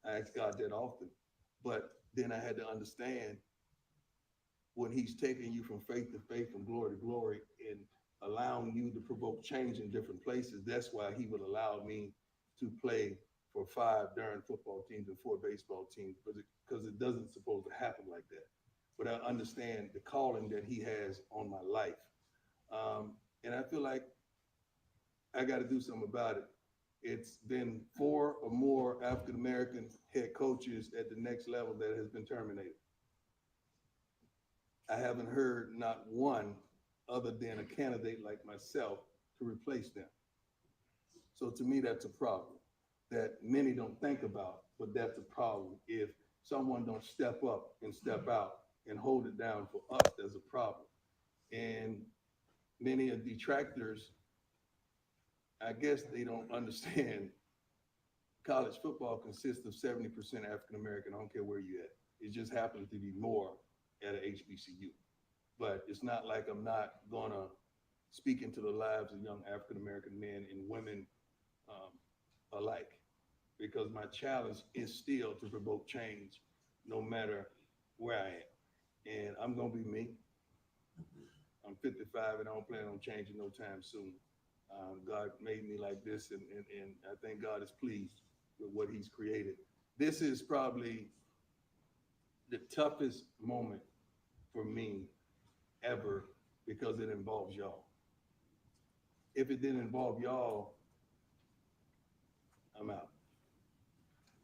I ask God that often, but then I had to understand when he's taking you from faith to faith, from glory to glory, and allowing you to provoke change in different places. That's why he would allow me to play for 5 darn football teams and 4 baseball teams, because it doesn't supposed to happen like that. But I understand the calling that he has on my life. And I feel like I got to do something about it. It's been 4 or more African-American head coaches at the next level that has been terminated. I haven't heard not one other than a candidate like myself to replace them. So to me, that's a problem that many don't think about, but that's a problem. If someone don't step up and step out and hold it down for us, there's a problem. And many of detractors, I guess they don't understand college football consists of 70% African-American. I don't care where you at. It just happens to be more at a HBCU. But it's not like I'm not gonna speak into the lives of young African-American men and women alike, because my challenge is still to provoke change no matter where I am. And I'm gonna be me. I'm 55 and I don't plan on changing no time soon. God made me like this, and I think God is pleased with what he's created. This is probably the toughest moment for me ever, because it involves y'all. If it didn't involve y'all, I'm out.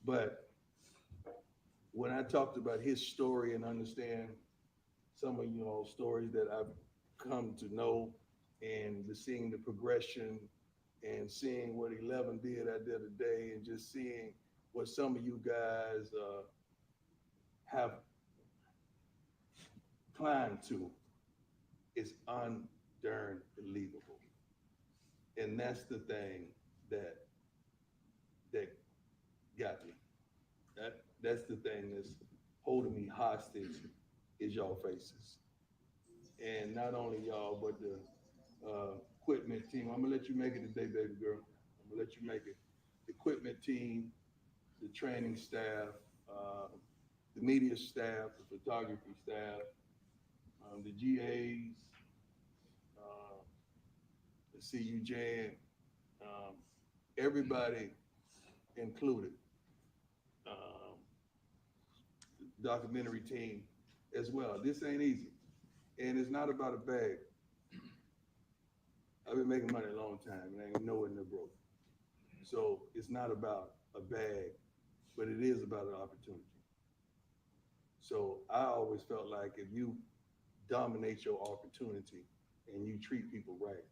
But when I talked about his story and understand some of y'all's stories that I've come to know, and seeing the progression and seeing what 11 did I did today, and just seeing what some of you guys have climbed to, is unbelievable. And that's the thing that got me. That's the thing that's holding me hostage, is y'all faces. And not only y'all, but the equipment team. I'm gonna let you make it today, baby girl. I'm gonna let you make it. The equipment team, the training staff, the media staff, the photography staff, the GAs, the CUJ, everybody included. The documentary team as well. This ain't easy. And it's not about a bag. I've been making money a long time and I ain't nowhere near broke. So it's not about a bag, but it is about an opportunity. So I always felt like if you dominate your opportunity and you treat people right,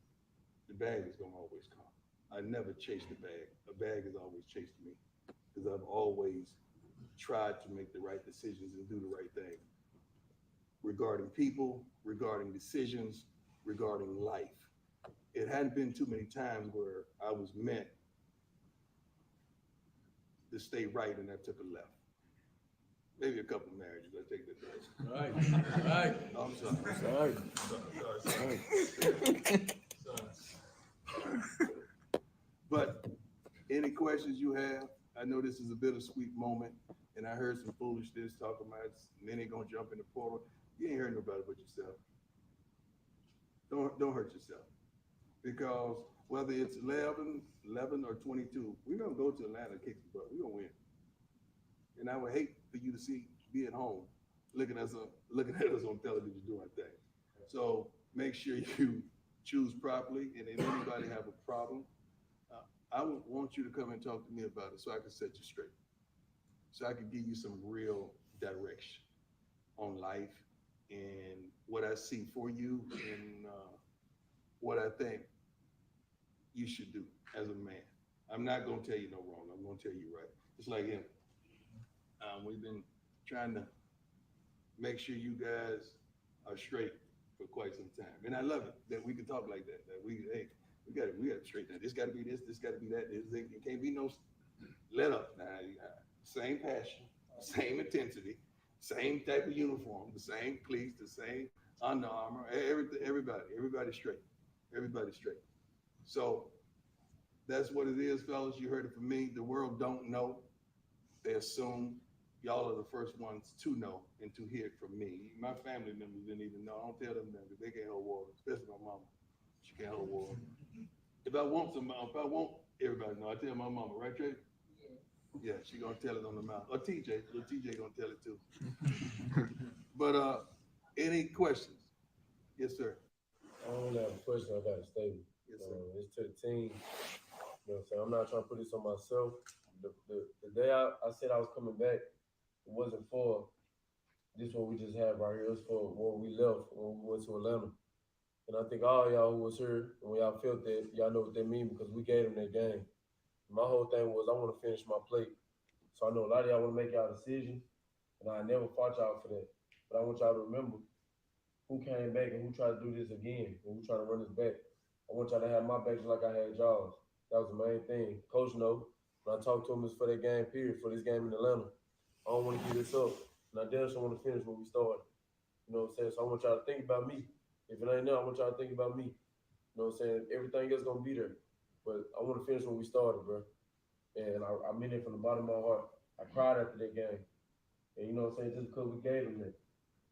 the bag is gonna always come. I never chased the bag. A bag has always chased me, because I've always tried to make the right decisions and do the right thing regarding people, regarding decisions, regarding life. It hadn't been too many times where I was meant to stay right and I took a left. Maybe a couple of marriages. I take that back. All right. No, I'm sorry. But any questions you have? I know this is a bittersweet moment, and I heard some foolishness talking about many gonna jump in the portal. You ain't heard nobody but yourself. Don't hurt yourself, because whether it's 11 or 22, we're gonna go to Atlanta and kick the butt. We're gonna win. And I would hate for you to be at home looking at us on television doing that thing. So make sure you choose properly, and if anybody have a problem, I would want you to come and talk to me about it so I can set you straight. So I can give you some real direction on life and what I see for you and what I think you should do as a man. I'm not gonna tell you no wrong. I'm gonna tell you right. Just like him. We've been trying to make sure you guys are straight for quite some time. And I love it that we can talk like that. That we got to straighten that. This got to be this got to be that. It can't be no let up. Now, same passion, same intensity, same type of uniform, the same cleats, the same Under Armour, everybody straight. Everybody straight. So that's what it is, fellas. You heard it from me. The world don't know. They assume. Y'all are the first ones to know and to hear it from me. My family members didn't even know. I don't tell them that because they can't hold water, especially my mama. She can't hold water. If I want everybody to know, I tell my mama, right, Trey? Yeah, she gonna tell it on the mouth. Or TJ, little TJ gonna tell it too. But any questions? Yes, sir. I don't have a question. I got a statement. Yes, sir. It's to the team. You know what I'm saying? I'm not trying to put this on myself. The day I said I was coming back, it wasn't for this what we just had right here. It was for when we left, when we went to Atlanta. And I think all y'all who was here, when y'all felt that, y'all know what that mean because we gave them that game. My whole thing was I want to finish my plate. So I know a lot of y'all want to make y'all decisions, and I never fought y'all for that. But I want y'all to remember who came back and who tried to do this again and who tried to run this back. I want y'all to have my back just like I had y'all's. That was the main thing. Coach know, when I talked to him, it's for that game period, for this game in Atlanta. I don't want to give this up. And I definitely want to finish when we started. You know what I'm saying? So I want y'all to think about me. If it ain't there, I want y'all to think about me. You know what I'm saying? Everything else going to be there. But I want to finish when we started, bro. And I mean it from the bottom of my heart. I cried after that game. And you know what I'm saying? Just because we gave them that.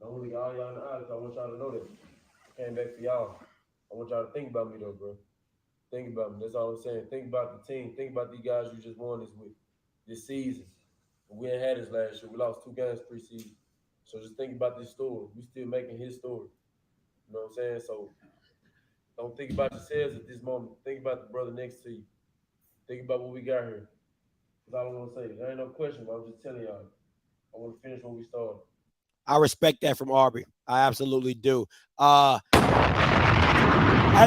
I want to get all y'all in the eyes. I want y'all to know that. I came back for y'all. I want y'all to think about me, though, bro. Think about me. That's all I'm saying. Think about the team. Think about these guys you just won this with this season. We ain't had this last year. We lost 2 games preseason. So just think about this story. We still making his story. You know what I'm saying? So don't think about yourselves at this moment. Think about the brother next to you. Think about what we got here. That's all I want to say. There ain't no question, but I'm just telling y'all. I want to finish when we started. I respect that from Aubrey. I absolutely do. At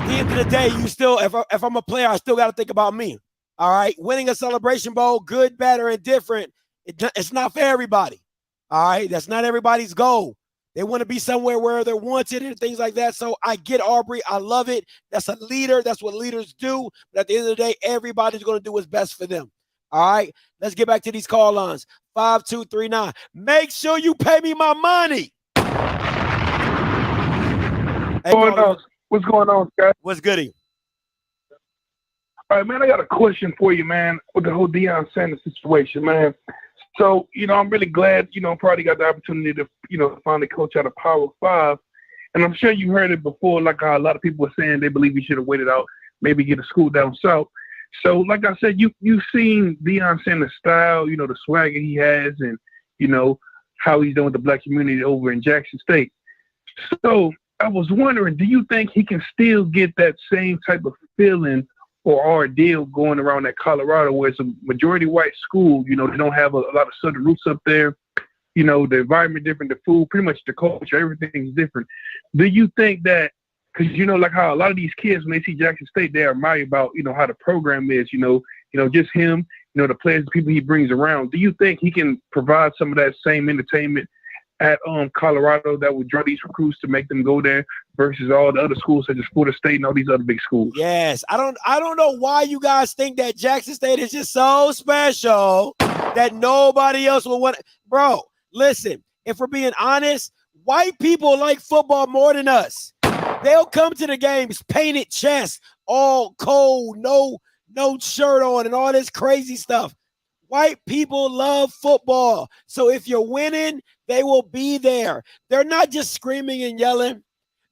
the end of the day, you still, if I'm a player, I still got to think about me. All right? Winning a Celebration Bowl, good, bad, or indifferent, it's not for everybody. All right? That's not everybody's goal. They want to be somewhere where they're wanted and things like that. So I get Aubrey. I love it. That's a leader. That's what leaders do. But at the end of the day, everybody's going to do what's best for them. All right? Let's get back to these call lines. 5239. Make sure you pay me my money. What's going on, Scott? What's goody? All right, man, I got a question for you, man, with the whole Deion Sanders situation, man. So, I'm really glad, Party got the opportunity to, finally coach out of Power 5. And I'm sure you heard it before, like how a lot of people were saying they believe he should have waited out, maybe get a school down south. So, like I said, you've seen Deion Sanders' style, the swagger he has and, how he's doing with the black community over in Jackson State. So I was wondering, do you think he can still get that same type of feeling or ordeal going around at Colorado, where it's a majority white school? They don't have a lot of Southern roots up there. The environment different, the food, pretty much the culture, everything's different. Do you think that, because like how a lot of these kids, when they see Jackson State, they admire about, how the program is, just him, the players, the people he brings around. Do you think he can provide some of that same entertainment at Colorado that would draw these recruits to make them go there versus all the other schools such as Florida State and all these other big schools? Yes. I don't know why you guys think that Jackson State is just so special that nobody else will want it. Bro, Listen, if we're being honest, white people like football more than us. They'll come to the games, painted chest, all cold, no shirt on, and all this crazy stuff. White people love football. So if you're winning, they will be there. They're not just screaming and yelling.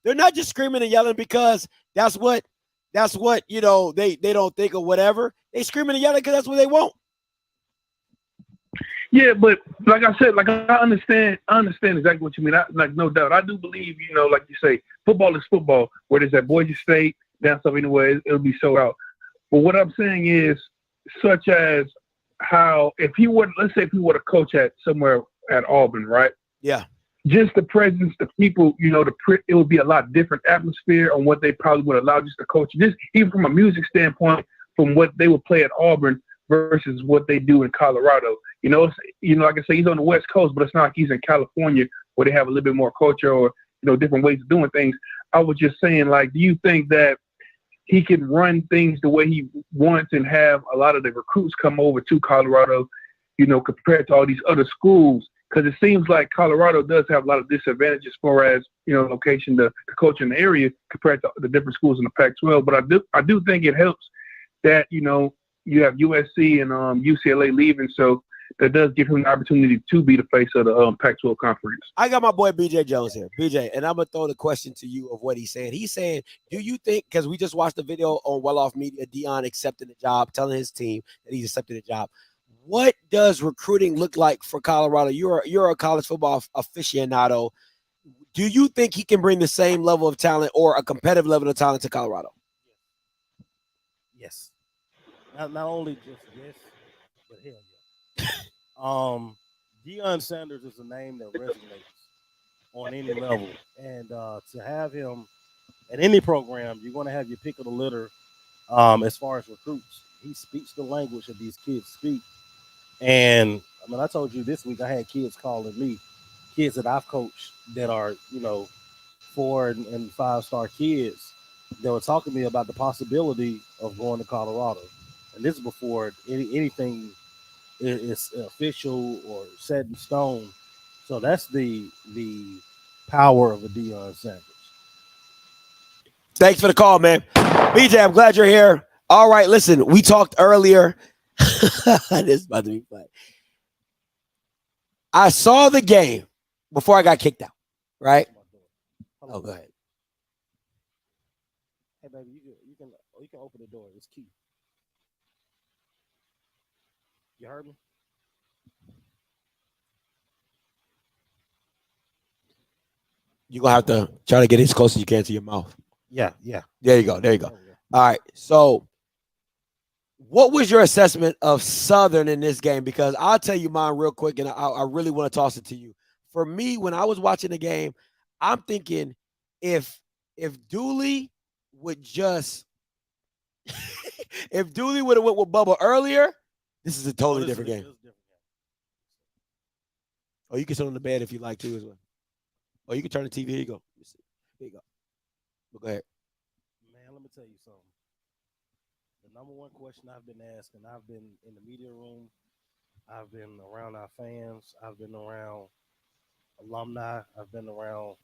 They're not just screaming and yelling because that's what you know, they don't think or whatever. They screaming and yelling because that's what they want. Yeah, but like I said, like I understand exactly what you mean. Like no doubt, I do believe, you know, like you say, football is football. Whether it's at Boise State, down south anyway, it'll be sold out. But what I'm saying is, such as how let's say if he were to coach at somewhere at Auburn, right? Yeah. Just the presence, the people, you know, it would be a lot different atmosphere on what they probably would allow just to coach. Just even from a music standpoint, from what they would play at Auburn versus what they do in Colorado. You know, like I say, he's on the West Coast, but it's not like he's in California where they have a little bit more culture or, you know, different ways of doing things. I was just saying, like, do you think that he can run things the way he wants and have a lot of the recruits come over to Colorado, you know, compared to all these other schools? Because it seems like Colorado does have a lot of disadvantages as far as, you know, location to coach in the area compared to the different schools in the Pac-12. But I do think it helps that, you know, you have USC and UCLA leaving, so that does give him the opportunity to be the face of the Pac-12 conference. I got my boy BJ Jones here. BJ, and I'm going to throw the question to you of what he's saying. He's saying, do you think, because we just watched the video on Well Off Media, Deion accepting the job, telling his team that he's accepted the job. What does recruiting look like for Colorado? You're a college football aficionado. Do you think he can bring the same level of talent or a competitive level of talent to Colorado? Yes. Not only just yes, but hell yeah. Deion Sanders is a name that resonates on any level, and to have him at any program, you're going to have your pick of the litter. As far as recruits, he speaks the language that these kids speak. And I mean, I told you this week I had kids calling me, kids that I've coached that are, you know, 4 and 5-star kids. They were talking to me about the possibility of going to Colorado. And this is before anything is official or set in stone. So that's the power of a Deion Sanders. Thanks for the call, man. BJ, I'm glad you're here. All right, listen, we talked earlier. This is about to be fun. I saw the game before I got kicked out, right? Oh, go ahead. Hey, baby, you can open the door. It's key. You heard me? You're going to have to try to get as close as you can to your mouth. Yeah. There you go. All right, so what was your assessment of Southern in this game? Because I'll tell you mine real quick, and I really want to toss it to you. For me, when I was watching the game, I'm thinking if Dooley would just if Dooley would have went with Bubba earlier, this is a totally different game. Oh, you can sit on the bed if you like to as well. Oh, you can turn the TV. Here you go. Here you go. Go ahead. Man, let me tell you something. The number one question I've been asking, I've been in the media room, I've been around our fans, I've been around alumni, I've been around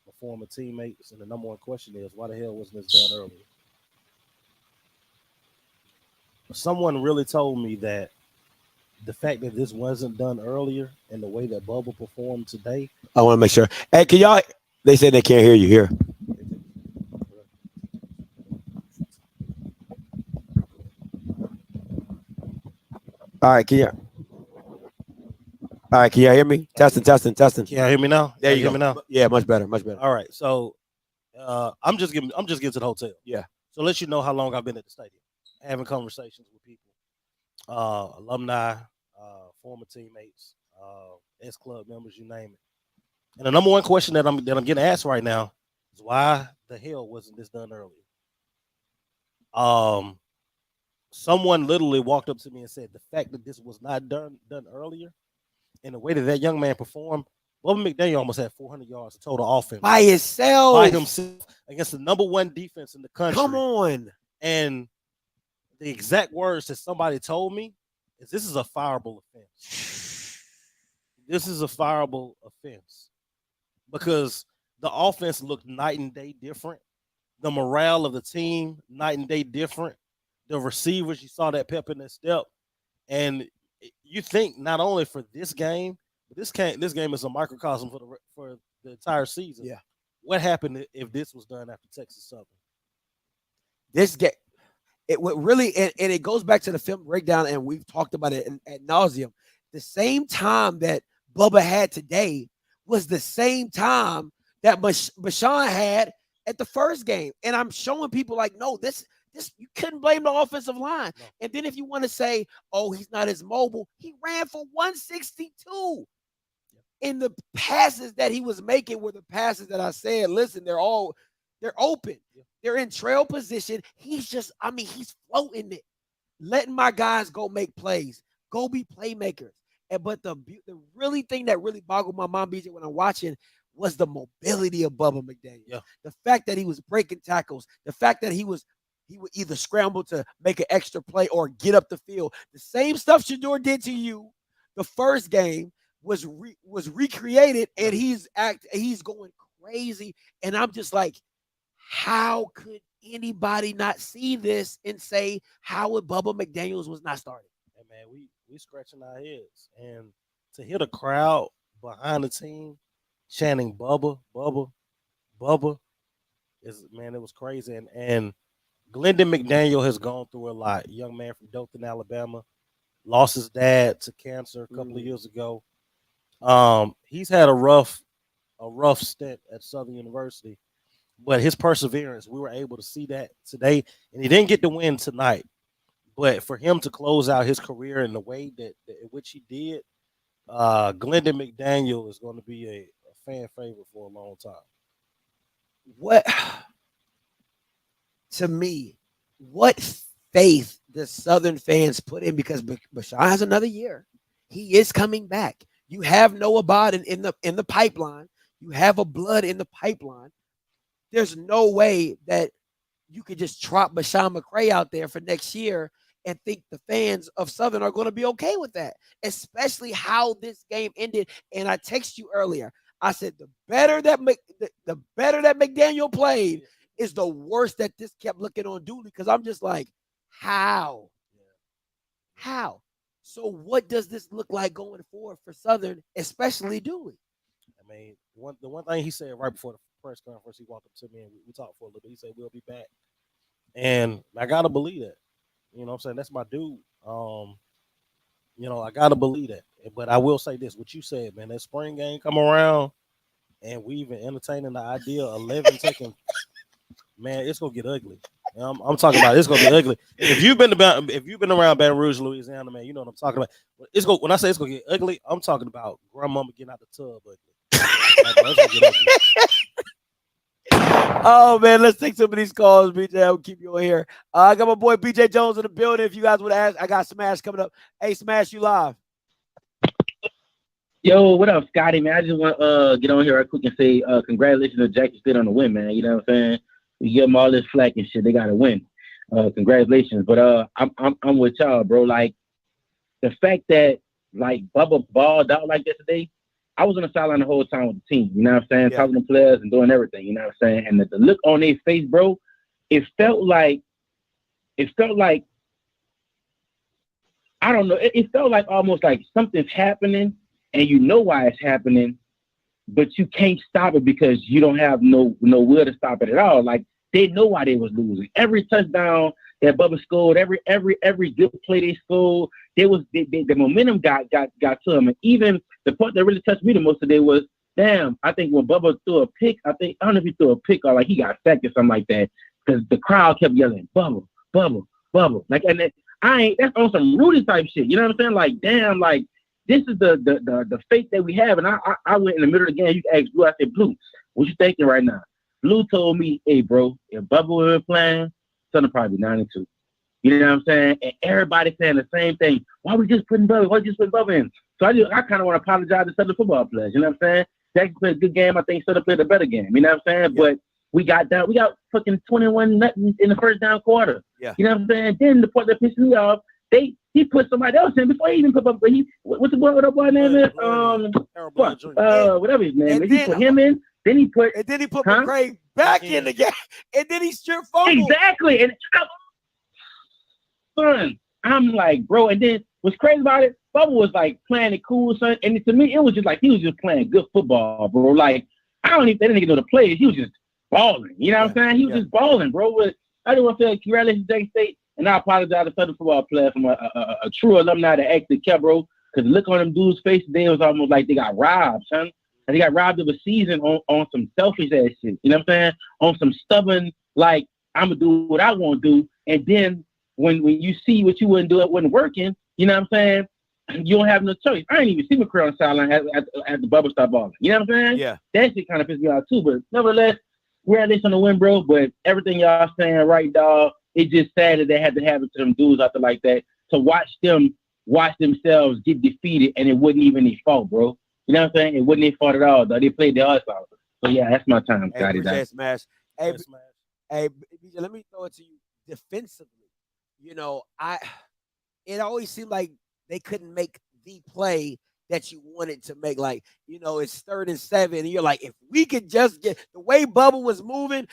my former teammates, and the number one question is, why the hell wasn't this done earlier? Someone really told me that the fact that this wasn't done earlier and the way that Bubba performed today. I want to make sure. Hey, can y'all? They said they can't hear you here. All right, can y'all hear me? Testing. Can y'all hear me now? There you go. Hear me now? Yeah, much better. All right, so I'm just getting to the hotel. Yeah. So let you know how long I've been at the stadium, having conversations with people, alumni, former teammates, ex-club members, you name it. And the number one question that I'm getting asked right now is, why the hell wasn't this done earlier? Someone literally walked up to me and said the fact that this was not done earlier, and the way that young man performed, Bubba McDonough almost had 400 yards of total offense by himself against the number one defense in the country. Come on. And the exact words that somebody told me is, this is a fireable offense. this is a fireable offense because the offense looked night and day different. The morale of the team, night and day different. The receivers, you saw that pep in their step. And you think not only for this game, but this game is a microcosm for the entire season. Yeah. What happened if this was done after Texas Southern? This game, it would really, and it goes back to the film breakdown, and we've talked about it ad nauseum. The same time that Bubba had today was the same time that Bashan had at the first game. And I'm showing people like, no, this you couldn't blame the offensive line. No. And then if you want to say, oh, he's not as mobile, he ran for 162. And the passes that he was making were the passes that I said, listen, they're open. They're in trail position. He's he's floating it, letting my guys go make plays, go be playmakers. But the really thing that really boggled my mind, BJ, when I'm watching was the mobility of Bubba McDaniel. Yeah. The fact that he was breaking tackles, the fact that he would either scramble to make an extra play or get up the field. The same stuff Shedeur did to you the first game was recreated, and he's going crazy. And I'm just like, how could anybody not see this and say, how would Bubba McDaniels was not starting? Hey man, we scratching our heads. And to hit a crowd behind the team chanting Bubba, Bubba, Bubba, it was crazy. And Glendon McDaniel has gone through a lot. Young man from Dothan, Alabama, lost his dad to cancer a couple of years ago. He's had a rough stint at Southern University, but his perseverance, we were able to see that today. And he didn't get the win tonight, but for him to close out his career in the way that in which he did, Glendon McDaniel is going to be a fan favorite for a long time. What, to me, what faith the Southern fans put in, because Bashan has another year. He is coming back. You have Noah Biden in the pipeline. You have a blood in the pipeline. There's no way that you could just trot Bashan McCray out there for next year and think the fans of Southern are going to be okay with that, especially how this game ended. And I texted you earlier. I said the better that McDaniel played is the worse that this kept looking on Dooley, because I'm just like, how? How? So what does this look like going forward for Southern, especially Dooley? I mean, the one thing he said right before the press conference, he walked up to me and we talked for a little bit. He said, we'll be back. And I got to believe that. You know what I'm saying? That's my dude. I got to believe that. But I will say this, what you said, man, that spring game come around and we even entertaining the idea of 11 taking, man, it's going to get ugly. I'm talking about it's gonna be ugly. If you've been around Baton Rouge, Louisiana, man, you know what I'm talking about. When I say it's gonna get ugly, I'm talking about grandmama getting out the tub ugly. Oh man, let's take some of these calls, BJ. I'll keep you on here. I got my boy BJ Jones in the building. If you guys would ask, I got Smash coming up. Hey, Smash, you live? Yo, what up, Scotty? Man, I just want to get on here right quick and say congratulations to Jackson State on the win, man. You know what I'm saying? We give them all this flack and shit. They got to win. Congratulations. But I'm with y'all, bro. Like, the fact that, like, Bubba balled out like that today, I was on the sideline the whole time with the team. You know what I'm saying? Yeah. Talking to players and doing everything. You know what I'm saying? And the look on their face, bro, it felt like, I don't know. It felt like almost like something's happening and you know why it's happening, but you can't stop it because you don't have no will to stop it at all. Like, they know why they was losing. Every touchdown that Bubba scored, every good play they scored, the momentum got to them. And even the part that really touched me the most today was, damn, I think when Bubba threw a pick, I don't know if he threw a pick or like he got sacked or something like that, because the crowd kept yelling, Bubba, Bubba, Bubba. Like, and that's on some Rudy type shit. You know what I'm saying? Like, damn, like, this is the faith that we have. And I went in the middle of the game. You asked Blue, I said, Blue, what you thinking right now? Blue told me, hey, bro, if Bubba were playing, Southern probably 9-2. You know what I'm saying? And everybody saying the same thing. Why we just putting Bubba? Why just putting Bubba in? So I kind of want to apologize to Southern football players. You know what I'm saying? Jackson played a good game. I think Southern played a better game. You know what I'm saying? Yeah. But we got fucking 21-0 in the first down quarter. Yeah. You know what I'm saying? Then the part that pissed me off, they he put somebody else in before he even put up. What's the boy? What that boy name is? Whatever his name is. He put him in. Then he put McCray back in the game, and then he strip fumbled. Exactly. And son, I'm like, bro. And then what's crazy about it? Bubba was like playing it cool, son. And to me, it was just like he was just playing good football, bro. Like they didn't even know the plays. He was just balling. You know what I'm saying? He was just balling, bro. But I just want to say congratulations, Jackson State. And I apologize to Southern football player from a true alumni that actually kept, bro. Because look on them dudes' faces, they was almost like they got robbed, son. And they got robbed of a season on some selfish ass shit. You know what I'm saying? On some stubborn, like, I'm going to do what I want to do. And then when you see what you wouldn't do, it wasn't working, you know what I'm saying? You don't have no choice. I ain't even see McCray on the sideline at the bubble stop balling. You know what I'm saying? Yeah. That shit kind of pissed me off too. But nevertheless, we're at least on the win, bro. But everything y'all saying right, dog. It's just sad that they had to happen to them dudes out there like that to watch themselves get defeated, and it wasn't even their fault, bro. You know what I'm saying? It wasn't their fault at all, though. They played their ass off. So yeah, that's my time, Scotty. Smash. Hey, BJ, let me throw it to you defensively. You know, it always seemed like they couldn't make the play that you wanted to make. Like, you know, it's 3rd and 7, and you're like, if we could just get the way Bubba was moving.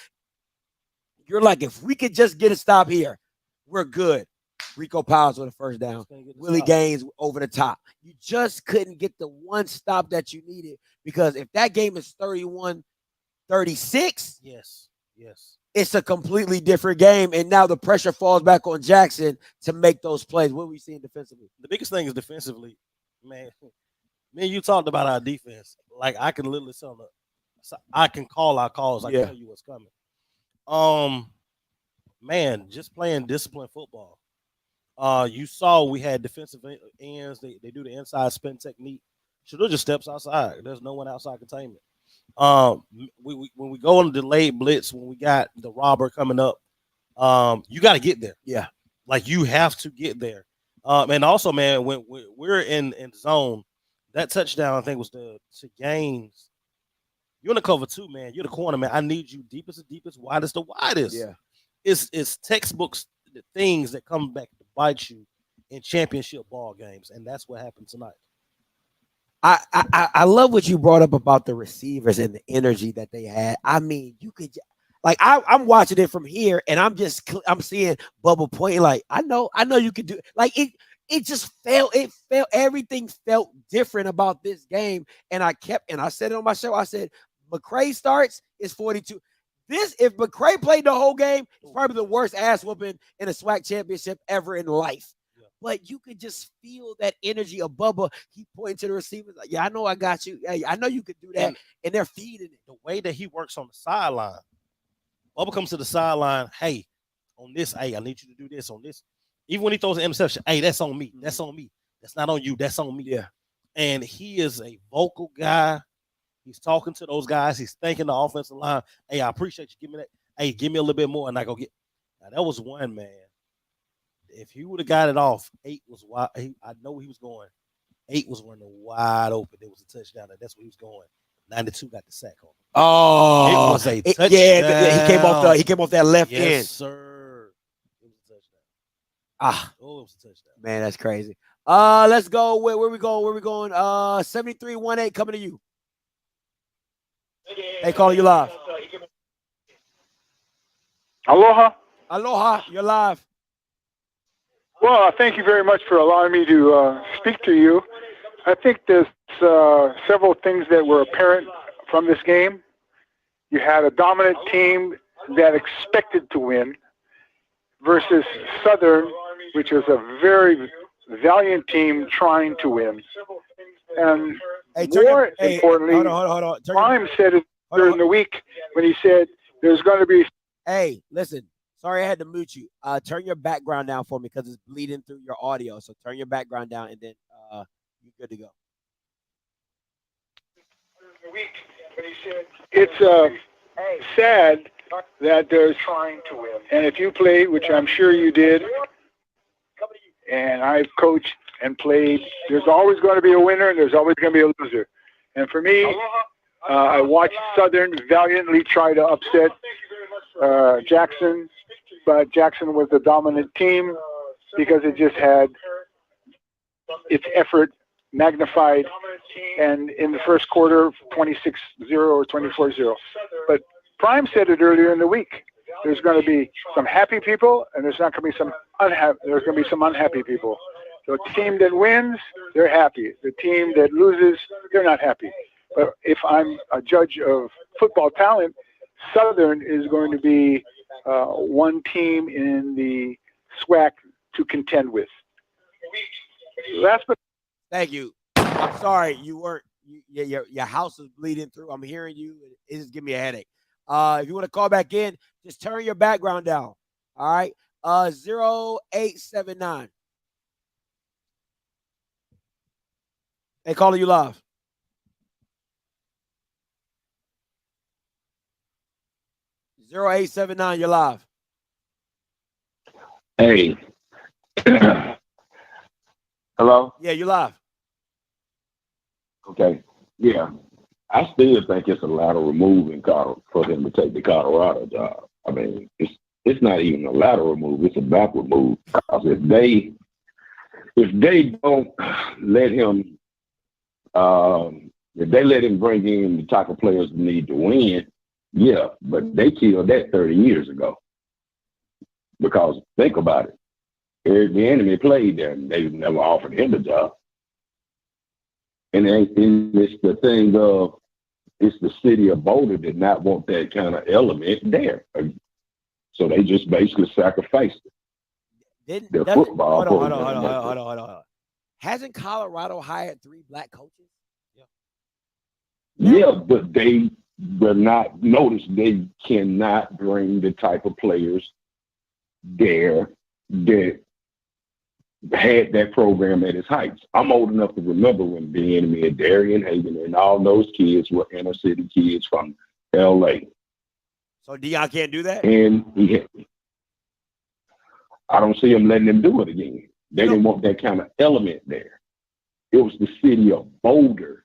You're like, if we could just get a stop here, we're good. Rico Powers with a first down. Willie Gaines over the top. You just couldn't get the one stop that you needed, because if that game is 31-36, yes, it's a completely different game. And now the pressure falls back on Jackson to make those plays. What are we seeing defensively? The biggest thing is defensively, man. Me and you talked about our defense. Like, I can literally I can call our calls. I can tell you what's coming. Man, just playing disciplined football. You saw we had defensive ends. They do the inside spin technique. Shador just steps outside. There's no one outside containment. When we go on the delayed blitz, when we got the robber coming up, you got to get there. Yeah, like you have to get there. And also, man, when we're in zone, that touchdown I think was to Gaines. You're in the cover 2, man. You're the corner, man. I need you deepest to deepest, widest to widest. Yeah. It's textbooks, the things that come back to bite you in championship ball games, and that's what happened tonight. I love what you brought up about the receivers and the energy that they had. I mean, you could like I'm watching it from here, and I'm seeing Bubba pointing like I know you could do it. Like it just felt everything felt different about this game, and I said it on my show. I said McCray starts is 42. If McCray played the whole game, it's probably the worst ass whooping in a SWAC championship ever in life. Yeah. But you could just feel that energy of Bubba. He pointed to the receivers like, yeah, I know I got you. Yeah, I know you could do that. And they're feeding it. The way that he works on the sideline. Bubba comes to the sideline, hey, on this, hey, I need you to do this on this. Even when he throws an interception, hey, that's on me. That's on me. That's not on you. That's on me. Yeah. And he is a vocal guy. He's talking to those guys. He's thanking the offensive line. Hey, I appreciate you. Give me that. Hey, give me a little bit more, and I go get. Now, that was one, man. If he would have got it off, 8 was wide. I know he was going. 8 was running wide open. There was a touchdown. That's where he was going. 92 got the sack on him. Oh, it was a touchdown. Yeah, he came off that left end. Yes, sir. It was a touchdown. It was a touchdown. Man, that's crazy. Let's go. Where we going? 7318 coming to you. Hey, calling you live. Aloha, you're live. Well, thank you very much for allowing me to speak to you. I think there's several things that were apparent from this game. You had a dominant team that expected to win versus Southern, which was a very valiant team trying to win. And more importantly, hold on. Prime said it during the week when he said there's going to be. Hey, listen. Sorry I had to mute you. Turn your background down for me because it's bleeding through your audio. So turn your background down, and then you're good to go. It's sad that there's trying to win. And if you played, which I'm sure you did, and I've coached and played, there's always going to be a winner and there's always going to be a loser. And for me, I watched Southern valiantly try to upset Jackson, but Jackson was the dominant team because it just had its effort magnified, and in the first quarter, 26-0 or 24-0. But Prime said it earlier in the week. There's going to be some happy people, and there's not going to be some unhappy. There's going to be some unhappy people. So a team that wins, they're happy. The team that loses, they're not happy. But if I'm a judge of football talent, Southern is going to be one team in the SWAC to contend with. Last but thank you. I'm sorry you weren't. Your house is bleeding through. I'm hearing you. It just give me a headache. If you want to call back in, just turn your background down. All right. 0879. Hey, calling you live. (0879). You're live. Hey. Hello? Yeah, you're live. Okay. Yeah. I still think it's a lateral move for him to take the Colorado job. I mean, it's not even a lateral move, it's a backward move. Because if they don't let him if they let him bring in the type of players who need to win, yeah, but they killed that 30 years ago. Because think about it. The enemy played there and they never offered him the job. And it's the thing of, it's the city of Boulder did not want that kind of element there. So they just basically sacrificed it. The football. Hold on. Hasn't Colorado hired 3 black coaches? Yeah, but they were not, notice they cannot bring the type of players there that had that program at its heights. I'm old enough to remember when the enemy and Darian Hagan and all those kids were inner city kids from LA. So Dion can't do that? And I don't see him letting them do it again. They didn't want that kind of element there. It was the city of Boulder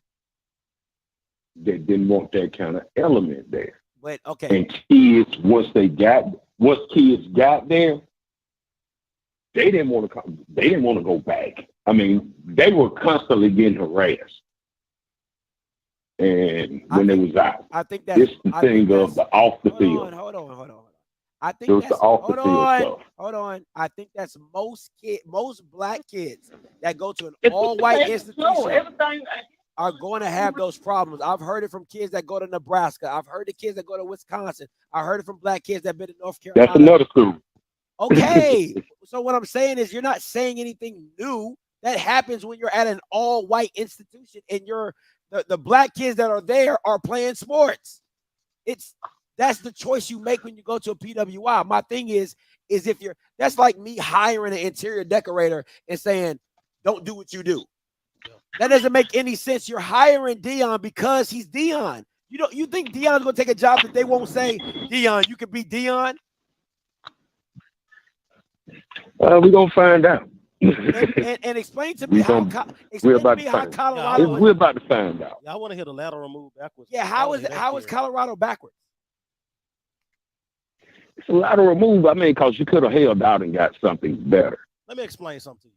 that didn't want that kind of element there. But okay. And kids, once kids got there, they didn't want to come. They didn't want to go back. I mean, they were constantly getting harassed. And when they was out, I think that's the thing of the off the field. Hold on. I think that's hold on. I think that's most black kids that go to an all-white institution are going to have those problems. I've heard it from kids that go to Nebraska. I've heard the kids that go to Wisconsin. I heard it from black kids that been in North Carolina. That's another school. Okay. So what I'm saying is you're not saying anything new. That happens when you're at an all-white institution and the black kids that are there are playing sports. That's the choice you make when you go to a PWI. My thing is if that's like me hiring an interior decorator and saying, don't do what you do. That doesn't make any sense. You're hiring Dion because he's Dion. You think Dion's gonna take a job that they won't say, Dion, you can be Dion? We're gonna find out. and explain to me how Colorado. We're about to find out. I want to hit a lateral move backwards. Yeah, how is Colorado backwards? It's a lateral move. I mean, because you could have held out and got something better. Let me explain something to you.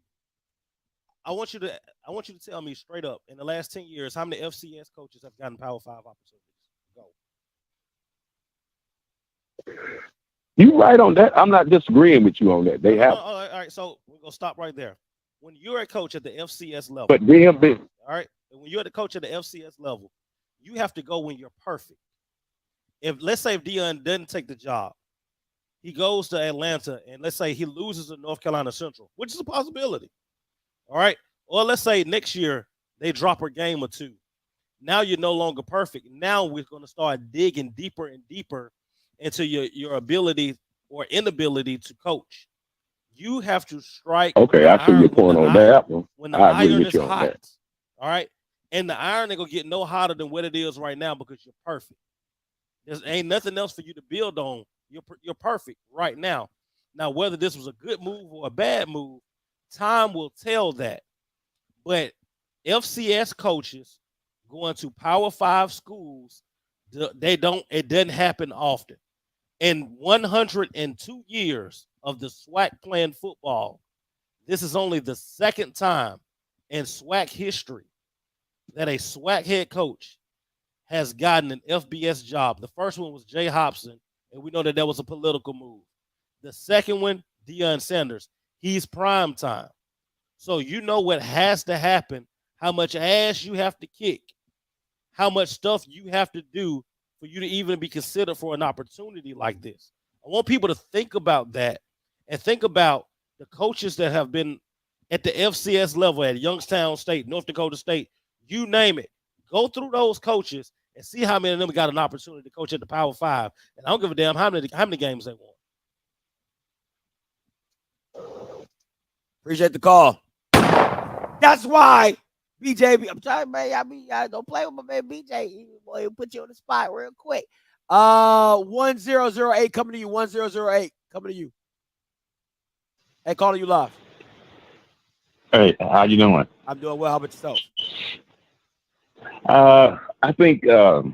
I want you to tell me straight up, in the last 10 years, how many FCS coaches have gotten Power 5 opportunities? Go. You right on that. I'm not disagreeing with you on that. They have. All right. So we're gonna stop right there. When you're a coach at the FCS level, but they have been. All right. When you're the coach at the FCS level, you have to go when you're perfect. Let's say if Dion doesn't take the job, he goes to Atlanta, and let's say he loses to North Carolina Central, which is a possibility. All right. Or let's say next year they drop a game or two. Now you're no longer perfect. Now we're going to start digging deeper and deeper into your ability or inability to coach. You have to strike. Okay, I see your point on that one. When the iron is hot, all right, and the iron ain't gonna get no hotter than what it is right now because you're perfect. There ain't nothing else for you to build on. You're perfect right now. Now, whether this was a good move or a bad move, time will tell that. But FCS coaches going to Power 5 schools, it doesn't happen often. In 102 years of the SWAC playing football, this is only the second time in SWAC history that a SWAC head coach has gotten an FBS job. The first one was Jay Hobson, and we know that was a political move. The second one, Deion Sanders. He's prime time. So you know what has to happen, how much ass you have to kick, how much stuff you have to do for you to even be considered for an opportunity like this. I want people to think about that and think about the coaches that have been at the FCS level at Youngstown State, North Dakota State, you name it. Go through those coaches and see how many of them got an opportunity to coach at the Power 5. And I don't give a damn how many games they won. Appreciate the call. That's why, BJ, I'm trying, man. I don't play with my man BJ. Boy, he'll put you on the spot real quick. 1008 coming to you. 1008 coming to you. Hey, calling you live. Hey, how you doing? I'm doing well. How about yourself? I think the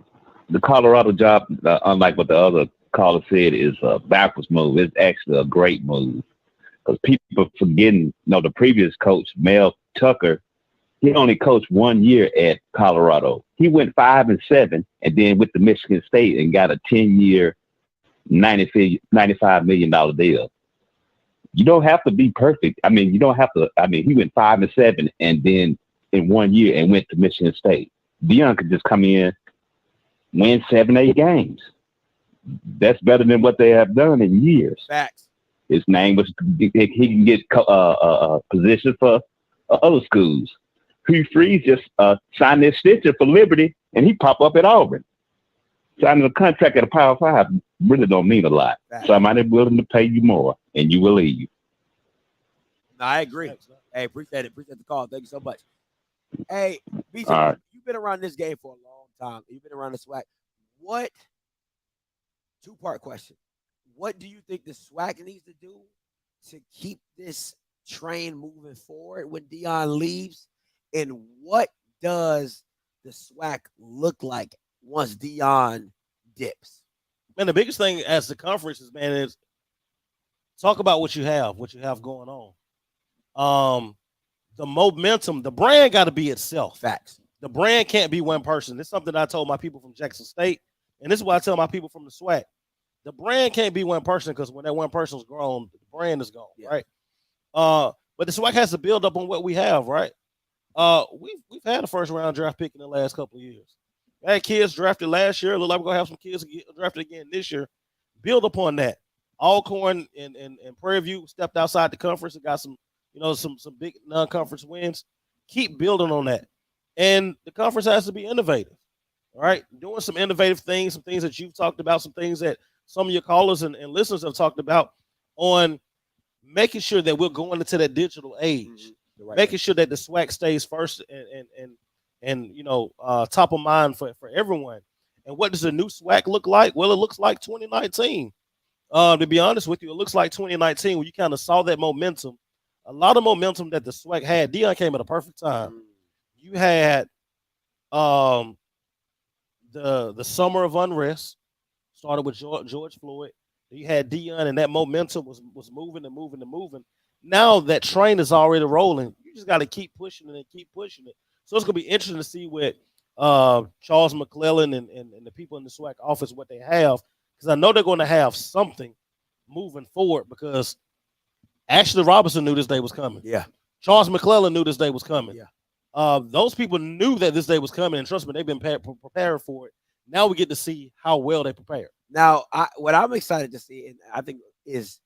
Colorado job, unlike what the other caller said, is a backwards move. It's actually a great move because people forgetting, the previous coach, Mel Tucker, he only coached 1 year at Colorado. He went 5-7 and then went to Michigan State and got a 10-year, $95 million deal. You don't have to be perfect. You don't have to. He went 5-7 and then in 1 year and went to Michigan State. Deion could just come in, win 7-8 games. That's better than what they have done in years. Facts. His name was, he can get positions for other schools. Hugh Freeze just signed this stitcher for Liberty, and he pop up at Auburn. Signing a contract at a Power 5 really don't mean a lot. Facts. Somebody willing to pay you more, and you will leave. No, I agree. Hey, appreciate it. Appreciate the call. Thank you so much. Hey, BJ, All right. You've been around this game for a long time. You've been around the SWAC. What, two-part question. What do you think the SWAC needs to do to keep this train moving forward when Deion leaves? And what does the SWAC look like once Deion dips? Man, the biggest thing as the conferences, man, is talk about what you have going on. The momentum, the brand got to be itself. Facts. The brand can't be one person. This is something I told my people from Jackson State, and this is what I tell my people from the SWAC. The brand can't be one person because when that one person's grown, the brand is gone, right? But the SWAC has to build up on what we have, right? We've had a first round draft pick in the last couple of years. We had kids drafted last year. Look like we're gonna have some kids drafted again this year. Build upon that. Alcorn and Prairie View stepped outside the conference and got some big non-conference wins. Keep building on that. And the conference has to be innovative. All right. Doing some innovative things, some things that you've talked about, some things that some of your callers and listeners have talked about on making sure that we're going into that digital age, making sure that the SWAC stays first and top of mind for everyone. And what does the new SWAC look like? Well, it looks like 2019. To be honest with you, it looks like 2019 when you kind of saw that momentum, a lot of momentum that the SWAC had. Deion came at a perfect time. You had the summer of unrest, started with George Floyd. You had Deion, and that momentum was moving and moving and moving. Now that train is already rolling. You just got to keep pushing it and keep pushing it. So it's going to be interesting to see what Charles McClellan and the people in the SWAC office, what they have, because I know they're going to have something moving forward because Ashley Robinson knew this day was coming. Yeah. Charles McClellan knew this day was coming. Yeah. Those people knew that this day was coming, and trust me, they've been prepared for it. Now we get to see how well they prepared. Now, what I'm excited to see, and I think is,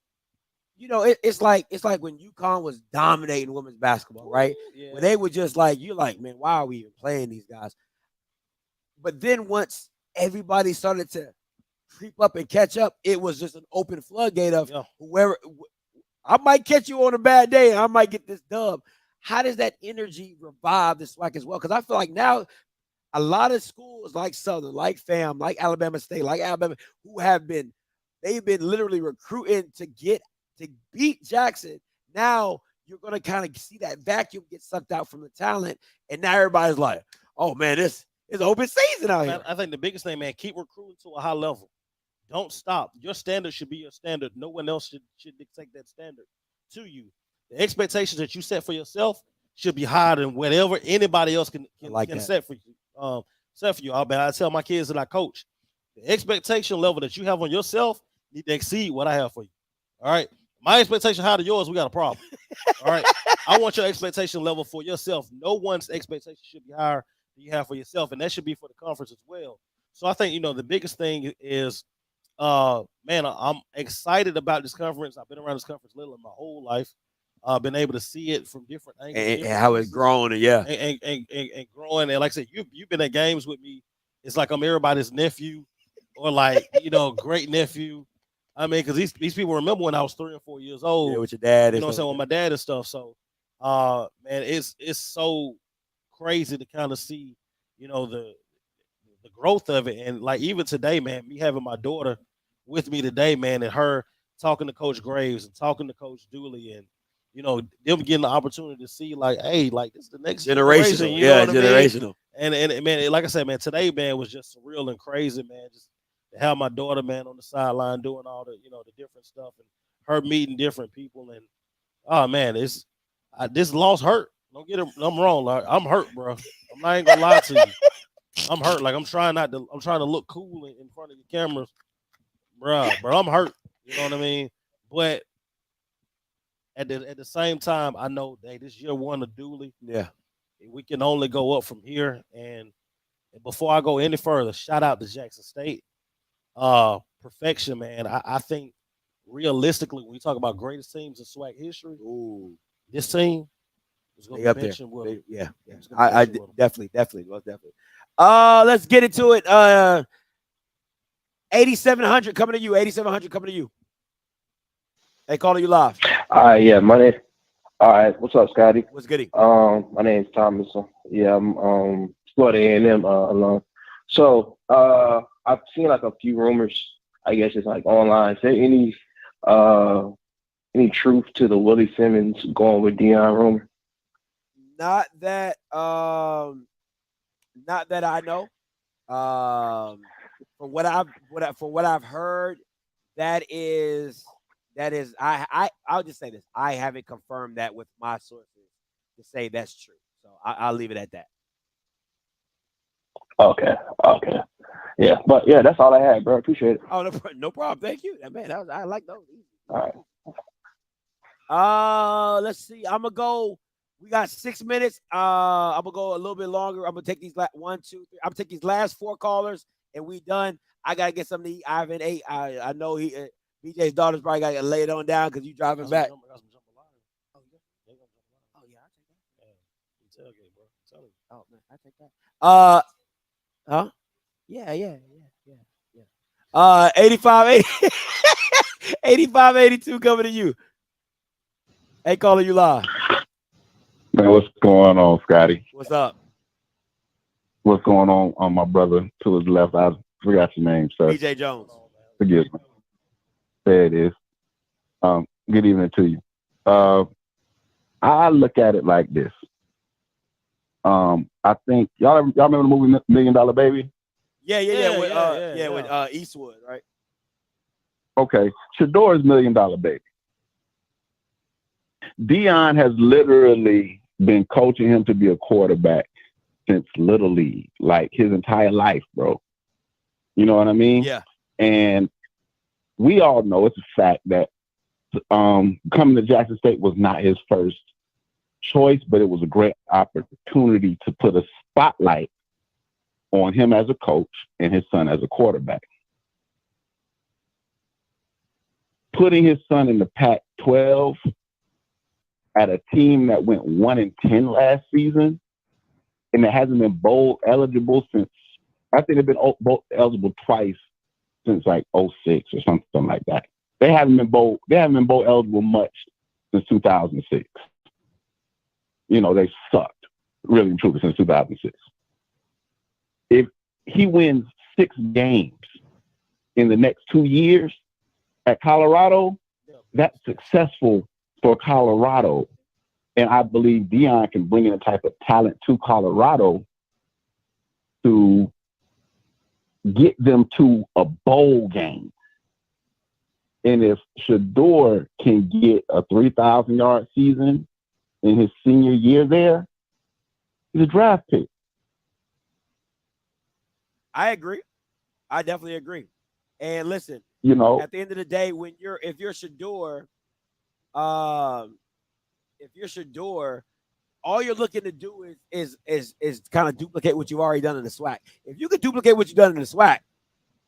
it's like when UConn was dominating women's basketball, right? Yeah. When they were just like, you're like, man, why are we even playing these guys? But then once everybody started to creep up and catch up, it was just an open floodgate of whoever. I might catch you on a bad day, and I might get this dub. How does that energy revive the SWAC as well? Because I feel like now a lot of schools like Southern, like FAM, like Alabama State, like Alabama, they've been literally recruiting to beat Jackson. Now you're going to kind of see that vacuum get sucked out from the talent. And now everybody's like, oh, man, it's open season out here. I think the biggest thing, man, keep recruiting to a high level. Don't stop. Your standard should be your standard. No one else should dictate that standard to you. The expectations that you set for yourself should be higher than whatever anybody else can that. set for you. Set for you. I tell my kids that I coach, the expectation level that you have on yourself need to exceed what I have for you. All right. My expectation higher than yours, we got a problem. All right. I want your expectation level for yourself. No one's expectation should be higher than you have for yourself, and that should be for the conference as well. So I think, the biggest thing is, man, I'm excited about this conference. I've been around this conference literally my whole life. I've been able to see it from different angles, and how it's grown, and growing. And like I said, you've been at games with me. It's like I'm everybody's nephew, or like great nephew. I mean, because these people remember when I was 3 or 4 years old. Yeah, with your dad. You know what I'm saying? With my dad and stuff. So, man, it's so crazy to kind of see, the growth of it. And like even today, man, me having my daughter with me today, man, and her talking to Coach Graves and talking to Coach Dooley, and them getting the opportunity to see, like, hey, like this is the next generation. Generational. And man, like I said, man, today, man, was just surreal and crazy, man. Just to have my daughter, man, on the sideline doing all the, the different stuff, and her meeting different people, and oh man, this loss hurt. Don't get it. I'm wrong. Like, I'm hurt, bro. I'm not even gonna lie to you. I'm hurt. Like I'm trying to look cool in front of the cameras, bro. I'm hurt. You know what I mean? But at the same time, I know that this year one of Dooley. Yeah. We can only go up from here. And before I go any further, shout out to Jackson State. Perfection, man. I think realistically, when you talk about greatest teams in SWAC history, this team is going to be mentioned with. Yeah. I definitely. Let's get into it. 8700 coming to you. 8700 coming to you. Hey, calling you live. Yeah, my name. All right, what's up, Scotty? What's goody? My name's Thomas. Yeah, I'm Florida A&M alum. So, I've seen like a few rumors. I guess it's like online. Is there any truth to the Willie Simmons going with Deion rumor? Not that I know. From what I've heard, I'll just say this. I haven't confirmed that with my sources to say that's true. So I'll leave it at that. Okay. Yeah, but yeah, that's all I had, bro. Appreciate it. Oh, no problem. Thank you, man. I like those. All right. Let's see. I'm gonna go. We got 6 minutes. I'm gonna go a little bit longer. I'm gonna take these 1, 2, 3. I'm gonna take these last 4 callers, and we done. I gotta get something to eat. Ivan ate. I know he. BJ's daughter's probably got to lay it on down because you driving back. Oh man, I take that. Huh? Yeah. 8582 coming to you. Hey, calling you live. Man, what's going on, Scotty? What's up? What's going on my brother to his left? I forgot your name, sir. BJ Jones. Forgive me. There it is. Good evening to you. I look at it like this. I think y'all remember the movie $1 Million Baby? Yeah. With Eastwood, right? Okay, Shador's $1 Million Baby. Deion has literally been coaching him to be a quarterback since Little League, like his entire life, bro. You know what I mean? Yeah. And we all know it's a fact that coming to Jackson State was not his first choice, but it was a great opportunity to put a spotlight on him as a coach and his son as a quarterback. Putting his son in the Pac-12 at a team that went 1-10 last season, and it hasn't been bowl eligible since, I think they've been bowl eligible twice since like 06 or something like that. They haven't been bowl eligible much since 2006. You know, they sucked really and truly since 2006. If he wins 6 games in the next 2 years at Colorado, that's successful for Colorado. And I believe Deion can bring in a type of talent to Colorado to get them to a bowl game. And if Shador can get a 3,000-yard season in his senior year there, he's a draft pick. I agree. I definitely agree. And listen, You know, at the end of the day, if you're Shador, all you're looking to do is kind of duplicate what you've already done in the SWAC. If you could duplicate what you've done in the SWAC,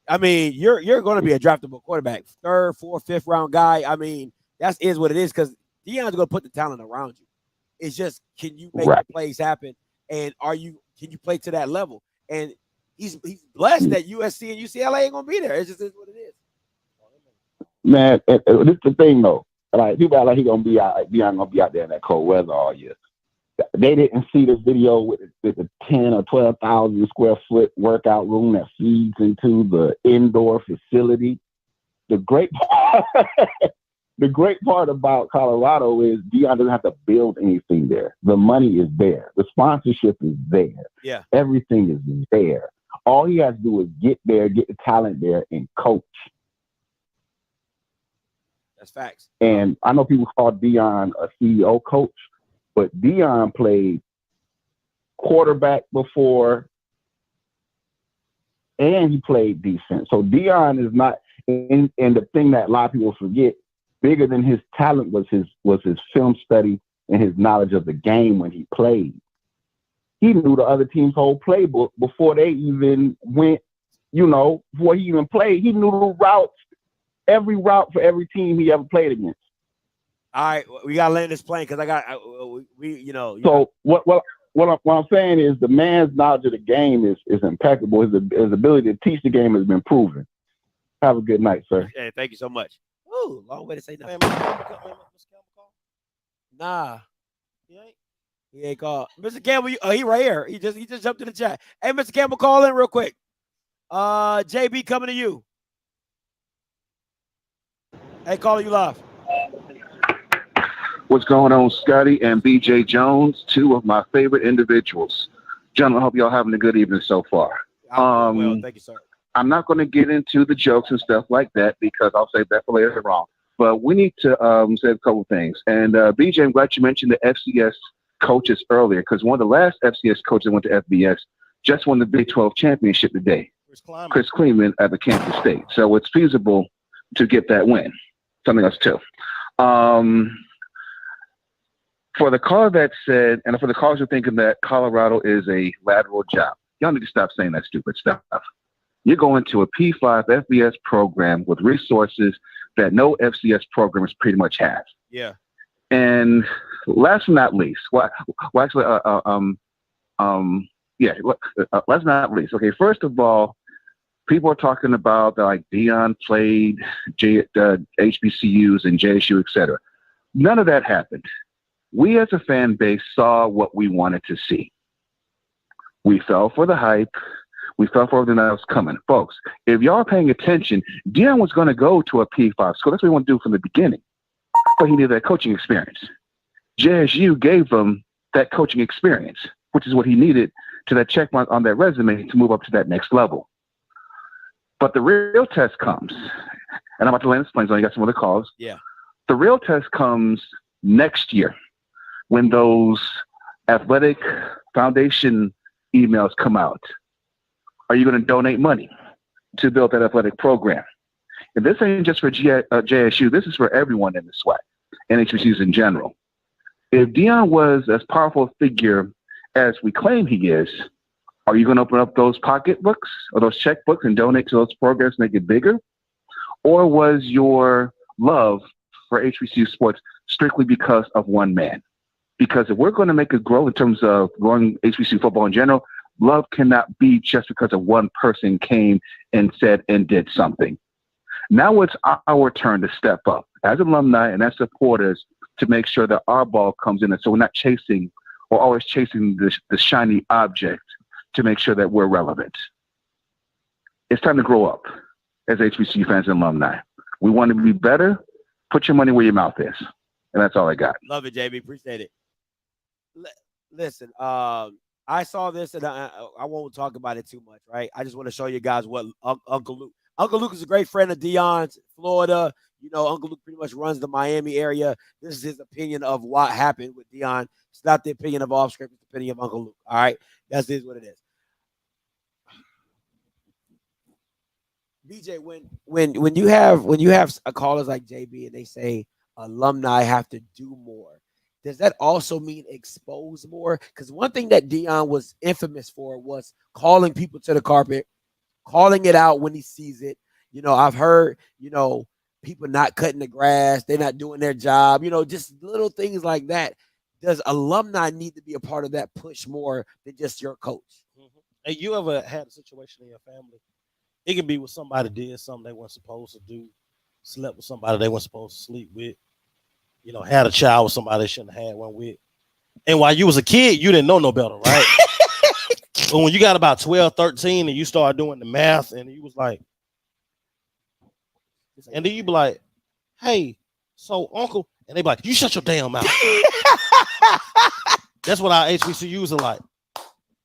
I mean, you're going to be a draftable quarterback, 3rd, 4th, 5th round guy. I mean, that is what it is because Deion's going to put the talent around you. It's just, can you make the plays happen, and can you play to that level? And he's blessed that USC and UCLA ain't going to be there. It just is what it is. Man, this is the thing though. Like people act like he's gonna be out, like Deion gonna be out there in that cold weather all year. They didn't see the video with the 10 or 12,000 square foot workout room that feeds into the indoor facility. The great part about Colorado is Deion doesn't have to build anything there. The money is there. The sponsorship is there. Yeah. Everything is there. All he has to do is get there, get the talent there, and coach. That's facts. And I know people call Deion a CEO coach, but Deion played quarterback before, and he played defense. So Deion is not, and the thing that a lot of people forget, bigger than his talent was his film study and his knowledge of the game when he played. He knew the other team's whole playbook before they even went, before he even played. He knew the routes, every route for every team he ever played against. All right, we gotta land this plane because So what I'm saying is the man's knowledge of the game is impeccable. His ability to teach the game has been proven. Have a good night, sir. Hey, thank you so much. Ooh, long way to say nothing. Nah, he ain't called. Mr. Campbell, he right here. He just jumped in the chat. Hey, Mr. Campbell, call in real quick. JB coming to you. Hey, calling you live. What's going on, Scotty and BJ Jones, two of my favorite individuals. Gentlemen, I hope y'all having a good evening so far. Well, thank you, sir. I'm not going to get into the jokes and stuff like that because I'll save that for later on. But we need to say a couple things. And BJ, I'm glad you mentioned the FCS coaches earlier because one of the last FCS coaches that went to FBS just won the Big 12 championship today. Chris Kleeman at the Kansas State. So it's feasible to get that win. Something else too. For the caller that said, and for the callers who are thinking that Colorado is a lateral job, y'all need to stop saying that stupid stuff. You're going to a P5 FBS program with resources that no FCS programs pretty much have. Yeah. And last but not least, last but not least. Okay, first of all, people are talking about like Deion played HBCUs and JSU, etc. None of that happened. We as a fan base saw what we wanted to see. We fell for the hype. We fell for everything that was coming. Folks, if y'all are paying attention, Deion was going to go to a P5 school. That's what he wanted to do from the beginning. But he needed that coaching experience. JSU gave him that coaching experience, which is what he needed to that check mark on that resume to move up to that next level. But the real test comes, and I'm about to land this plane, so I got some other calls. Yeah. The real test comes next year when those athletic foundation emails come out. Are you going to donate money to build that athletic program? And this ain't just for JSU. This is for everyone in the SWAC and HBCUs in general. If Deion was as powerful a figure as we claim he is, are you going to open up those pocketbooks or those checkbooks and donate to those programs, make it bigger? Or was your love for HBCU sports strictly because of one man? Because if we're going to make it grow in terms of growing HBCU football in general, love cannot be just because of one person came and said and did something. Now it's our turn to step up as alumni and as supporters to make sure that our ball comes in. And so we're not chasing or always chasing the shiny object to make sure that we're relevant. It's time to grow up as HBCU fans and alumni. We want to be better. Put your money where your mouth is. And that's all I got. Love it, JB. Appreciate it. Listen, I saw this, and I won't talk about it too much, right? I just want to show you guys what Uncle Luke. Uncle Luke is a great friend of Deion's, Florida. You know, Uncle Luke pretty much runs the Miami area. This is his opinion of what happened with Deion. It's not the opinion of Offscript. It's the opinion of Uncle Luke. All right, that's what it is. BJ, when you have callers like JB and they say alumni have to do more, does that also mean expose more? Because one thing that Deion was infamous for was calling people to the carpet, calling it out when he sees it. You know, I've heard, you know, people not cutting the grass, they're not doing their job, you know, just little things like that. Does alumni need to be a part of that push more than just your coach? Mm-hmm. Hey, you ever had a situation in your family? It can be with somebody did something they weren't supposed to do, slept with somebody they weren't supposed to sleep with, you know, had a child with somebody they shouldn't have had one with. And while you was a kid, you didn't know no better, right? But when you got about 12, 13 and you start doing the math and you was like, and then you be like, hey, so uncle, and they be like, you shut your damn mouth. That's what our HBCUs are like.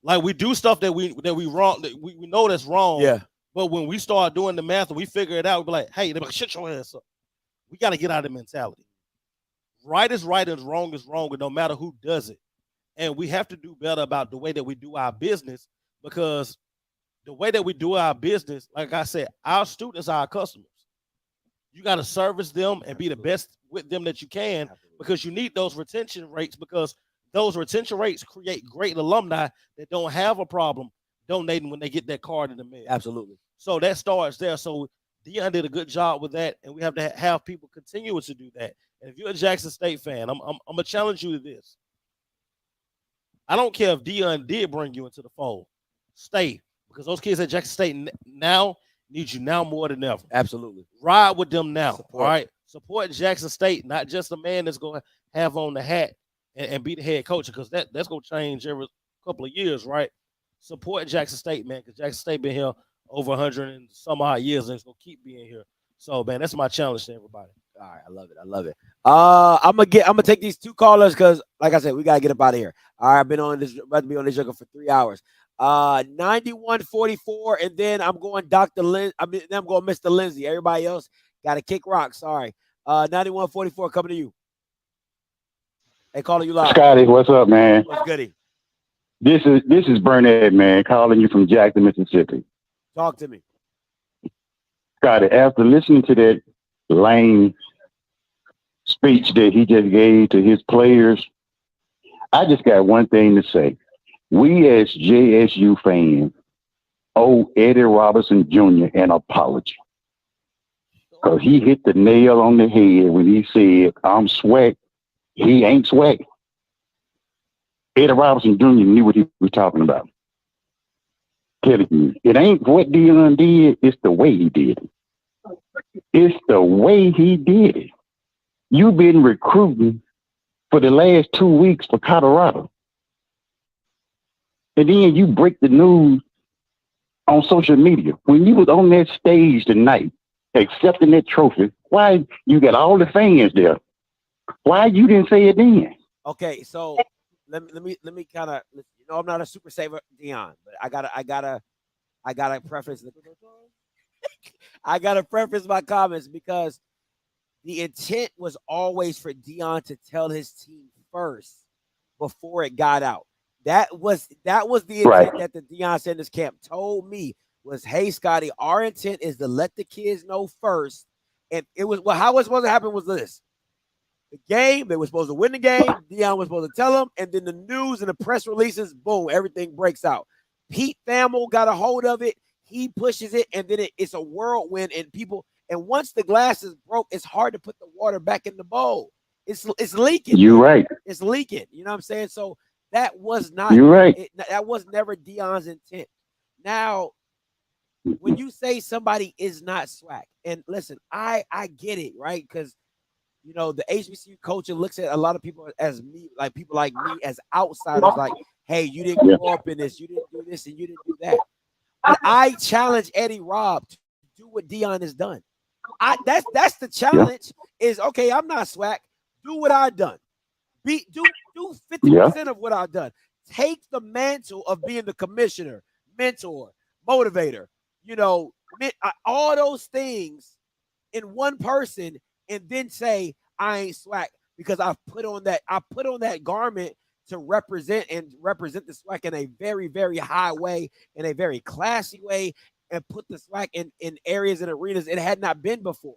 Like we do stuff that we wrong, that we know that's wrong. Yeah. But when we start doing the math and we figure it out, we be like, hey, they be like, shut your ass up. We got to get out of the mentality. Right is right and wrong is wrong, and no matter who does it. And we have to do better about the way that we do our business, because the way that we do our business, like I said, our students are our customers. You got to service them and be the best with them that you can, because you need those retention rates, because those retention rates create great alumni that don't have a problem donating when they get that card in the mail. Absolutely. So that starts there. So Deion did a good job with that, and we have to have people continue to do that. And if you're a Jackson State fan, I'm gonna challenge you to this. I don't care if Deion did bring you into the fold. Stay, because those kids at Jackson State now need you now more than ever. Absolutely. Ride with them now. Support. All right. Support Jackson State, not just a man that's going to have on the hat and be the head coach, because that's going to change every couple of years, right? Support Jackson State, man, because Jackson State been here over 100 and some odd years, and it's going to keep being here. So, man, that's my challenge to everybody. All right, I love it. I love it. I'm gonna take these two callers because, like I said, we gotta get up out of here. All right, I've been on this, about to be on this sugar for 3 hours. 9144, and then I'm going Dr. Lin. Then I'm going Mr. Lindsay. Everybody else got to kick rock. Sorry. 9144 coming to you. Hey, calling you live. Scotty, what's up, man? What's goody? This is Burnett, man, calling you from Jackson, Mississippi. Talk to me. Scotty, after listening to that lame speech that he just gave to his players, I just got one thing to say. We as JSU fans owe Eddie Robinson Jr. an apology, because he hit the nail on the head when he said, I'm SWAC. He ain't SWAC. Eddie Robinson Jr. knew what he was talking about. Telling you, it ain't what Deion did, it's the way he did it. It's the way he did it. You've been recruiting for the last 2 weeks for Colorado. And then you break the news on social media. When you was on that stage tonight, accepting that trophy, why you got all the fans there? Why you didn't say it then? Okay, so let me kind of, you know, I'm not a super saver, Deion, but I gotta preface I gotta preface my comments, because the intent was always for Deion to tell his team first before it got out. That was the intent, right, that the Deion Sanders camp told me was, hey, Scotty, our intent is to let the kids know first. And it was, well, how it was supposed to happen was this. The game, they were supposed to win the game. Deion was supposed to tell them. And then the news and the press releases, boom, everything breaks out. Pete Thamel got a hold of it. He pushes it, and then it's a whirlwind, and people, and once the glass is broke, it's hard to put the water back in the bowl. It's leaking. You're right. It's leaking. You know what I'm saying? So that was not, you're right. That was never Deion's intent. Now, when you say somebody is not SWAC, and listen, I get it, right? Because, you know, the HBCU culture looks at a lot of people as me, like people like me as outsiders, like, hey, you didn't grow up in this, you didn't do this, and you didn't do that. But I challenge Eddie Rob to do what Deion has done. That's the challenge. Is, okay, I'm not SWAC. Do what I've done. Do 50% of what I've done. Take the mantle of being the commissioner, mentor, motivator, you know, all those things in one person and then say I ain't SWAC because I put on that garment to represent the SWAC in a very, very high way, in a very classy way, and put the SWAC in areas and arenas it had not been before.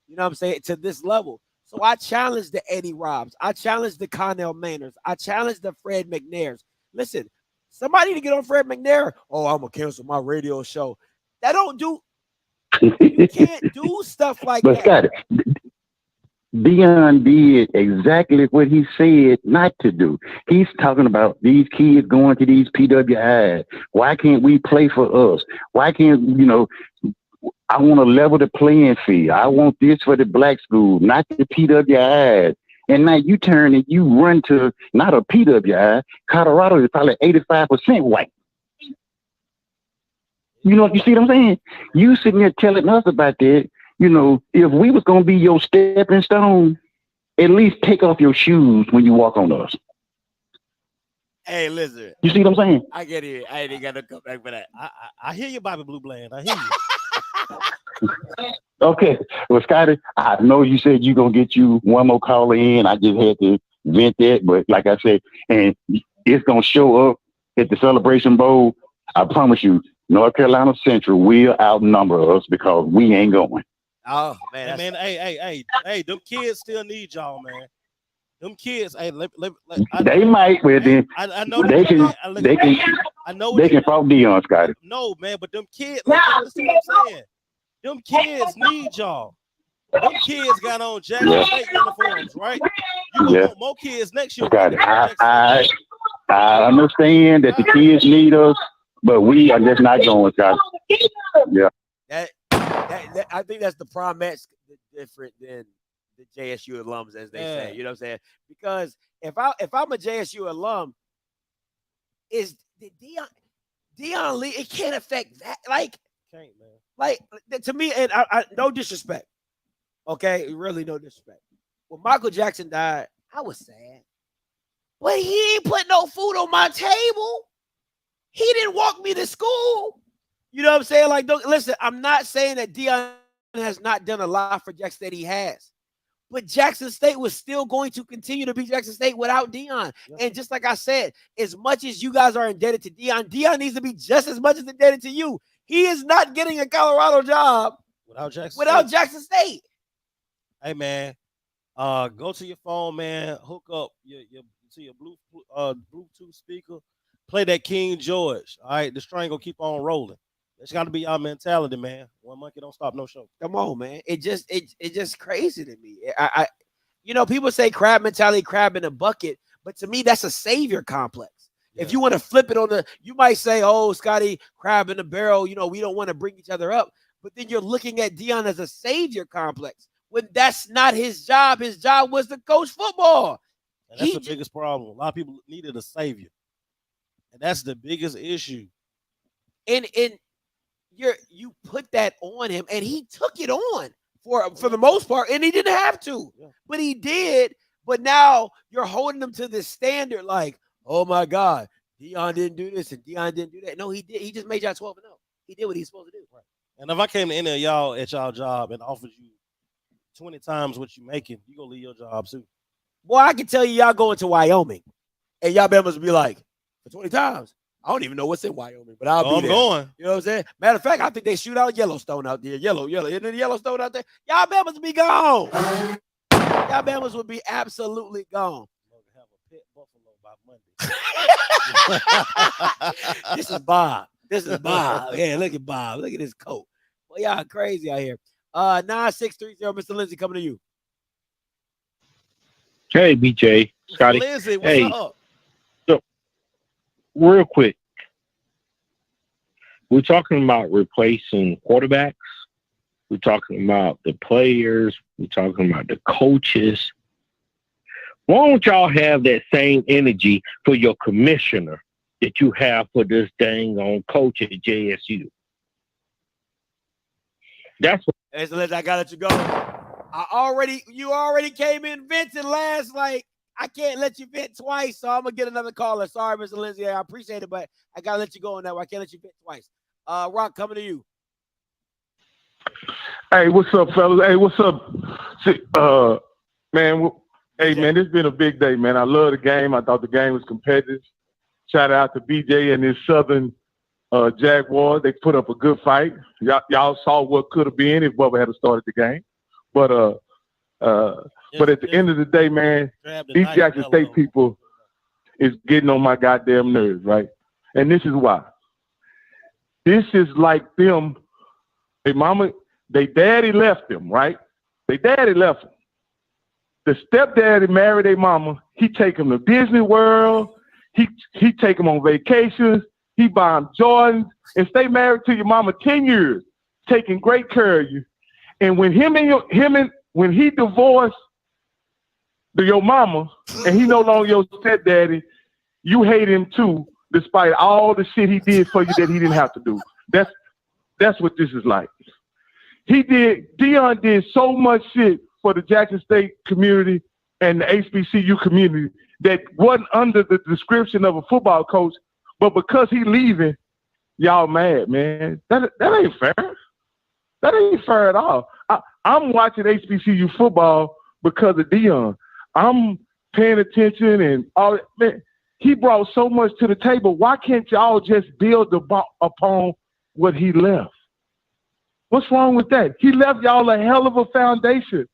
You know what I'm saying? To this level. So I challenged the Eddie Robs. I challenged the Connell Maynards. I challenged the Fred McNairs. Listen, somebody to get on Fred McNair. Oh, I'm gonna cancel my radio show. That don't do. You can't do stuff like But that. Scott, Deion did exactly what he said not to do. He's talking about these kids going to these PWIs. Why can't we play for us? Why can't, I want to level the playing field. I want this for the black school, not the PWIs. And now you turn and you run to not a PWI. Colorado is probably 85% white. You see what I'm saying? You sitting there telling us about that. If we was going to be your stepping stone, at least take off your shoes when you walk on us. Hey, listen. You see what I'm saying? I get it. I ain't got to come back for that. I hear you, Bobby Blue Bland. I hear you. Okay. Well, Scotty, I know you said you're going to get you one more caller in. I just had to vent that. But like I said, and it's going to show up at the Celebration Bowl. I promise you, North Carolina Central will outnumber us because we ain't going. Oh, man. Hey, them kids still need y'all, man. Them kids, hey, they might, but then I know they can fault Deion, Scotty. No, man, but them kids, listen what I'm saying. Them kids need y'all. Them kids got on Jackson State uniforms, right? You gonna want more kids next year. Scotty, I understand that the kids need us, but we are just not going, Scotty. Yeah. That I think that's the prime match different than the JSU alums, as they say. You know what I'm saying? Because if I'm a JSU alum, is the Deion Lee, it can't affect that. Like, can't, man. Like, to me, and I no disrespect. Okay, really no disrespect. When Michael Jackson died, I was sad. But he ain't put no food on my table. He didn't walk me to school. You know what I'm saying? Like, listen, I'm not saying that Deion has not done a lot for Jackson State. He has. But Jackson State was still going to continue to be Jackson State without Deion. Yeah. And just like I said, as much as you guys are indebted to Deion needs to be just as much as indebted to you. He is not getting a Colorado job without Jackson State. Hey, man, go to your phone, man. Hook up your Bluetooth speaker. Play that King George. All right, the string will keep on rolling. That's got to be our mentality, man. One monkey don't stop no show. Come on, man. It just crazy to me. I people say crab mentality, crab in a bucket, but to me that's a savior complex. Yeah. If you want to flip it you might say, "Oh, Scotty, crab in the barrel." We don't want to bring each other up, but then you're looking at Deion as a savior complex when that's not his job. His job was to coach football. And that's the biggest problem. A lot of people needed a savior, and that's the biggest issue. And you put that on him, and he took it on for the most part, and he didn't have to, but he did. But now you're holding him to this standard, like, oh my God, Deion didn't do this and Deion didn't do that. No, he did. He just made y'all 12-0. He did what he's supposed to do. Right. And if I came to any of y'all at y'all job and offered you 20 times what you making, you gonna leave your job too. Boy, I can tell you, y'all going to Wyoming, and y'all members be like, for 20 times. I don't even know what's in Wyoming, but I'll be there. Going. You know what I'm saying? Matter of fact, I think they shoot out Yellowstone out there. Yellow. Isn't it Yellowstone out there? Y'all members would be gone. Y'all members would be absolutely gone. Have a pet buffalo by Monday. This is Bob. Yeah, look at Bob. Look at his coat. Well, y'all crazy out here. 9630, Mr. Lindsay, coming to you. Hey, BJ, Scotty. Lindsay, what's up? Real quick, we're talking about replacing quarterbacks. We're talking about the players. We're talking about the coaches. Why don't y'all have that same energy for your commissioner that you have for this dang on coach at JSU? That's what. Hey, so I gotta let you go. You already came in venting last, like, I can't let you vent twice, so I'm going to get another caller. Sorry, Mr. Lindsay. I appreciate it, but I got to let you go on that one. I can't let you vent twice. Rock, coming to you. Hey, what's up, fellas? Hey, what's up? Man, hey, man, it's been a big day, man. I love the game. I thought the game was competitive. Shout out to BJ and his Southern Jaguars. They put up a good fight. Y'all saw what could have been if Bubba had started the game. But at the end of the day, man, these Jackson State people is getting on my goddamn nerves, right? And this is why. This is like them. They daddy left them, right? They daddy left them. The stepdaddy married their mama. He take them to Disney World. He take them on vacations. He buy them Jordans and stay married to your mama 10 years, taking great care of you. And when when he divorced your mama and he no longer your stepdaddy, you hate him too, despite all the shit he did for you that he didn't have to do. That's what this is like. Deion did so much shit for the Jackson State community and the HBCU community that wasn't under the description of a football coach, but because he leaving, y'all mad, man. That ain't fair. That ain't fair at all. I'm watching HBCU football because of Deion. I'm paying attention and all. Man, he brought so much to the table. Why can't y'all just build upon what he left? What's wrong with that? He left y'all a hell of a foundation.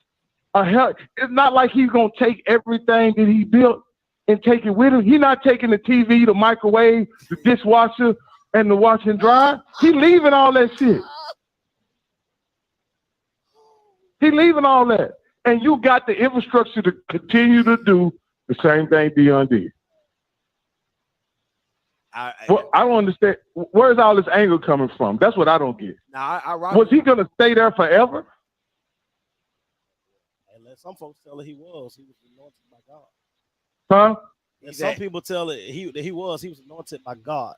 It's not like he's going to take everything that he built and take it with him. He's not taking the TV, the microwave, the dishwasher, and the wash and dry. He leaving all that shit. He leaving all that. And you got the infrastructure to continue to do the same thing Deion did. I don't understand. Where's all this anger coming from? That's what I don't get. Was he going to stay there forever? And let some folks tell it he was anointed by God. Huh? And some people tell it he was anointed by God.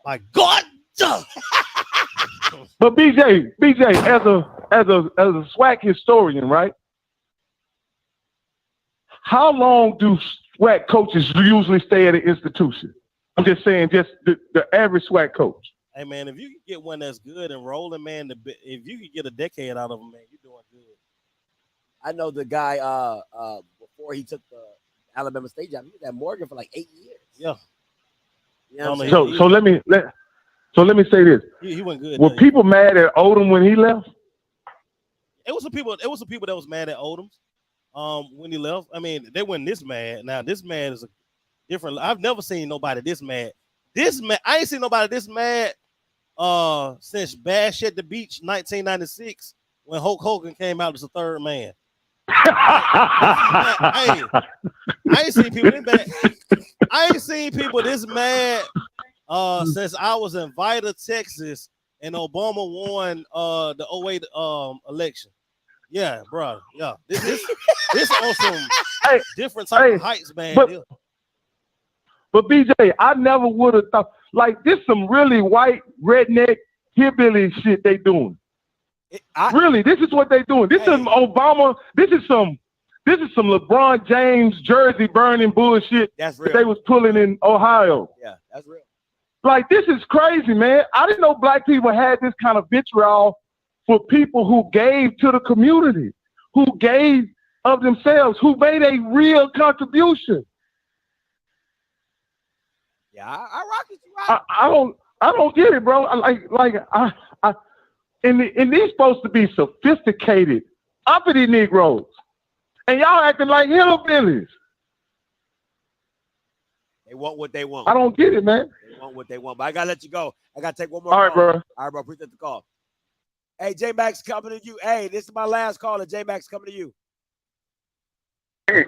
By God. But BJ, as a SWAC historian, right? How long do SWAC coaches usually stay at an institution? I'm just saying, just the average SWAC coach. Hey man, if you can get one that's good and rolling, man, if you can get a decade out of them, man, you're doing good. I know the guy before he took the Alabama State job, he was at Morgan for like 8 years. Yeah. You know what I'm So let me say this. He went good. Were people mad at Odom when he left? It was some people that was mad at Odom when he left. I mean, they weren't this mad. Now this man is a different. I've never seen nobody this mad. I ain't seen nobody this mad since Bash at the Beach 1996 when Hulk Hogan came out as a third man. I ain't seen people this mad. I ain't seen people this mad since I was in Vida, Texas, and Obama won the 08 election. Yeah, bro. Yeah, this on some different type of heights, man. But BJ, I never would have thought like this. Some really white redneck hillbilly shit they doing. Really, this is what they doing. This is Obama. This is some LeBron James jersey burning bullshit that they was pulling in Ohio. Yeah, that's real. Like this is crazy, man. I didn't know black people had this kind of vitriol for people who gave to the community, who gave of themselves, who made a real contribution. Yeah, I rock it. I don't get it, bro. And these supposed to be sophisticated, uppity Negroes, and y'all acting like hillbillies. They want what they want. I don't get it, man. They want what they want. But I gotta let you go. I gotta take one more. All right, bro. All right, bro. Appreciate the call. Hey, J Max coming to you. Hey, this is my last call. J Max coming to you. Hey,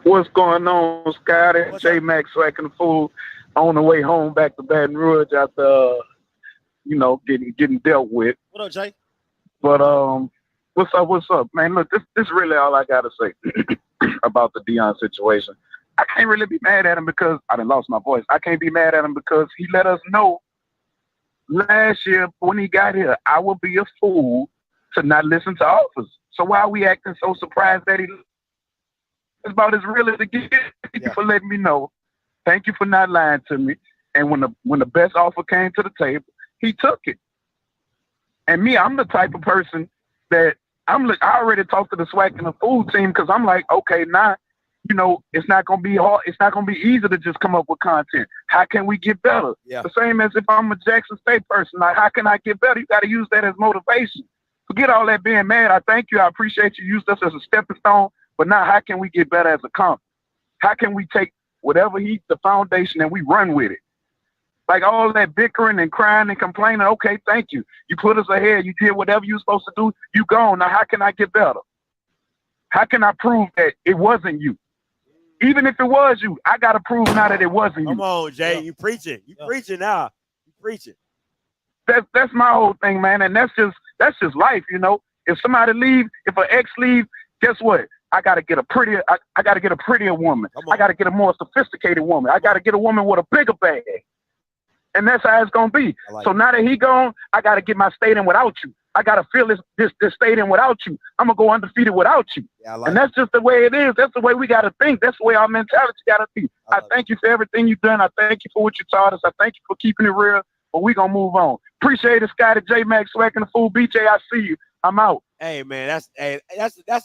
what's going on, Scott? It's J Max swacking the food on the way home back to Baton Rouge after getting dealt with. What up, Jay? But what's up, man? Look, this is really all I gotta say about the Deion situation. I can't really be mad at him because I done lost my voice. I can't be mad at him because he let us know last year when he got here, I would be a fool to not listen to offers. So why are we acting so surprised that he? It's about as real as it gets. Thank you for letting me know. Thank you for not lying to me. And when the best offer came to the table, he took it. And me, I'm the type of person, that I already talked to the SWAC and the food team because I'm like, okay, now, you know, it's not gonna be hard. It's not gonna be easy to just come up with content. How can we get better? Yeah. The same as if I'm a Jackson State person. Like, how can I get better? You got to use that as motivation. Forget all that being mad. I thank you. I appreciate you. Use us as a stepping stone. But now, how can we get better as a company? How can we take whatever the foundation and we run with it? Like all that bickering and crying and complaining. Okay, thank you. You put us ahead. You did whatever you were supposed to do. You gone. Now, how can I get better? How can I prove that it wasn't you? Even if it was you, I got to prove now that it wasn't you. Come on, Jay. You preaching. You preaching now. You preaching. That's my whole thing, man. And that's just life, you know. If somebody leave, if an ex leave, guess what? I gotta get a prettier. I gotta get a prettier woman. I gotta get a more sophisticated woman. I gotta get a woman with a bigger bag. And that's how it's gonna be. So now that he gone, I gotta get my stadium without you. I gotta feel this stadium without you. I'm gonna go undefeated without you. And that's just the way it is. That's the way we gotta think. That's the way our mentality gotta be. I thank you for everything you've done. I thank you for what you taught us. I thank you for keeping it real. But we gonna move on. Appreciate it, Scotty, J Max, SWAC and the fool. BJ, I see you. I'm out. Hey man, that's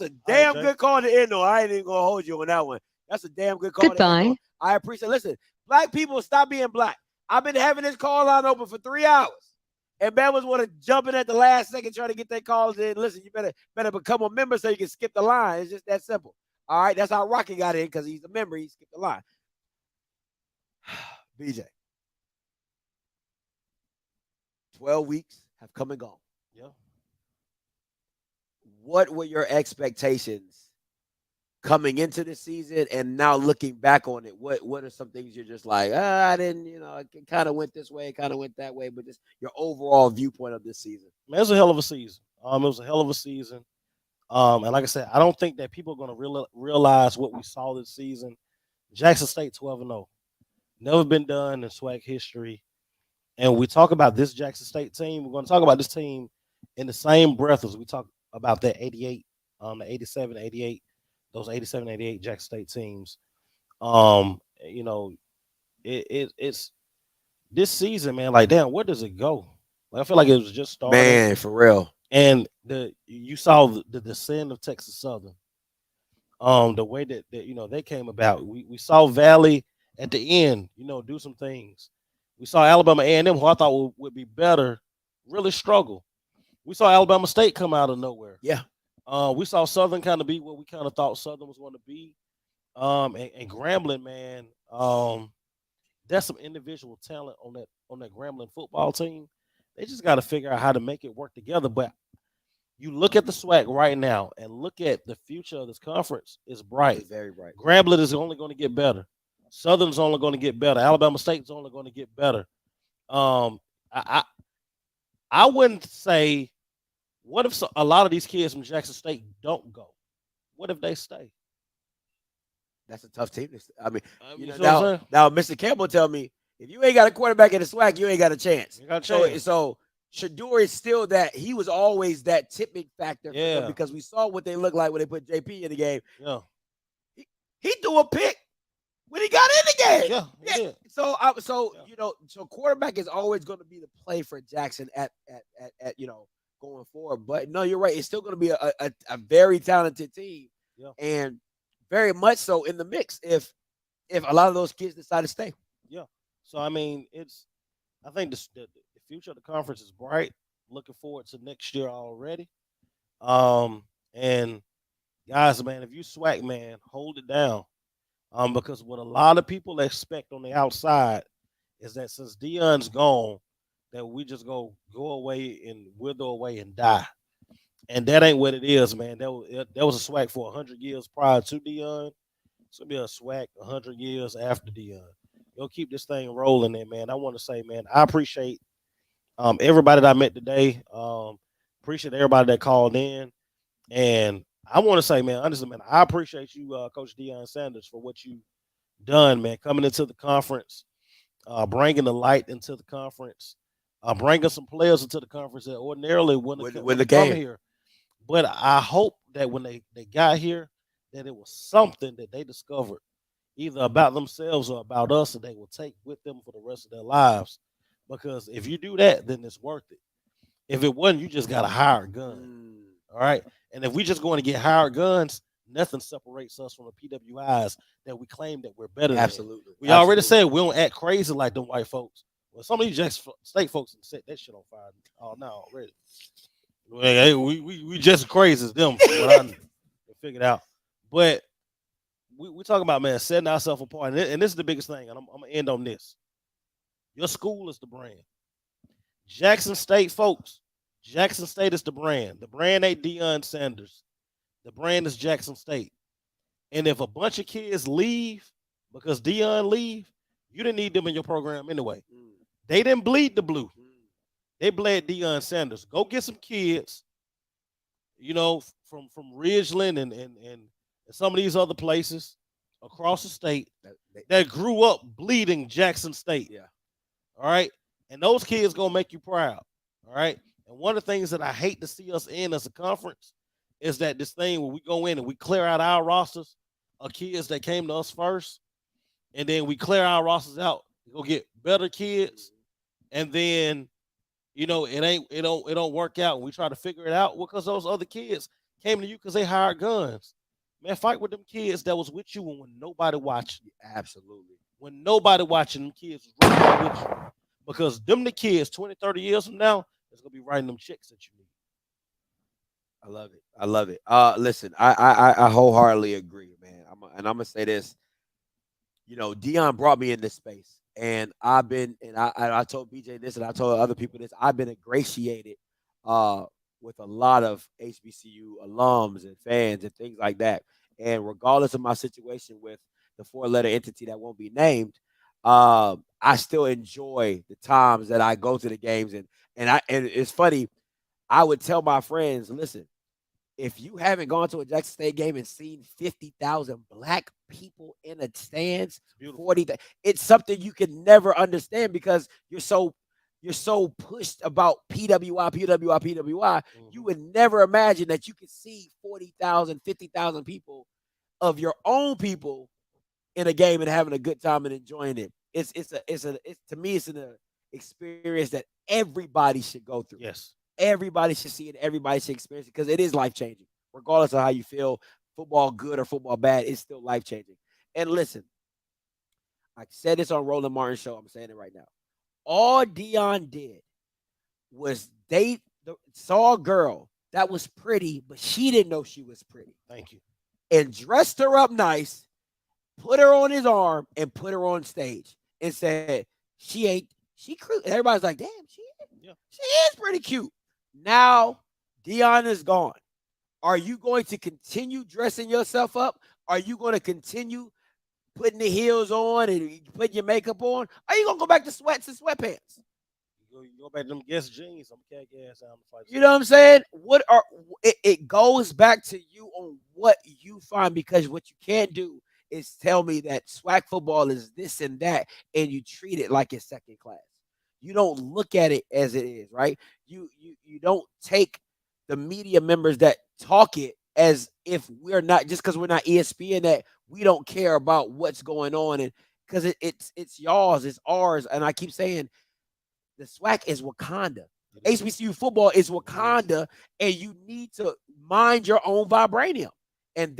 a damn good call to end on. I ain't even gonna hold you on that one. That's a damn good call. Goodbye. To end on. I appreciate. Listen, black people, stop being black. I've been having this call line open for 3 hours, and Bama's want to jump in at the last second trying to get their calls in. Listen, you better become a member so you can skip the line. It's just that simple. All right, that's how Rocky got in because he's a member. He skipped the line. BJ, 12 weeks have come and gone. Yeah. What were your expectations coming into the season and now looking back on it? What are some things you're just like, I didn't, you know, it kind of went this way, kind of went that way, but just your overall viewpoint of this season? Man, it was a hell of a season. It was a hell of a season. And like I said, I don't think that people are going to realize what we saw this season. Jackson State 12-0. Never been done in SWAC history. And we talk about this Jackson State team. We're going to talk about this team in the same breath as we talk about that 88, the 87, 88, those 87, 88 Jackson State teams. You know, it's this season, man, like, damn, where does it go? Like, I feel like it was just starting. Man, for real. And you saw the descent of Texas Southern. The way that you know, they came about. We saw Valley at the end, you know, do some things. We saw Alabama A&M, who I thought would be better, really struggle. We saw Alabama State come out of nowhere. Yeah. We saw Southern kind of be what we kind of thought Southern was going to be. And Grambling, man, there's some individual talent on that Grambling football team. They just got to figure out how to make it work together. But you look at the SWAC right now and look at the future of this conference. It's bright. It's very bright. Grambling is only going to get better. Southern's only going to get better. Alabama State's only going to get better. I wouldn't say, what if a lot of these kids from Jackson State don't go? What if they stay? That's a tough team. I mean, you know, know now Mr. Campbell tell me, if you ain't got a quarterback in the SWAC, you ain't got a chance. So Shador is still that. He was always that tipping factor for them because we saw what they looked like when they put JP in the game. Yeah, he threw a pick when he got in the game. Yeah. So you know, so quarterback is always going to be the play for Jackson at you know, going forward. But no, you're right. It's still going to be a very talented team, and very much so in the mix if a lot of those kids decide to stay. Yeah. So I mean, I think the future of the conference is bright. Looking forward to next year already. And guys, man, if you SWAC, man, hold it down. Because what a lot of people expect on the outside is that since Deion's gone, that we just go away and wither away and die. And that ain't what it is, man. That was a SWAC for 100 years prior to Deion. It's going to be a SWAC 100 years after Deion. You'll keep this thing rolling there, man. I want to say, man, I appreciate everybody that I met today. Appreciate everybody that called in. And I want to say, man, honestly, man, I appreciate you, Coach Deion Sanders, for what you done, man, coming into the conference, bringing the light into the conference, bringing some players into the conference that ordinarily wouldn't come here. But I hope that when they got here, that it was something that they discovered, either about themselves or about us, that they will take with them for the rest of their lives. Because if you do that, then it's worth it. If it wasn't, you just got a hired gun. All All right. And if we just going to get hired guns, nothing separates us from the PWIs that we claim that we're better than. Absolutely. We already said we don't act crazy like them white folks. Well, some of these Jackson State folks set that shit on fire. Oh no, already. Hey, we just crazy as them. What I figured out. But we talking about, man, setting ourselves apart. And this is the biggest thing. And I'm going to end on this. Your school is the brand. Jackson State folks. Jackson State is the brand. The brand ain't Deion Sanders. The brand is Jackson State. And if a bunch of kids leave because Deion leave, you didn't need them in your program anyway. They didn't bleed the blue. They bled Deion Sanders. Go get some kids, you know, from Ridgeland and some of these other places across the state that grew up bleeding Jackson State. Yeah. All right. And those kids gonna make you proud. All right. And one of the things that I hate to see us in as a conference is that this thing where we go in and we clear out our rosters of kids that came to us first, and then we clear our rosters out to go get better kids, and then you know it don't work out. And we try to figure it out because those other kids came to you because they hired guns. Man, fight with them kids that was with you when nobody watching. Absolutely. When nobody watching, them kids was right there with you. Because them the kids 20, 30 years from now is gonna be writing them checks that you need. I love it. I love it. Listen, I wholeheartedly agree, man. I'm gonna say this. You know, Deion brought me in this space, and I told BJ this, and I told other people this. I've been ingratiated with a lot of HBCU alums and fans and things like that. And regardless of my situation with the 4-letter entity that won't be named, I still enjoy the times that I go to the games, and it's funny. I would tell my friends, listen, if you haven't gone to a Jackson State game and seen 50,000 black people in the stands, 40, it's something you can never understand because you're so pushed about PWI. You would never imagine that you could see 40,000, 50,000 people of your own people in a game and having a good time and enjoying it. It's to me, it's an experience that everybody should go through. Yes. Everybody should see it. Everybody should experience it because it is life-changing. Regardless of how you feel, football good or football bad, it's still life-changing. And listen, I said this on Roland Martin's show. I'm saying it right now. All Deion did was saw a girl that was pretty, but she didn't know she was pretty. Thank you. And dressed her up nice, put her on his arm, and put her on stage and said, she cute. And everybody's like, damn, she is pretty cute. Now, Deion is gone. Are you going to continue dressing yourself up? Are you going to continue putting the heels on and putting your makeup on? Are you going to go back to sweats and sweatpants? You go back to them Guess jeans. I'm carrying gas out. You know what I'm saying? It goes back to you on what you find, because what you can't do is tell me that SWAC football is this and that, and you treat it like it's second class. You don't look at it as it is, right? You don't take the media members that talk it as if we're not, just because we're not ESPN, that we don't care about what's going on, and because it's y'all's, it's ours. And I keep saying the SWAC is Wakanda. HBCU football is Wakanda, and you need to mind your own vibranium. And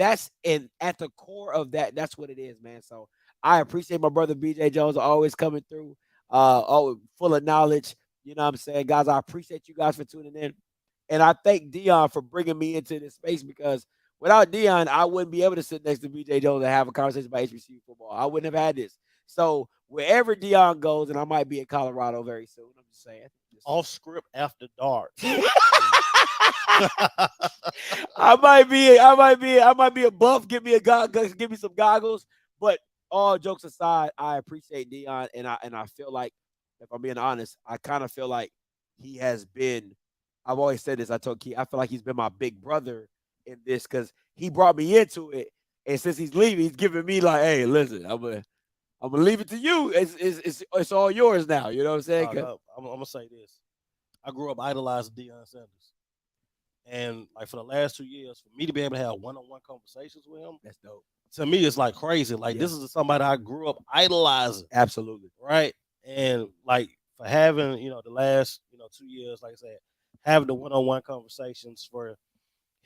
at the core of that, that's what it is, man. So I appreciate my brother BJ Jones always coming through, always full of knowledge. You know what I'm saying, guys? I appreciate you guys for tuning in. And I thank Deion for bringing me into this space, because without Deion, I wouldn't be able to sit next to BJ Jones and have a conversation about HBCU football. I wouldn't have had this. So wherever Deion goes, and I might be in Colorado very soon, I'm just saying. Offscript after dark. I might be a buff. Give me some goggles. But all jokes aside, I appreciate Deion, and I feel like, if I'm being honest, I kind of feel like he has been. I've always said this. I told Key, I feel like he's been my big brother in this, because he brought me into it, and since he's leaving, he's giving me like, hey, listen, I'm gonna leave it to you. It's all yours now. You know what I'm saying? I'm gonna say this. I grew up idolizing Deion Sanders. And like for the last 2 years, for me to be able to have one-on-one conversations with him, that's dope. To me, it's like crazy. Like this is somebody I grew up idolizing. Absolutely. Right. And like for having, the last, 2 years, like I said, having the one-on-one conversations for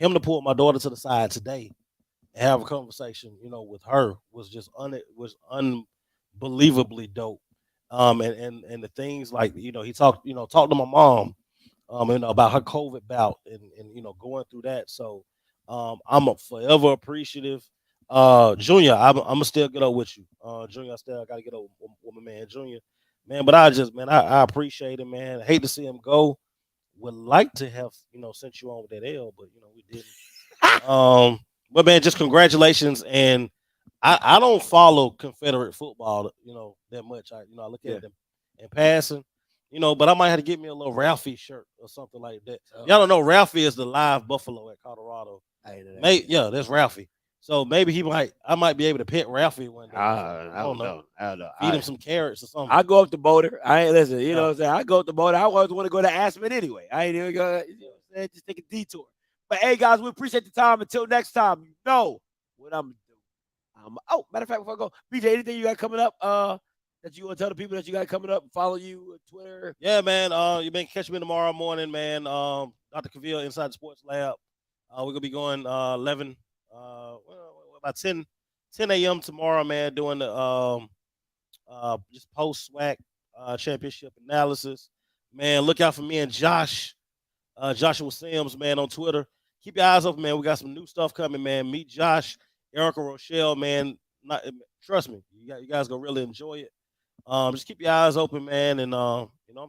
him to pull my daughter to the side today and have a conversation, with her was unbelievably dope. And the things like, he talked to my mom, about her COVID bout and going through that. So I'm forever appreciative. Junior, I'm gonna still get up with you. Junior, I gotta get up with my man Junior. Man, but I appreciate it, man. I hate to see him go. Would like to have, sent you on with that L, but we didn't. But man, just congratulations. And I don't follow Confederate football, that much. I look at them in passing, but I might have to get me a little Ralphie shirt or something like that. Y'all don't know Ralphie is the live buffalo at Colorado. That's Ralphie. So maybe I might be able to pet Ralphie one day. I don't know. Feed him some carrots or something. I go up to Boulder. I ain't listen. You know what I'm saying? I go up to Boulder. I always want to go to Aspen anyway. I ain't even go. Just take a detour. But hey, guys, we appreciate the time. Until next time, you know what I'm gonna do. Oh, matter of fact, before I go, BJ, anything you got coming up? That you want to tell the people that you got coming up? Follow you on Twitter. Yeah, man. You can catch me tomorrow morning, man. Dr. Cavill inside the sports lab. We're gonna be going 11. About 10 a.m. tomorrow, man, doing the just post SWAC championship analysis. Man, look out for me and Joshua Sims, man, on Twitter. Keep your eyes open, man. We got some new stuff coming, man. Meet Josh, Erica Rochelle, man. Trust me, you guys gonna really enjoy it. Just keep your eyes open, man, and I'm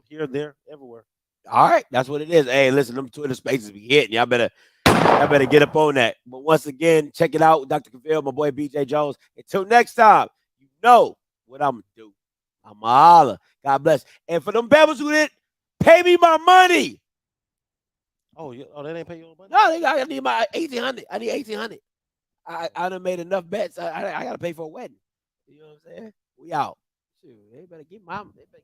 here, there, everywhere. All right, that's what it is. Hey, listen, them Twitter spaces be hitting. Y'all better get up on that. But once again, check it out with Dr. Cavill, my boy BJ Jones. Until next time, you know what I'm gonna do. I'm a holler. God bless. And for them Bevels who didn't pay me my money. Oh, they didn't pay you money? No, I need my 1,800. I need 1,800. I done made enough bets. I gotta pay for a wedding. You know what I'm saying? We out. Shoot, they better get my.